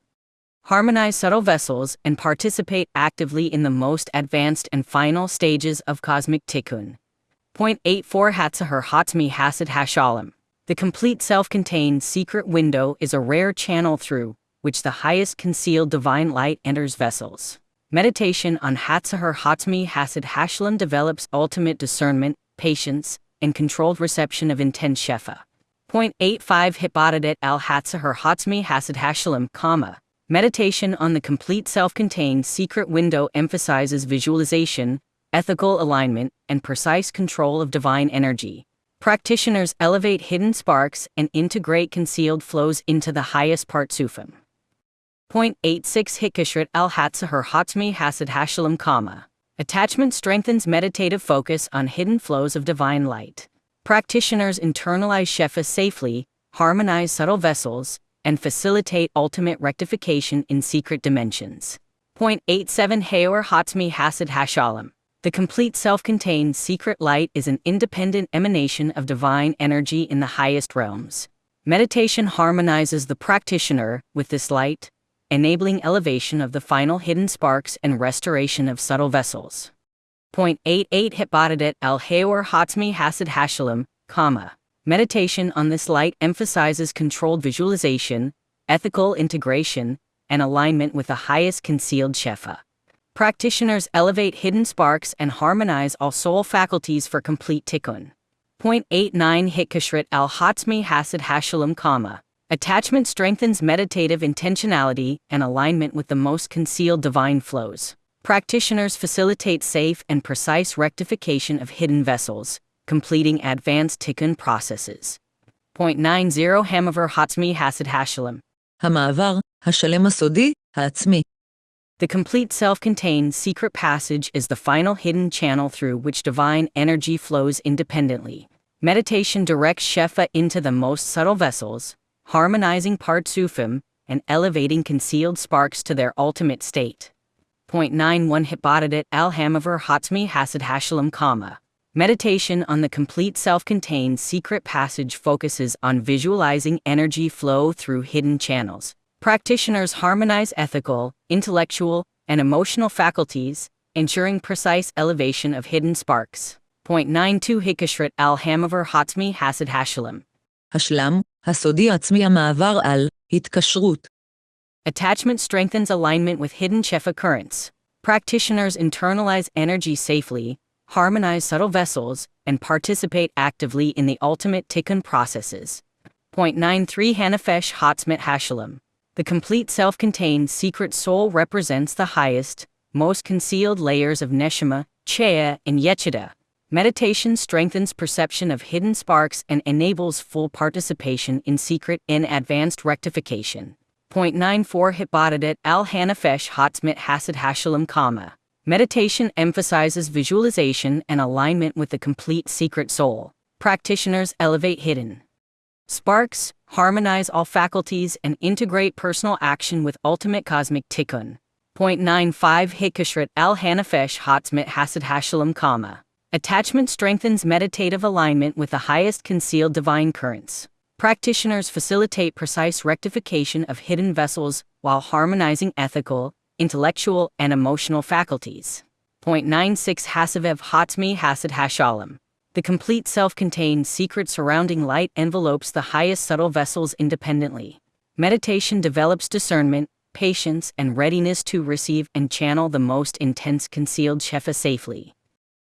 harmonize subtle vessels, and participate actively in the most advanced and final stages of cosmic tikkun. Point 84 Hatzahar Hatzmi Hasid Hashalem. The complete self-contained secret window is a rare channel through which the highest concealed divine light enters vessels. Meditation on Hatzahar Hatzmi Hasid Hashalem develops ultimate discernment, patience, and controlled reception of intense Shefa. Point 85 Hibadadet al Hatzahar Hatzmi Hasid Hashalem, Meditation on the complete self-contained secret window emphasizes visualization, ethical alignment, and precise control of divine energy. Practitioners elevate hidden sparks and integrate concealed flows into the highest Partsufim. Point 86 Hikashrat al Hatzahar Hatzmi Hasid Hashalem, Attachment strengthens meditative focus on hidden flows of divine light. Practitioners internalize Shefa safely, harmonize subtle vessels, and facilitate ultimate rectification in secret dimensions. Point 87 Hayor Hatzmi Hasid Hashalem. The complete self-contained secret light is an independent emanation of divine energy in the highest realms. Meditation harmonizes the practitioner with this light, enabling elevation of the final hidden sparks and restoration of subtle vessels. Point 88 Hibadadet al Hayor Hatzmi Hasid Hashalem, Meditation on this light emphasizes controlled visualization, ethical integration, and alignment with the highest concealed Shefa. Practitioners elevate hidden sparks and harmonize all soul faculties for complete tikkun. Point 89 Hikashrat al Hatzmi Hasid Hashalem, Attachment strengthens meditative intentionality and alignment with the most concealed divine flows. Practitioners facilitate safe and precise rectification of hidden vessels, completing advanced tikkun processes. Point 90 Hamavar Hatzmi Hasid Hashalem. המעבר, השלם הסודי, העצמי. The complete self-contained secret passage is the final hidden channel through which divine energy flows independently. Meditation directs Shefa into the most subtle vessels, harmonizing Partsufim and elevating concealed sparks to their ultimate state. Point 91 Hibadadet al Hamavar Hatzmi Hasid Hashalem, Meditation on the complete self-contained secret passage focuses on visualizing energy flow through hidden channels. Practitioners harmonize ethical, intellectual, and emotional faculties, ensuring precise elevation of hidden sparks. Point 92 Hikashrat al Hamavar Hatzmi Hasid Hashalem. השלם, הסודי עצמי המעבר על, התקשרות. Attachment strengthens alignment with hidden Shefa currents. Practitioners internalize energy safely, harmonize subtle vessels, and participate actively in the ultimate tikkun processes. Point 93 Hanafesh Hatzmet Hashalem. The complete self-contained secret soul represents the highest, most concealed layers of Neshama, Chea, and Yechida. Meditation strengthens perception of hidden sparks and enables full participation in secret and advanced rectification. Point 94 Hibadadet al Hanafesh Hatzmet Hasid Hashalem, Meditation emphasizes visualization and alignment with the complete secret soul. Practitioners elevate hidden sparks, harmonize all faculties, and integrate personal action with ultimate cosmic tikkun. 0.95 Hikashrit al-Hanafesh Hatzmit Hasid Hashalom Kama. Attachment strengthens meditative alignment with the highest concealed divine currents. Practitioners facilitate precise rectification of hidden vessels while harmonizing ethical, intellectual, and emotional faculties. 0.96 Hasivev Hatzmi Hasid Hashalom. The complete self-contained secret surrounding light envelopes the highest subtle vessels independently. Meditation develops discernment, patience, and readiness to receive and channel the most intense concealed shefa safely.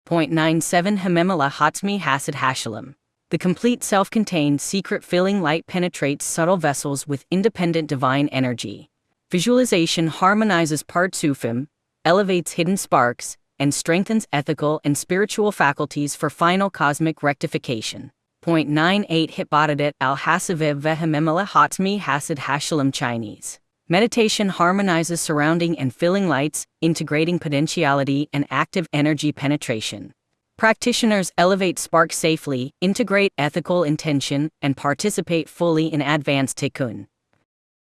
0.97 Hamemala Hatzmi Hasid Hashalom. The complete self-contained secret filling light penetrates subtle vessels with independent divine energy. Visualization harmonizes Partsufim, elevates hidden sparks, and strengthens ethical and spiritual faculties for final cosmic rectification. 0.98 Hitbadadet al-Hasivev Vehememela Hatzmi Hasid Hashalom Chinese. Meditation harmonizes surrounding and filling lights, integrating potentiality and active energy penetration. Practitioners elevate sparks safely, integrate ethical intention, and participate fully in advanced tikkun.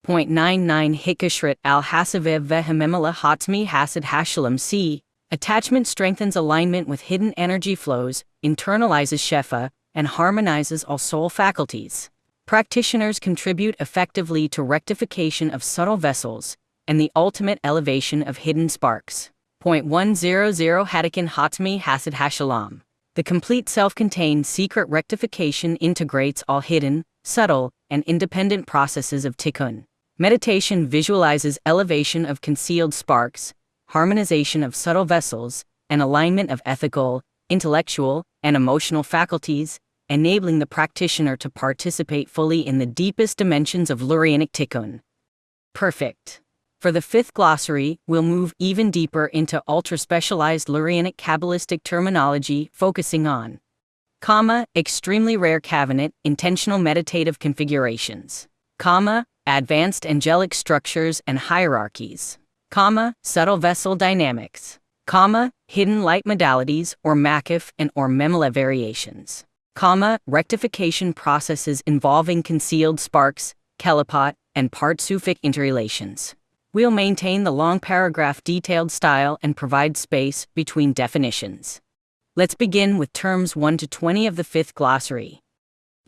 0.99 Hikashrit al-Hasivev Vehememela Hatzmi Hasid Hashalom C. Attachment strengthens alignment with hidden energy flows, internalizes shefa, and harmonizes all soul faculties. Practitioners contribute effectively to rectification of subtle vessels and the ultimate elevation of hidden sparks. 0.100 Hadakin Hatzmi Hasid Hashalom. The complete self-contained secret rectification integrates all hidden, subtle, and independent processes of tikkun. Meditation visualizes elevation of concealed sparks, harmonization of subtle vessels, and alignment of ethical, intellectual, and emotional faculties, enabling the practitioner to participate fully in the deepest dimensions of Lurianic tikkun. Perfect. For the fifth glossary, we'll move even deeper into ultra-specialized Lurianic Kabbalistic terminology, focusing on extremely rare cabinet, intentional meditative configurations, advanced angelic structures and hierarchies, subtle vessel dynamics, hidden light modalities or makif and or memela variations, rectification processes involving concealed sparks, kelipot, and partsufic interrelations. We'll maintain the long paragraph detailed style and provide space between definitions. Let's begin with terms 1 to 20 of the fifth glossary.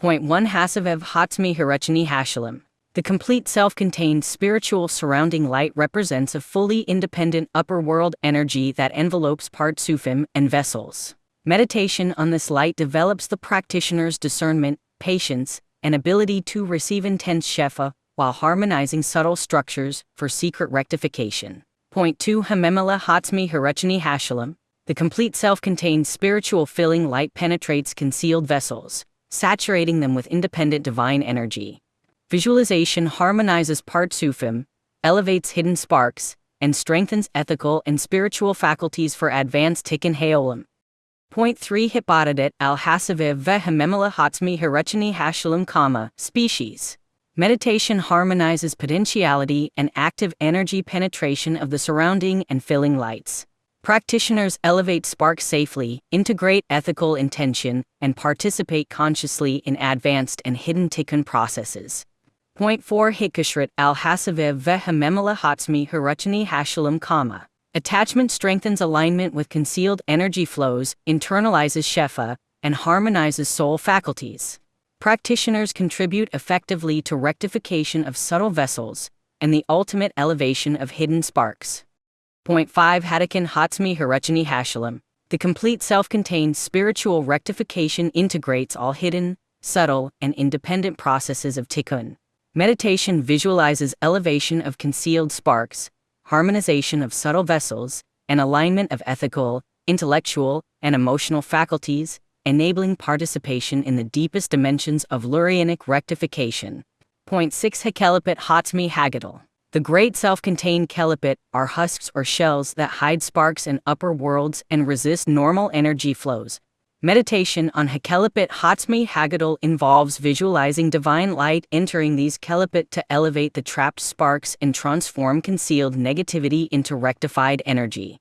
1 Hasivev Hatzmi Hirachani Hashalom. The complete self-contained spiritual surrounding light represents a fully independent upper world energy that envelopes partsufim and vessels. Meditation on this light develops the practitioner's discernment, patience, and ability to receive intense shefa while harmonizing subtle structures for secret rectification. 2 Hamemela Hatzmi Hirachani Hashalom. The complete self-contained spiritual filling light penetrates concealed vessels, saturating them with independent divine energy. Visualization harmonizes partsufim, elevates hidden sparks, and strengthens ethical and spiritual faculties for advanced tikkun haolam. 3 Hitbadadet al-Hasivev Vehememela Hatzmi Hirachani Hashalom, species. Meditation harmonizes potentiality and active energy penetration of the surrounding and filling lights. Practitioners elevate sparks safely, integrate ethical intention, and participate consciously in advanced and hidden tikkun processes. 4 Hikashrit al-Hasivev Vehememela Hatzmi Hirachani Hashalom, attachment strengthens alignment with concealed energy flows, internalizes shefa, and harmonizes soul faculties. Practitioners contribute effectively to rectification of subtle vessels and the ultimate elevation of hidden sparks. 5 Hadakin Hatzmi Hirachani Hashalom. The complete self-contained spiritual rectification integrates all hidden, subtle, and independent processes of tikkun. Meditation visualizes elevation of concealed sparks, harmonization of subtle vessels, and alignment of ethical, intellectual, and emotional faculties, enabling participation in the deepest dimensions of Lurianic rectification. 6 Hakelipit Hatzmi Hagadol. The great self-contained kelipit are husks or shells that hide sparks in upper worlds and resist normal energy flows. Meditation on Hakelipit Hatzmi Hagadol involves visualizing divine light entering these kelipit to elevate the trapped sparks and transform concealed negativity into rectified energy.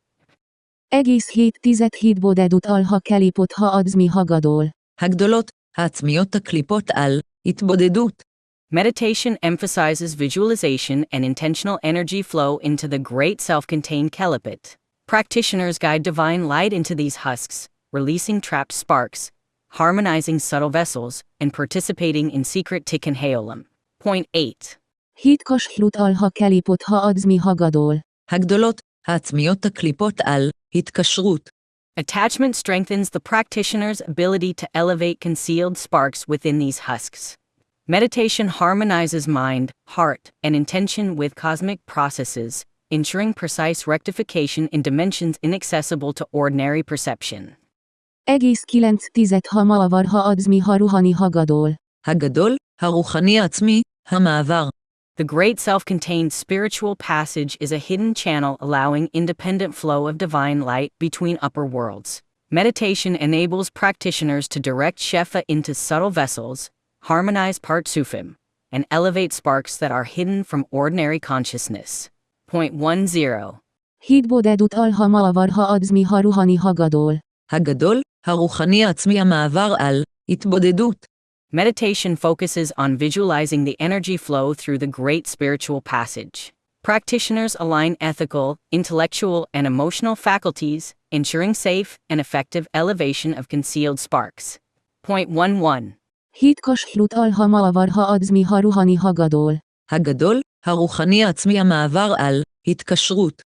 Egész 7/10 Hitbodedut al-ha kelipot ha adzmi hagadol. הגדולות, העצמיות הקליפות על, התבודדות. Meditation emphasizes visualization and intentional energy flow into the great self-contained Kelipit. Practitioners guide divine light into these husks, releasing trapped sparks, harmonizing subtle vessels, and participating in secret tikkun haolam. Point 8. Hitkos hlut alha kelipot ha adzmi hagadol. הגדולות, העצמיות הקליפות על, התקשרות. Attachment strengthens the practitioner's ability to elevate concealed sparks within these husks. Meditation harmonizes mind, heart, and intention with cosmic processes, ensuring precise rectification in dimensions inaccessible to ordinary perception. Egész 9/10 ha maavar ha adzmi ha ruhani hagadol. הגדול, הרוחני העצמי, המעבר. The great self-contained spiritual passage is a hidden channel allowing independent flow of divine light between upper worlds. Meditation enables practitioners to direct Shefa into subtle vessels, harmonize Partsufim, and elevate sparks that are hidden from ordinary consciousness. Point 10. Hitbodedut alha maavar ha adzmi ha ruhani hagadol. הגדול, הרוחני העצמי המעבר על, התבודדות. Meditation focuses on visualizing the energy flow through the great spiritual passage. Practitioners align ethical, intellectual, and emotional faculties, ensuring safe and effective elevation of concealed sparks. Point 11. Hitkos hlut alha maavar ha adzmi ha ruhani hagadol. הגדול, הרוחני העצמי המעבר על, התקשרות.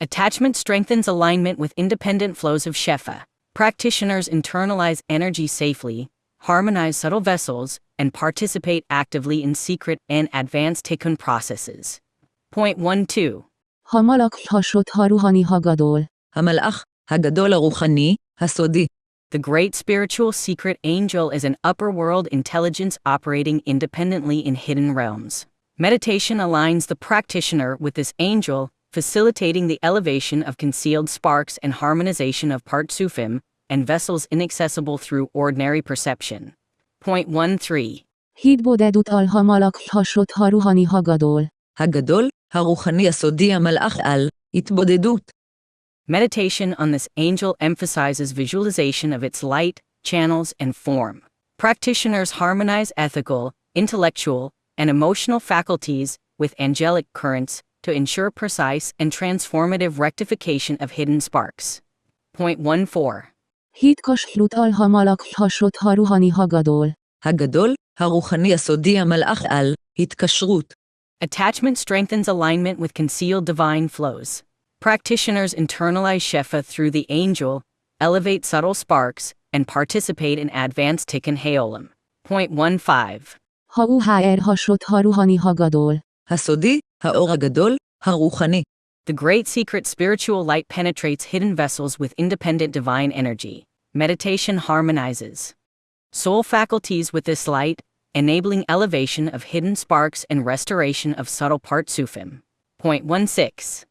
Attachment strengthens alignment with independent flows of Shefa. Practitioners internalize energy safely, harmonize subtle vessels, and participate actively in secret and advanced tikkun processes. Point 12. Ha malak hasot ha ruhani hagadol. המלאך, הגדול הרוחני, הסודי. The great spiritual secret angel is an upper world intelligence operating independently in hidden realms. Meditation aligns the practitioner with this angel, facilitating the elevation of concealed sparks and harmonization of Partsufim and vessels inaccessible through ordinary perception. Point 13. Hitbodedut alha malak hasot ha ruhani hagadol. הגדול, הרוחני הסודי המלאך על, התבודדות. Meditation on this angel emphasizes visualization of its light, channels, and form. Practitioners harmonize ethical, intellectual, and emotional faculties with angelic currents to ensure precise and transformative rectification of hidden sparks. Point 14. Hitkos hlut alha malak hasot ha ruhani hagadol. הגדול, הרוחני הסודי המלאך על, התקשרות. Attachment strengthens alignment with concealed divine flows. Practitioners internalize Shefa through the angel, elevate subtle sparks, and participate in advanced tikkun haolam. Point 15. Ha uhr hasot ha ruhani hagadol. הסודי, האור הגדול, הרוחני. The great secret spiritual light penetrates hidden vessels with independent divine energy. Meditation harmonizes soul faculties with this light, enabling elevation of hidden sparks and restoration of subtle Partsufim. Point 16.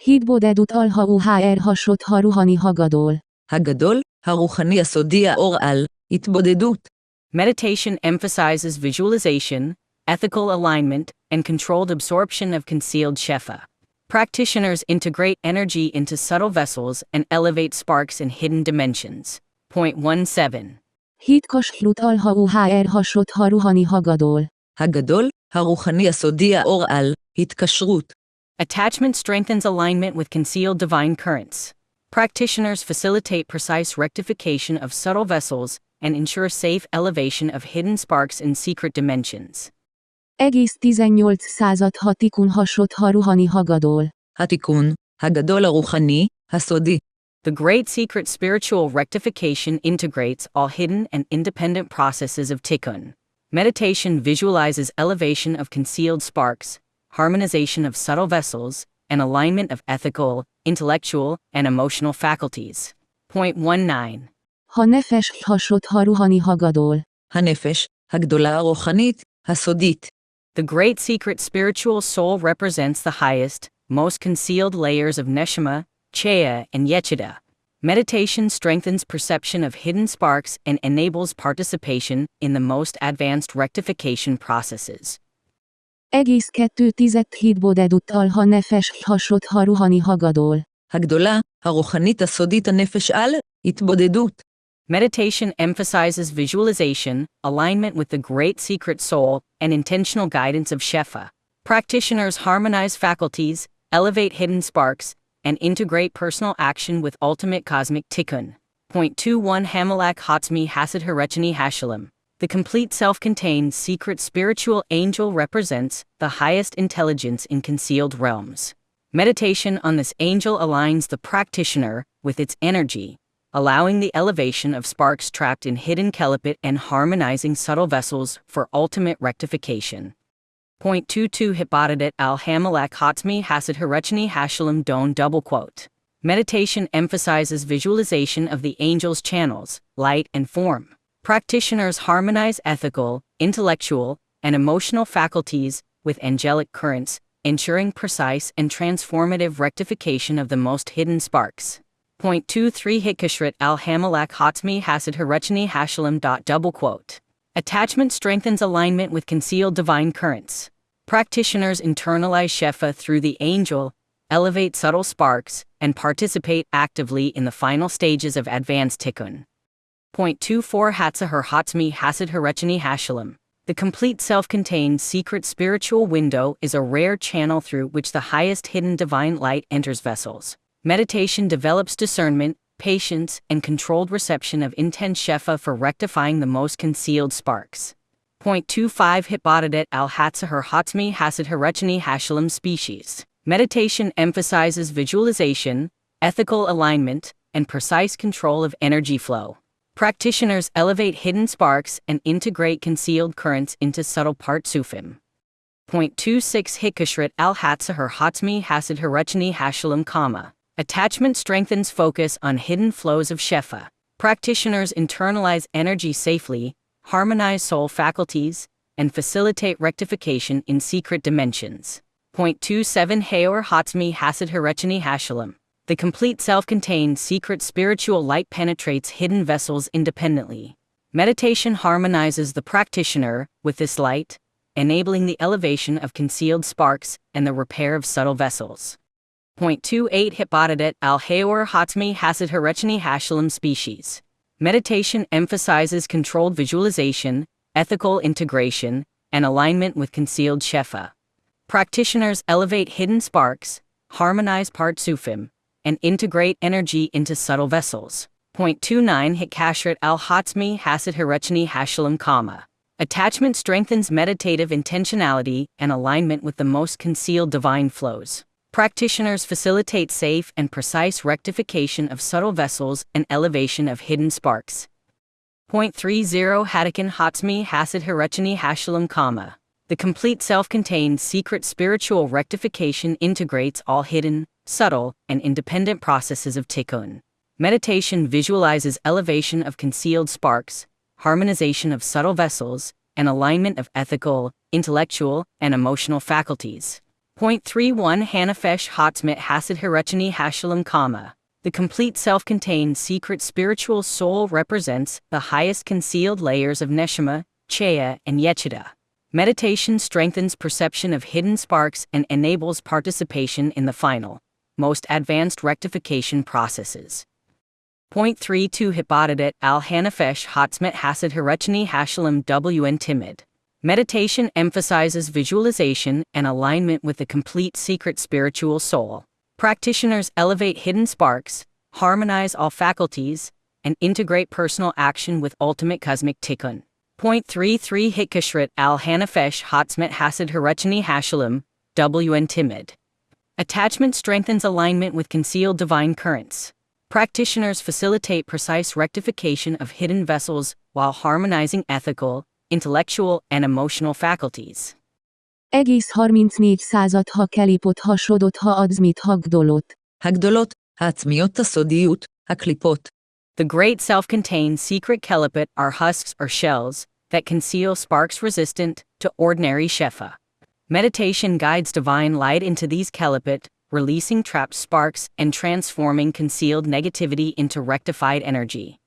Hitbodedut alha uhr hasot ha ruhani hagadol. הגדול, הרוחני הסודי האור על, התבודדות. Meditation emphasizes visualization, ethical alignment, and controlled absorption of concealed Shefa. Practitioners integrate energy into subtle vessels and elevate sparks in hidden dimensions. Point 17. Hitkos hlut alha uhr hasot ha ruhani hagadol. הגדול, הרוחני הסודי האור על, התקשרות. Attachment strengthens alignment with concealed divine currents. Practitioners facilitate precise rectification of subtle vessels and ensure safe elevation of hidden sparks in secret dimensions. Egész 18 ha tikkun hasot ha ruhani hagadol. התיקון, הגדול הרוחני, הסודי. The great secret spiritual rectification integrates all hidden and independent processes of tikkun. Meditation visualizes elevation of concealed sparks, harmonization of subtle vessels, and alignment of ethical, intellectual, and emotional faculties. Point 19. Ha nefesh hasot ha ruhani hagadol. הנפש, הגדולה הרוחנית, הסודית. The great secret spiritual soul represents the highest, most concealed layers of Neshama, Chea, and Yechida. Meditation strengthens perception of hidden sparks and enables participation in the most advanced rectification processes. Egész 2/10 hitbodedut alha nefesh hasot ha ruhani hagadol. הגדולה, הרוחנית הסודית הנפש על, התבודדות. Meditation emphasizes visualization, alignment with the great secret soul, and intentional guidance of Shefa. Practitioners harmonize faculties, elevate hidden sparks, and integrate personal action with ultimate cosmic tikkun. Point 21 Hamalak Hatzmi Hasid Harechani Hashalem. The complete self-contained secret spiritual angel represents the highest intelligence in concealed realms. Meditation on this angel aligns the practitioner with its energy, allowing the elevation of sparks trapped in hidden kelipit and harmonizing subtle vessels for ultimate rectification. Point 22 Hibadadet al-Hamalak Hatzmi Hasid Harechani Hashalem Don double quote. Meditation emphasizes visualization of the angel's channels, light and form. Practitioners harmonize ethical, intellectual, and emotional faculties with angelic currents, ensuring precise and transformative rectification of the most hidden sparks. Point 23 Hitkashrit al-Hamalak Hatzmi Hasid Harechani Hashalem. Double quote. Attachment strengthens alignment with concealed divine currents. Practitioners internalize Shefa through the angel, elevate subtle sparks, and participate actively in the final stages of advanced tikkun. Point 24 Hatzahar Hatzmi Hasid Harechani Hashalem. The complete self-contained secret spiritual window is a rare channel through which the highest hidden divine light enters vessels. Meditation develops discernment, patience, and controlled reception of intense Shefa for rectifying the most concealed sparks. Point 25 Hibadadet al-Hatzahar Hatzmi Hasid Harechani Hashalem species. Meditation emphasizes visualization, ethical alignment, and precise control of energy flow. Practitioners elevate hidden sparks and integrate concealed currents into subtle partsufim. Point 26 Hitkashrit al-Hatzahar Hatzmi Hasid Harechani Hashalem, attachment strengthens focus on hidden flows of Shefa. Practitioners internalize energy safely, harmonize soul faculties, and facilitate rectification in secret dimensions. Point 27 Haor Hatzmi Hasid Harechani Hashalem. The complete self-contained secret spiritual light penetrates hidden vessels independently. Meditation harmonizes the practitioner with this light, enabling the elevation of concealed sparks and the repair of subtle vessels. Point 28 Hibadadet al-Haor Hatzmi Hasid Harechani Hashalem species. Meditation emphasizes controlled visualization, ethical integration, and alignment with concealed Shefa. Practitioners elevate hidden sparks, harmonize partsufim, and integrate energy into subtle vessels. Point 29 Hitkashrit al-Hatzmi Hasid Harechani Hashalem, attachment strengthens meditative intentionality and alignment with the most concealed divine flows. Practitioners facilitate safe and precise rectification of subtle vessels and elevation of hidden sparks. Point 30 Hadakan Hatzmi Hasid Harechani Hashalem, the complete self-contained secret spiritual rectification integrates all hidden, subtle, and independent processes of tikkun. Meditation visualizes elevation of concealed sparks, harmonization of subtle vessels, and alignment of ethical, intellectual, and emotional faculties. Point 31 Hanafesh Hatzmit Hasid Harechani Hashalem, the complete self-contained secret spiritual soul represents the highest concealed layers of Neshama, Chaya, and Yechida. Meditation strengthens perception of hidden sparks and enables participation in the final, most advanced rectification processes. Point 32 Hibadadet al-Hanafesh Hatzmet Hasid Harechani Hashalem wn Timid. Meditation emphasizes visualization and alignment with the complete secret spiritual soul. Practitioners elevate hidden sparks, harmonize all faculties, and integrate personal action with ultimate cosmic tikkun. Point 33 Hitkashrit al-Hanafesh Hatzmet Hasid Harechani Hashalem wn Timid. Attachment strengthens alignment with concealed divine currents. Practitioners facilitate precise rectification of hidden vessels while harmonizing ethical, intellectual, and emotional faculties. Egész 34 század ha kelipot hasodot ha adzmit hagdolot. הגדולות, העצמיות הסודיות, הקליפות. The great self-contained secret kelipot are husks or shells that conceal sparks resistant to ordinary shefa. Meditation guides divine light into these kelipot, releasing trapped sparks and transforming concealed negativity into rectified energy.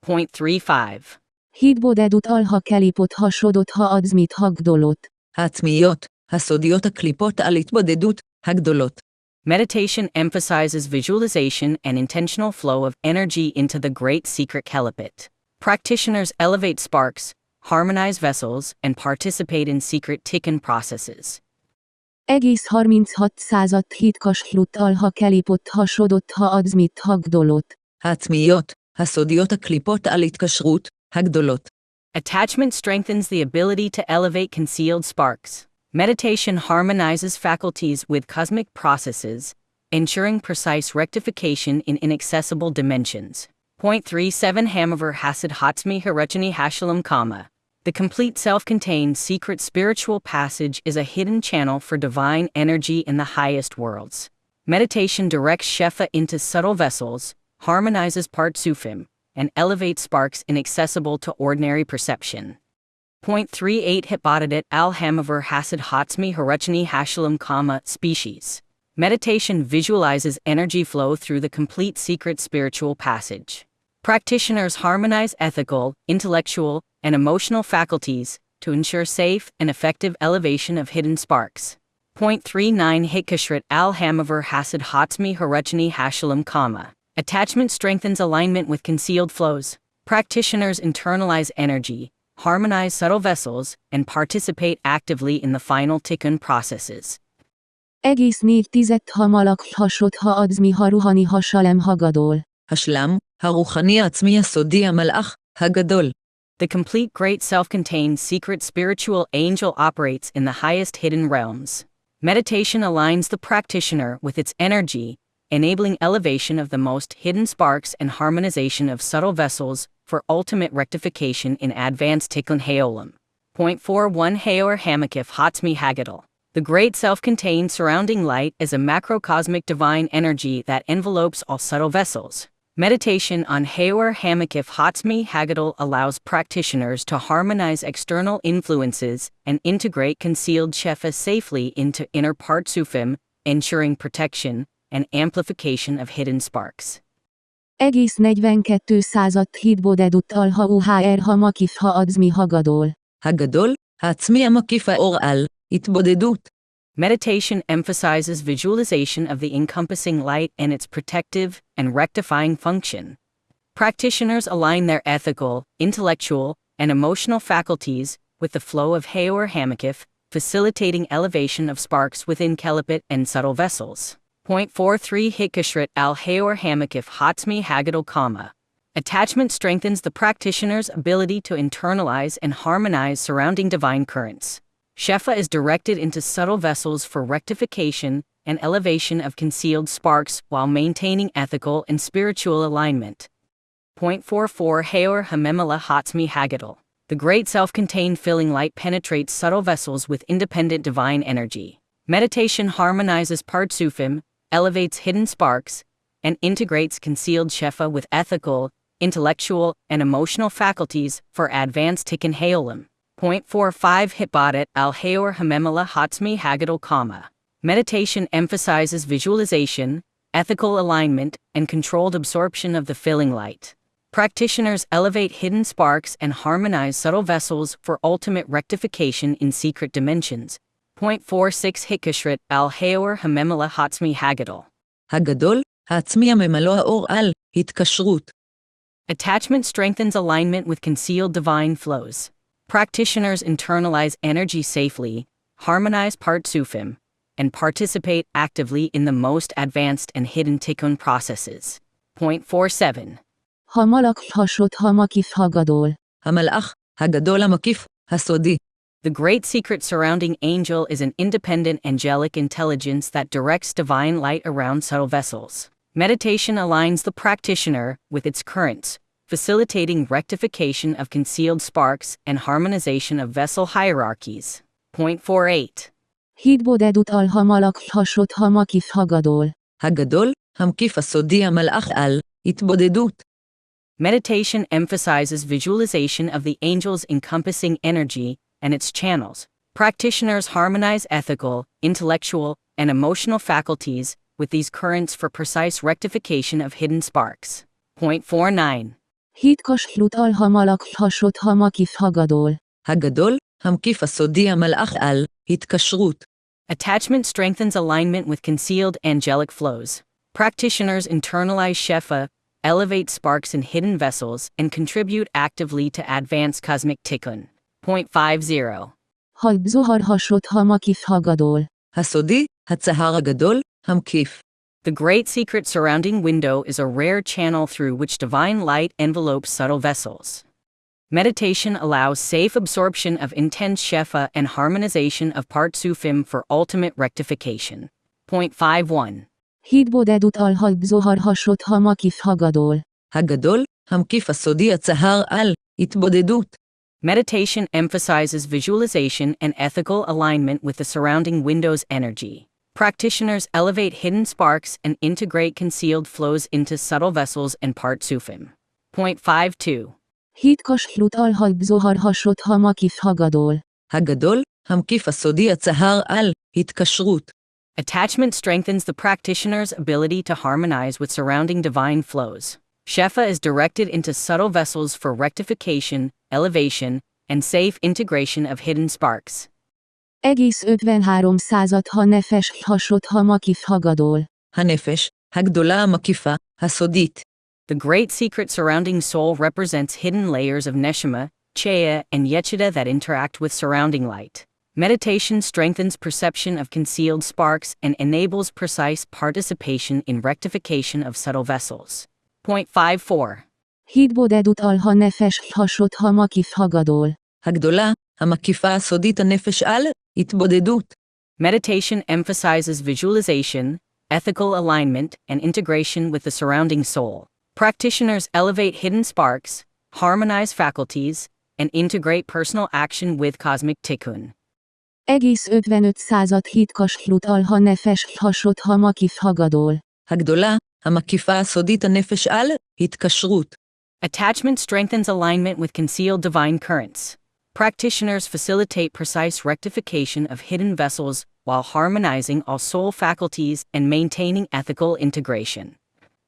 Point 35. Hidbodedut alha kelipot hasodot ha adzmit hagdolot. העצמיות, הסודיות הקליפות על התבודדות, הגדולות. Meditation emphasizes visualization and intentional flow of energy into the great secret Kelipit. Practitioners elevate sparks, harmonize vessels, and participate in secret tikkun processes. Egész 36 század hitkashrut alha kelipott hasodott ha adzmit hagdolot. העצמיות, הסודיות הקליפות על התקשרות, הגדולות. Attachment strengthens the ability to elevate concealed sparks. Meditation harmonizes faculties with cosmic processes, ensuring precise rectification in inaccessible dimensions. 37 Hamaver Hasid Hatzmi Harechani Hashalam Kama. The complete self-contained secret spiritual passage is a hidden channel for divine energy in the highest worlds. Meditation directs Shefa into subtle vessels, harmonizes Partsufim, and elevates sparks inaccessible to ordinary perception. 38 Hitbadadet al Hamaver Hasid Hatzmi Harechani Hashalam Kama species. Meditation visualizes energy flow through the complete secret spiritual passage. Practitioners harmonize ethical, intellectual, and emotional faculties to ensure safe and effective elevation of hidden sparks. 39 Hitkashrit al Hamaver Hasid Hatzmi Harechani Hashalam Kama. Attachment strengthens alignment with concealed flows. Practitioners internalize energy, harmonize subtle vessels, and participate actively in the final tikkun processes. Egész 4 ha malak hasod ha adzmi ha ruhani hasalem hagadol. השלם, הרוחני העצמי הסודי המלאך, הגדול. The complete great self-contained secret spiritual angel operates in the highest hidden realms. Meditation aligns the practitioner with its energy, enabling elevation of the most hidden sparks and harmonization of subtle vessels for ultimate rectification in advanced tikkun haolam. 41 Haor Hamakif Hatzmi Hagadol. The great self-contained surrounding light is a macrocosmic divine energy that envelopes all subtle vessels. Meditation on Haor Hamakif Hatzmi Hagadol allows practitioners to harmonize external influences and integrate concealed shefa safely into inner partsufim, ensuring protection and amplification of hidden sparks. Egész 42 század hitbodedut alha uhr ha makif ha adzmi hagadol. הגדול, העצמי המקיף האור על, התבודדות. Meditation emphasizes visualization of the encompassing light and its protective and rectifying function. Practitioners align their ethical, intellectual, and emotional faculties with the flow of Haor Hamakif, facilitating elevation of sparks within Kelipit and subtle vessels. 43 Hitkashrit al Haor Hamakif Hatzmi Hagadol Kama. Attachment strengthens the practitioner's ability to internalize and harmonize surrounding divine currents. Shefa is directed into subtle vessels for rectification and elevation of concealed sparks while maintaining ethical and spiritual alignment. 44 Haor Hamemala Hatzmi Hagadol. The great self-contained filling light penetrates subtle vessels with independent divine energy. Meditation harmonizes partsufim, elevates hidden sparks, and integrates concealed shefa with ethical, intellectual, and emotional faculties for advanced tikkun haolam. 45 Hitbadet al Haor Hamemala Hatzmi Hagadol Kama. Meditation emphasizes visualization, ethical alignment, and controlled absorption of the filling light. Practitioners elevate hidden sparks and harmonize subtle vessels for ultimate rectification in secret dimensions. 46 Hitkashrit al Haor Hamemala Hatzmi Hagadol. הגדול, העצמי הממלוא האור על, התקשרות. Attachment strengthens alignment with concealed divine flows. Practitioners internalize energy safely, harmonize partsufim, and participate actively in the most advanced and hidden tikkun processes. 47. Ha malak hasod ha makif hagadol. המלאך, הגדול המקיף, הסודי. The great secret surrounding angel is an independent angelic intelligence that directs divine light around subtle vessels. Meditation aligns the practitioner with its currents, facilitating rectification of concealed sparks and harmonization of vessel hierarchies. 48. hitbodedut alha malak hasod ha makif hagadol. הגדול, המקיף הסודי המלאך על, התבודדות. Meditation emphasizes visualization of the angel's encompassing energy and its channels. Practitioners harmonize ethical, intellectual, and emotional faculties with these currents for precise rectification of hidden sparks. 49. היתקשרות alha malak hasod ha makif hagadol. הגדול, המקיף הסודי המלאך על, התקשרות. Attachment strengthens alignment with concealed angelic flows. Practitioners internalize Shefa, elevate sparks in hidden vessels, and contribute actively to advance cosmic tikkun. Point 50. Zohar hasod hamakif hagadol. הסודי, הצהר הגדול, המקיף. The great secret surrounding window is a rare channel through which divine light envelopes subtle vessels. Meditation allows safe absorption of intense shefa and harmonization of partsufim for ultimate rectification. Point 51. Hidbodedut al zohar hasod hamakif hagadol. הגדול, המקיף הסודי הצהר על, התבודדות. Meditation emphasizes visualization and ethical alignment with the surrounding window's energy. Practitioners elevate hidden sparks and integrate concealed flows into subtle vessels and partsufim. Point 52. Hitkashlut al zohar hasod hamakif hagadol. הגדול, המקיף הסודי הצהר על, התקשרות. Attachment strengthens the practitioner's ability to harmonize with surrounding divine flows. Shefa is directed into subtle vessels for rectification, elevation, and safe integration of hidden sparks. Egész 53 század ha nefes hasod hamakif hagadol. הנפש, הגדולה המקיפה, הסודית. The great secret surrounding soul represents hidden layers of neshama, cheya, and yechida that interact with surrounding light. Meditation strengthens perception of concealed sparks and enables precise participation in rectification of subtle vessels. Point 54. Hidbodedut al nefes hasod hamakif hagadol. הגדולה, המקיפה הסודית הנפש על, התבודדות. Meditation emphasizes visualization, ethical alignment, and integration with the surrounding soul. Practitioners elevate hidden sparks, harmonize faculties, and integrate personal action with cosmic tikkun. Egész 55 század hitkashlut al nefes hasod hamakif hagadol. הגדולה, המקיפה הסודית הנפש על, התקשרות. Attachment strengthens alignment with concealed divine currents. Practitioners facilitate precise rectification of hidden vessels while harmonizing all soul faculties and maintaining ethical integration.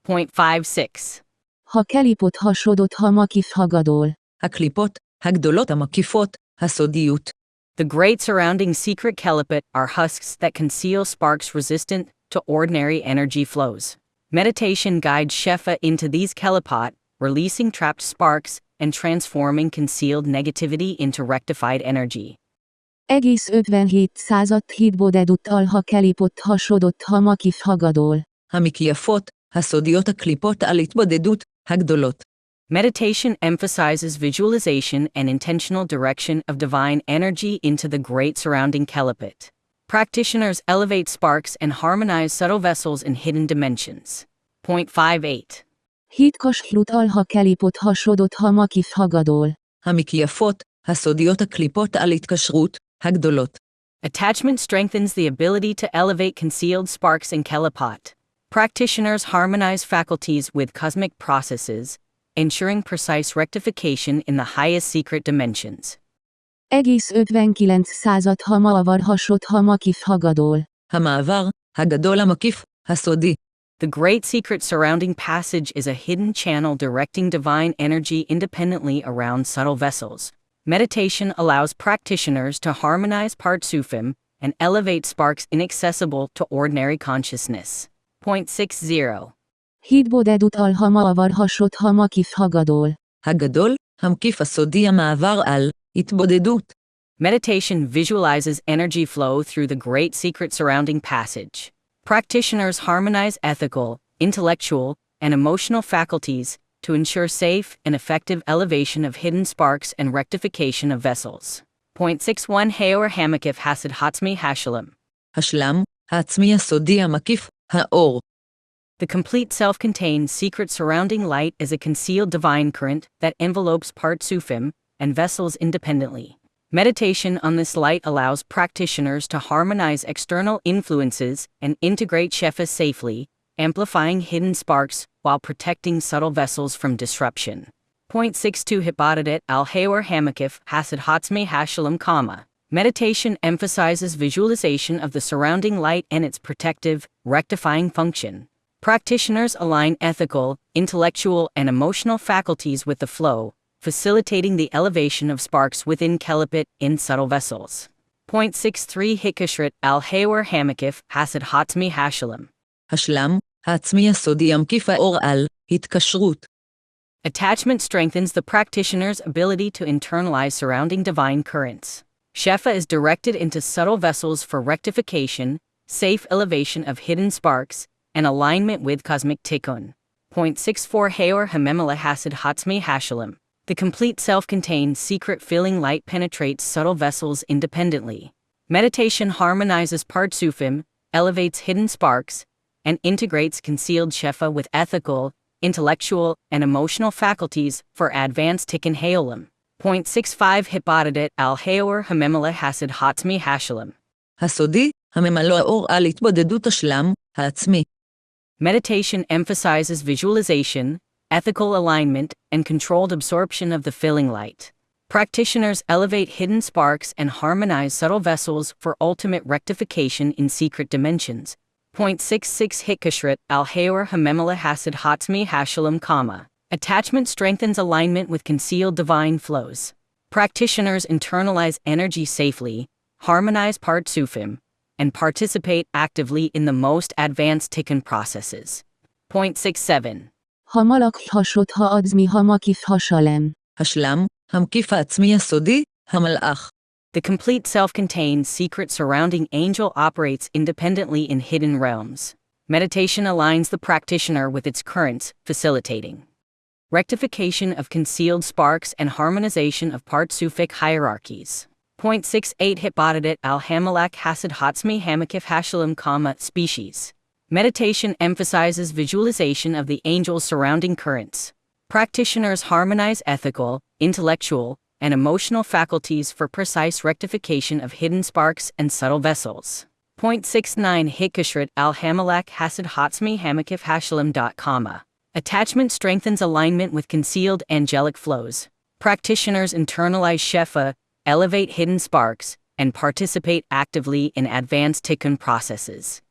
Point 56. Ha kelipot hasodot hamakif hagadol. הקליפות, הגדולות המקיפות, הסודיות. The great surrounding secret kelipot are husks that conceal sparks resistant to ordinary energy flows. Meditation guides Shefa into these kelipot, releasing trapped sparks and transforming concealed negativity into rectified energy. Egész 57 század hidbodedut al kelipot hasodot hamakif hagadol. המקייפות, הסודיות הקליפות על התבודדות, הגדולות. Meditation emphasizes visualization and intentional direction of divine energy into the great surrounding kelipot. Practitioners elevate sparks and harmonize subtle vessels in hidden dimensions. Point 58. Hitkashlut al kelipot hasodot hamakif hagadol. המקייפות, הסודיות הקליפות על התקשרות, הגדולות. Attachment strengthens the ability to elevate concealed sparks in kelipot. Practitioners harmonize faculties with cosmic processes, ensuring precise rectification in the highest secret dimensions. Egész 59 század ha maavar hasod hamakif hagadol. המעבר, הגדול המקיף, הסודי. The great secret surrounding passage is a hidden channel directing divine energy independently around subtle vessels. Meditation allows practitioners to harmonize partsufim and elevate sparks inaccessible to ordinary consciousness. Point 60. Hidbodedut al maavar hasod hamakif hagadol. הגדול, המקיף הסודי המעבר על, התבודדות. Meditation visualizes energy flow through the great secret surrounding passage. Practitioners harmonize ethical, intellectual, and emotional faculties to ensure safe and effective elevation of hidden sparks and rectification of vessels. Point 61. Haor Hamakif Hasid Hatzmi Hashalem. השלם, העצמי הסודי המקיף, האור. The complete self-contained secret surrounding light is a concealed divine current that envelopes partsufim and vessels independently. Meditation on this light allows practitioners to harmonize external influences and integrate shefa safely, amplifying hidden sparks while protecting subtle vessels from disruption. Point 62. Hibadadet al-Haor Hamakif Hasid Hatzme Hashalom Kama. Meditation emphasizes visualization of the surrounding light and its protective, rectifying function. Practitioners align ethical, intellectual, and emotional faculties with the flow, facilitating the elevation of sparks within kelipot in subtle vessels. 0.63 Hikashrit al-Haywar Hamakif Hasid Hatmi Hashalem. השלם, העצמי הסודי המקיף האור על, התקשרות. Attachment strengthens the practitioner's ability to internalize surrounding divine currents. Shefa is directed into subtle vessels for rectification, safe elevation of hidden sparks, and alignment with cosmic tikkun. 0.64 Hayor Hamemela Hasid Hatzmi Hashalem. The complete self-contained secret filling light penetrates subtle vessels independently. Meditation harmonizes partsufim, elevates hidden sparks, and integrates concealed shefa with ethical, intellectual, and emotional faculties for advanced tikkun haolam. 0.65 Hippodadet al-Hayor Hamemela Hasid Hatzmi Hashalem. הסודי, הממלא האור על התבודדות השלם, העצמי. Meditation emphasizes visualization, ethical alignment, and controlled absorption of the filling light. Practitioners elevate hidden sparks and harmonize subtle vessels for ultimate rectification in secret dimensions. 0.66 Hitkashrit al-Hayor Hamemela Hasid Hatzmi Hashalem, attachment strengthens alignment with concealed divine flows. Practitioners internalize energy safely, harmonize partsufim, and participate actively in the most advanced tikkun processes. 0.67 Hamalak hasod ha adzmi hamakif hashalem. השלם, המקיף העצמי הסודי, המלאך. The complete self-contained secret surrounding angel operates independently in hidden realms. Meditation aligns the practitioner with its currents, facilitating rectification of concealed sparks and harmonization of partsufic hierarchies. 0.68 Hippodadet al-Hamalak Hasid Hatzmi Hamakif Hashalem, species. Meditation emphasizes visualization of the angels surrounding currents. Practitioners harmonize ethical, intellectual, and emotional faculties for precise rectification of hidden sparks and subtle vessels. 0.69 Hikashrit al-Hamalak Hasid Hatzmi Hamakif Hashalem. Attachment strengthens alignment with concealed angelic flows. Practitioners internalize shefa, elevate hidden sparks, and participate actively in advanced tikkun processes.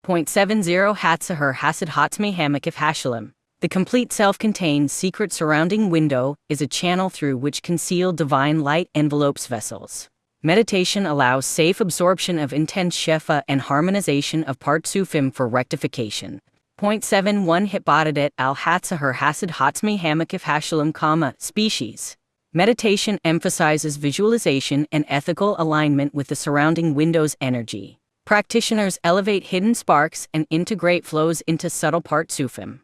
0.70 Hatzahar Hasid Hatzmi Hamakif Hashalem. The complete self-contained secret surrounding window is a channel through which concealed divine light envelopes vessels. Meditation allows safe absorption of intense shefa and harmonization of partsufim for rectification. 0.71 Hippodadet al-Hatzahar Hasid Hatzmi Hamakif Hashalem, species. Meditation emphasizes visualization and ethical alignment with the surrounding window's energy. Practitioners elevate hidden sparks and integrate flows into subtle partsufim.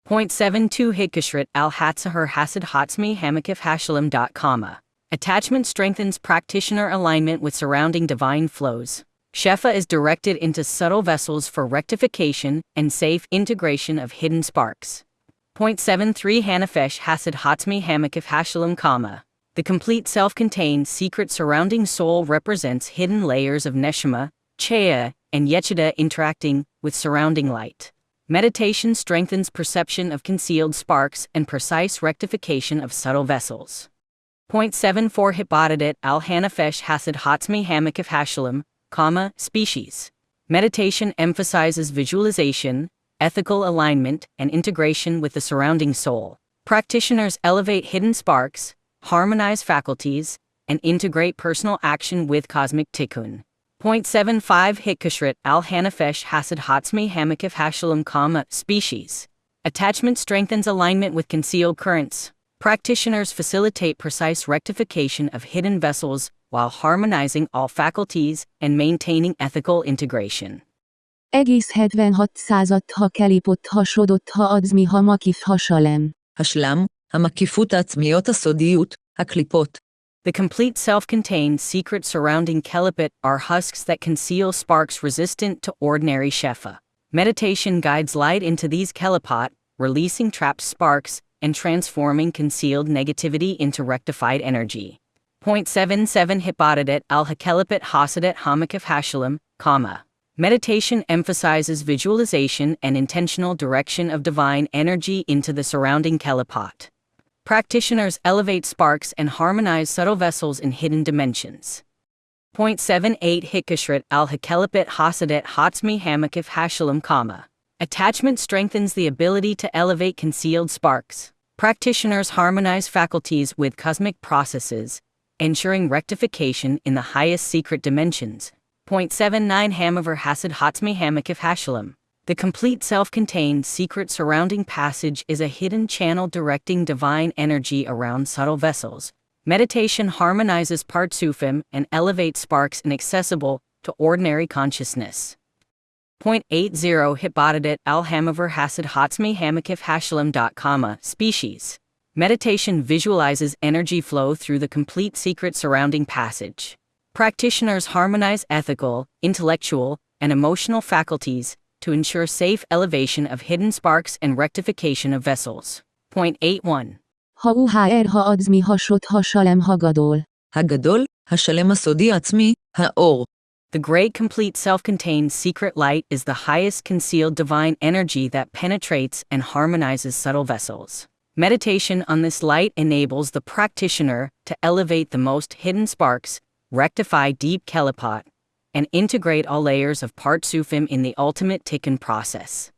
0.72 Hikashrit al-Hatzahar Hasid Hatzmi Hamakif Hashalem. Attachment strengthens practitioner alignment with surrounding divine flows. Shefa is directed into subtle vessels for rectification and safe integration of hidden sparks. 0.73 Hanafesh Hasid Hatzmi Hamakif Hashalem, the complete self-contained secret surrounding soul represents hidden layers of neshama, chaya, and yechida interacting with surrounding light. Meditation strengthens perception of concealed sparks and precise rectification of subtle vessels. 0.74 Hippodadet al-Hanafesh Hasid Hatzmi Hamakif Hashalem, species. Meditation emphasizes visualization, ethical alignment, and integration with the surrounding soul. Practitioners elevate hidden sparks, harmonize faculties, and integrate personal action with cosmic tikkun. 0.75 Hitkashrit al-Hanafesh Hasid Hatzmi Hamakif Hashalem, species. Attachment strengthens alignment with concealed currents. Practitioners facilitate precise rectification of hidden vessels while harmonizing all faculties and maintaining ethical integration. Egész 76 ha kelipott hasodott ha adzmi hamakif hashalem. השלם, המקיפות העצמיות הסודיות, הקליפות. The complete self-contained secret surrounding kelipot are husks that conceal sparks resistant to ordinary shefa. Meditation guides light into these kelipot, releasing trapped sparks and transforming concealed negativity into rectified energy. 0.77 Hippodadet al-Hakelipot Hasadet Hamakif Hashalem, meditation emphasizes visualization and intentional direction of divine energy into the surrounding kelipot. Practitioners elevate sparks and harmonize subtle vessels in hidden dimensions. 0.78 Hikashrit al-Hakelipot Hasadet Hatzmi Hamakif Hashalem, attachment strengthens the ability to elevate concealed sparks. Practitioners harmonize faculties with cosmic processes, ensuring rectification in the highest secret dimensions. 0.79 Hamaver Hasid Hatzmi Hamakif Hashalom. The complete self-contained secret surrounding passage is a hidden channel directing divine energy around subtle vessels. Meditation harmonizes Partsufim and elevates sparks inaccessible to ordinary consciousness. 0.80 Hitbadadet al Hamaver Hasid Hatzmi Hamakif Hashalom. Species. Meditation visualizes energy flow through the complete secret surrounding passage. Practitioners harmonize ethical, intellectual, and emotional faculties to ensure safe elevation of hidden sparks and rectification of vessels. 0.81. Ha uhr ha adzmi hasot ha shalem hagadol. הגדול, השלם הסודי עצמי, האור. The great complete self-contained secret light is the highest concealed divine energy that penetrates and harmonizes subtle vessels. Meditation on this light enables the practitioner to elevate the most hidden sparks, rectify deep kelipot, and integrate all layers of Partsufim in the ultimate tikkun process.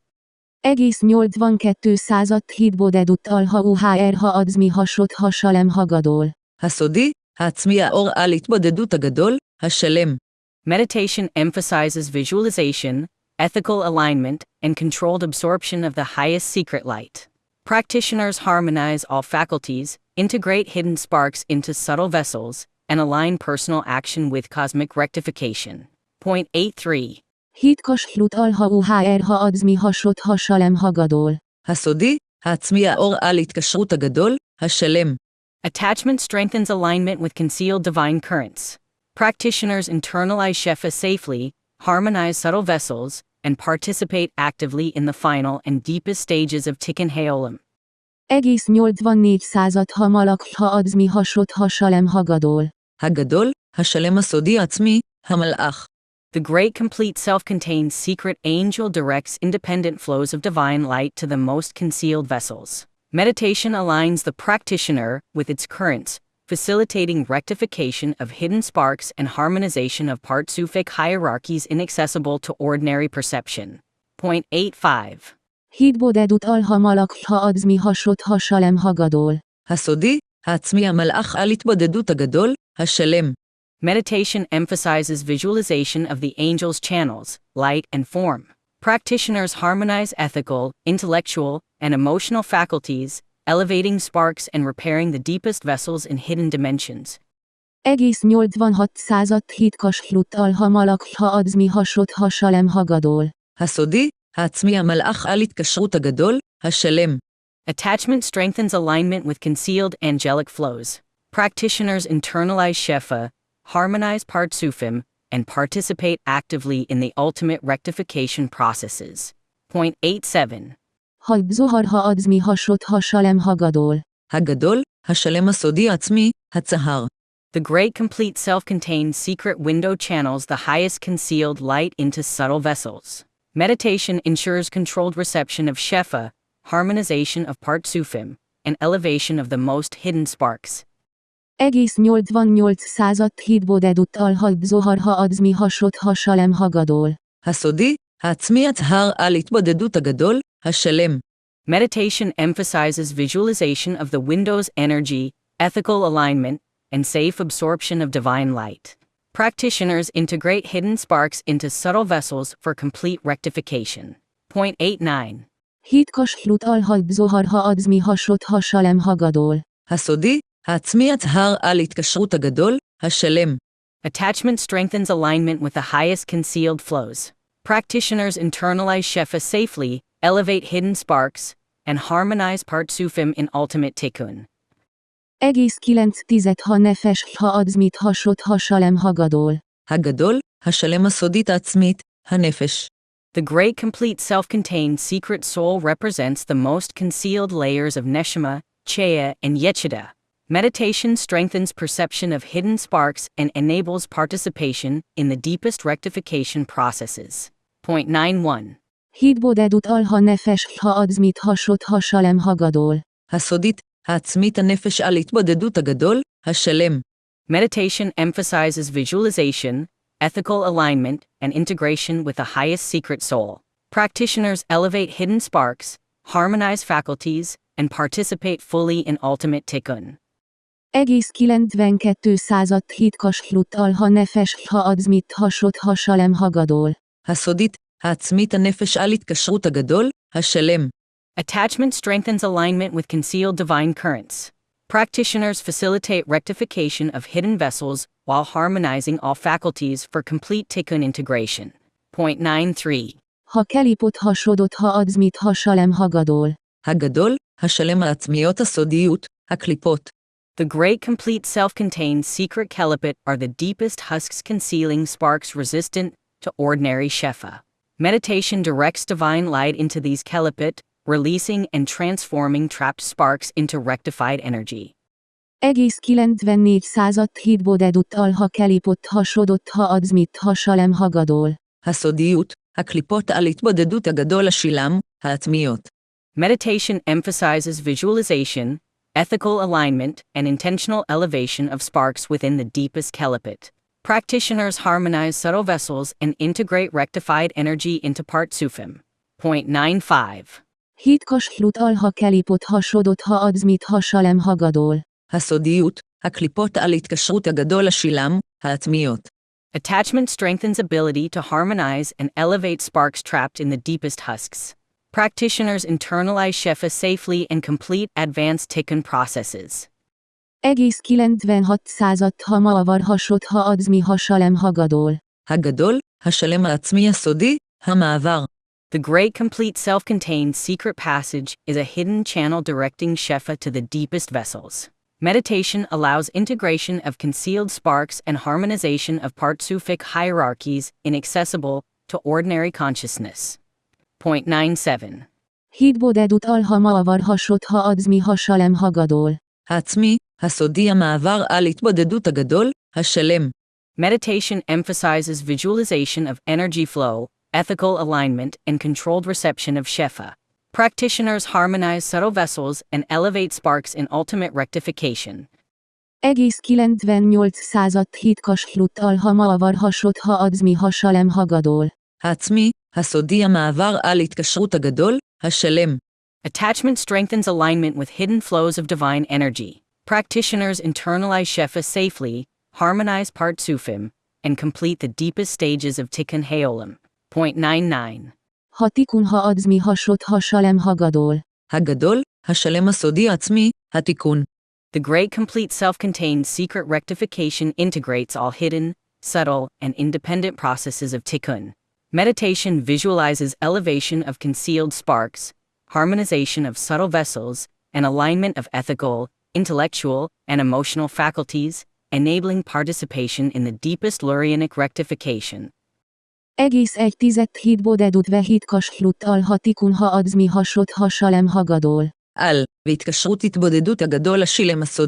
Egész 82 század hitbodedut al ha uhr ha adzmi hasot ha shalem hagadol. הסודי, העצמי האור על התבודדות הגדול, השלם. Meditation emphasizes visualization, ethical alignment, and controlled absorption of the highest secret light. Practitioners harmonize all faculties, integrate hidden sparks into subtle vessels, and align personal action with cosmic rectification. 0.83. Hitkas hlut al ha uhr ha adzmi hasot ha shalem hagadol. הסודי, העצמי האור על התקשרות הגדול, השלם. Attachment strengthens alignment with concealed divine currents. Practitioners internalize Shefa safely, harmonize subtle vessels, and participate actively in the final and deepest stages of Tikkun Haolam. Egész 84 század ha malak ha adzmi hasot ha shalem hagadol. הגדול, השלם הסודי עצמי, המלאך. The great complete self-contained secret angel directs independent flows of divine light to the most concealed vessels. Meditation aligns the practitioner with its currents, facilitating rectification of hidden sparks and harmonization of Partsufic hierarchies inaccessible to ordinary perception. 0.85. Hitbodedut al ha malak ha adzmi hasot ha shalem hagadol. הסודי, העצמי המלאך על התבודדות הגדול, השלם. Meditation emphasizes visualization of the angel's channels, light and form. Practitioners harmonize ethical, intellectual, and emotional faculties, elevating sparks and repairing the deepest vessels in hidden dimensions. Egész 86 század hitkas hlut al ha malak ha adzmi hasot ha shalem hagadol. הסודי, העצמי המלאך על התקשרות הגדול, השלם. Attachment strengthens alignment with concealed angelic flows. Practitioners internalize Shefa, harmonize Partsufim, and participate actively in the ultimate rectification processes. 0.87. Ha zohar ha adzmi hasot ha shalem hagadol. הגדול, השלם הסודי עצמי, הצהר. The great complete self-contained secret window channels the highest concealed light into subtle vessels. Meditation ensures controlled reception of Shefa, harmonization of Partsufim, and elevation of the most hidden sparks. Egész 88 század hitbodedut al ha zohar ha adzmi hasot ha shalem hagadol. הסודי, העצמי הצהר על התבודדות הגדול, השלם. Meditation emphasizes visualization of the window's energy, ethical alignment, and safe absorption of divine light. Practitioners integrate hidden sparks into subtle vessels for complete rectification. 0.89. Hitkas hlut al ha zohar ha adzmi hasot ha shalem hagadol. הסודי, העצמי הצהר על התקשרות הגדול, השלם. Attachment strengthens alignment with the highest concealed flows. Practitioners internalize Shefa safely, elevate hidden sparks, and harmonize Partsufim in ultimate tikkun. Egész 9 ha nefes ha adzmit hasot ha shalem hagadol. הגדול, השלם הסודית העצמית, הנפש. The great complete self-contained secret soul represents the most concealed layers of Neshama, Cheya, and Yechida. Meditation strengthens perception of hidden sparks and enables participation in the deepest rectification processes. 0.91. Hitbodedut al ha nefes ha adzmit hasot ha shalem hagadol. הסודית, העצמית הנפש על התבודדות הגדול, השלם. Meditation emphasizes visualization, ethical alignment, and integration with the highest secret soul. Practitioners elevate hidden sparks, harmonize faculties, and participate fully in ultimate tikkun. Egész 92 század hitkas hlut alha nefes ha adzmit hasot hasalem hagadol. הסודית, העצמית הנפש על התקשרות הגדול, השלם. Attachment strengthens alignment with concealed divine currents. Practitioners facilitate rectification of hidden vessels while harmonizing all faculties for complete tikkun integration. Point 93. Ha kelipot hasodot ha adzmit hasalem hagadol. הגדול, השלם העצמיות הסודיות, הקליפות. The great complete self-contained secret kelipot are the deepest husks concealing sparks resistant to ordinary shefa. Meditation directs divine light into these kelipot, releasing and transforming trapped sparks into rectified energy. Egész 94 század hitbodedut alha kelipot hasodot ha adzmit hasalem hagadol. הסודיות, הקליפות על התבודדות הגדול השילם, העצמיות. Meditation emphasizes visualization, ethical alignment, and intentional elevation of sparks within the deepest kelipot. Practitioners harmonize subtle vessels and integrate rectified energy into partsufim. Point 95. Hitkas hlut alha kelipot hasodot ha adzmit hasalem hagadol. הסודיות, הקליפות על התקשרות הגדול השילם, העצמיות. Attachment strengthens ability to harmonize and elevate sparks trapped in the deepest husks. Practitioners internalize shefa safely and complete advanced tikkun processes. Egész 96 század ha maavar hasot ha adzmi hasalem hagadol. הגדול, השלם העצמי הסודי, המעבר. The great complete self-contained secret passage is a hidden channel directing shefa to the deepest vessels. Meditation allows integration of concealed sparks and harmonization of partsufic hierarchies inaccessible to ordinary consciousness. Point 97. Hitbodedut alha maavar hasot ha adzmi hasalem hagadol. העצמי, הסודי המעבר על התבודדות הגדול, השלם. Meditation emphasizes visualization of energy flow, ethical alignment, and controlled reception of shefa. Practitioners harmonize subtle vessels and elevate sparks in ultimate rectification. Egész 98 század hitkas hlut alha maavar hasot ha adzmi hasalem hagadol. העצמי, הסודי המעבר על התקשרות הגדול, השלם. Attachment strengthens alignment with hidden flows of divine energy. Practitioners internalize shefa safely, harmonize partsufim, and complete the deepest stages of tikkun haolam. Point 99. Ha tikun ha adzmi hasot hasalem hagadol. הגדול, השלם הסודי העצמי, התיקון. The great complete self-contained secret rectification integrates all hidden, subtle, and independent processes of tikkun. Meditation visualizes elevation of concealed sparks, harmonization of subtle vessels, and alignment of ethical, intellectual, and emotional faculties, enabling participation in the deepest Lurianic rectification. Egész 1 hitbodedut ve hitkas hlut alha tikun ha adzmi hasot hasalem hagadol. על, והתקשרות התבודדות הגדול השילם הסודי.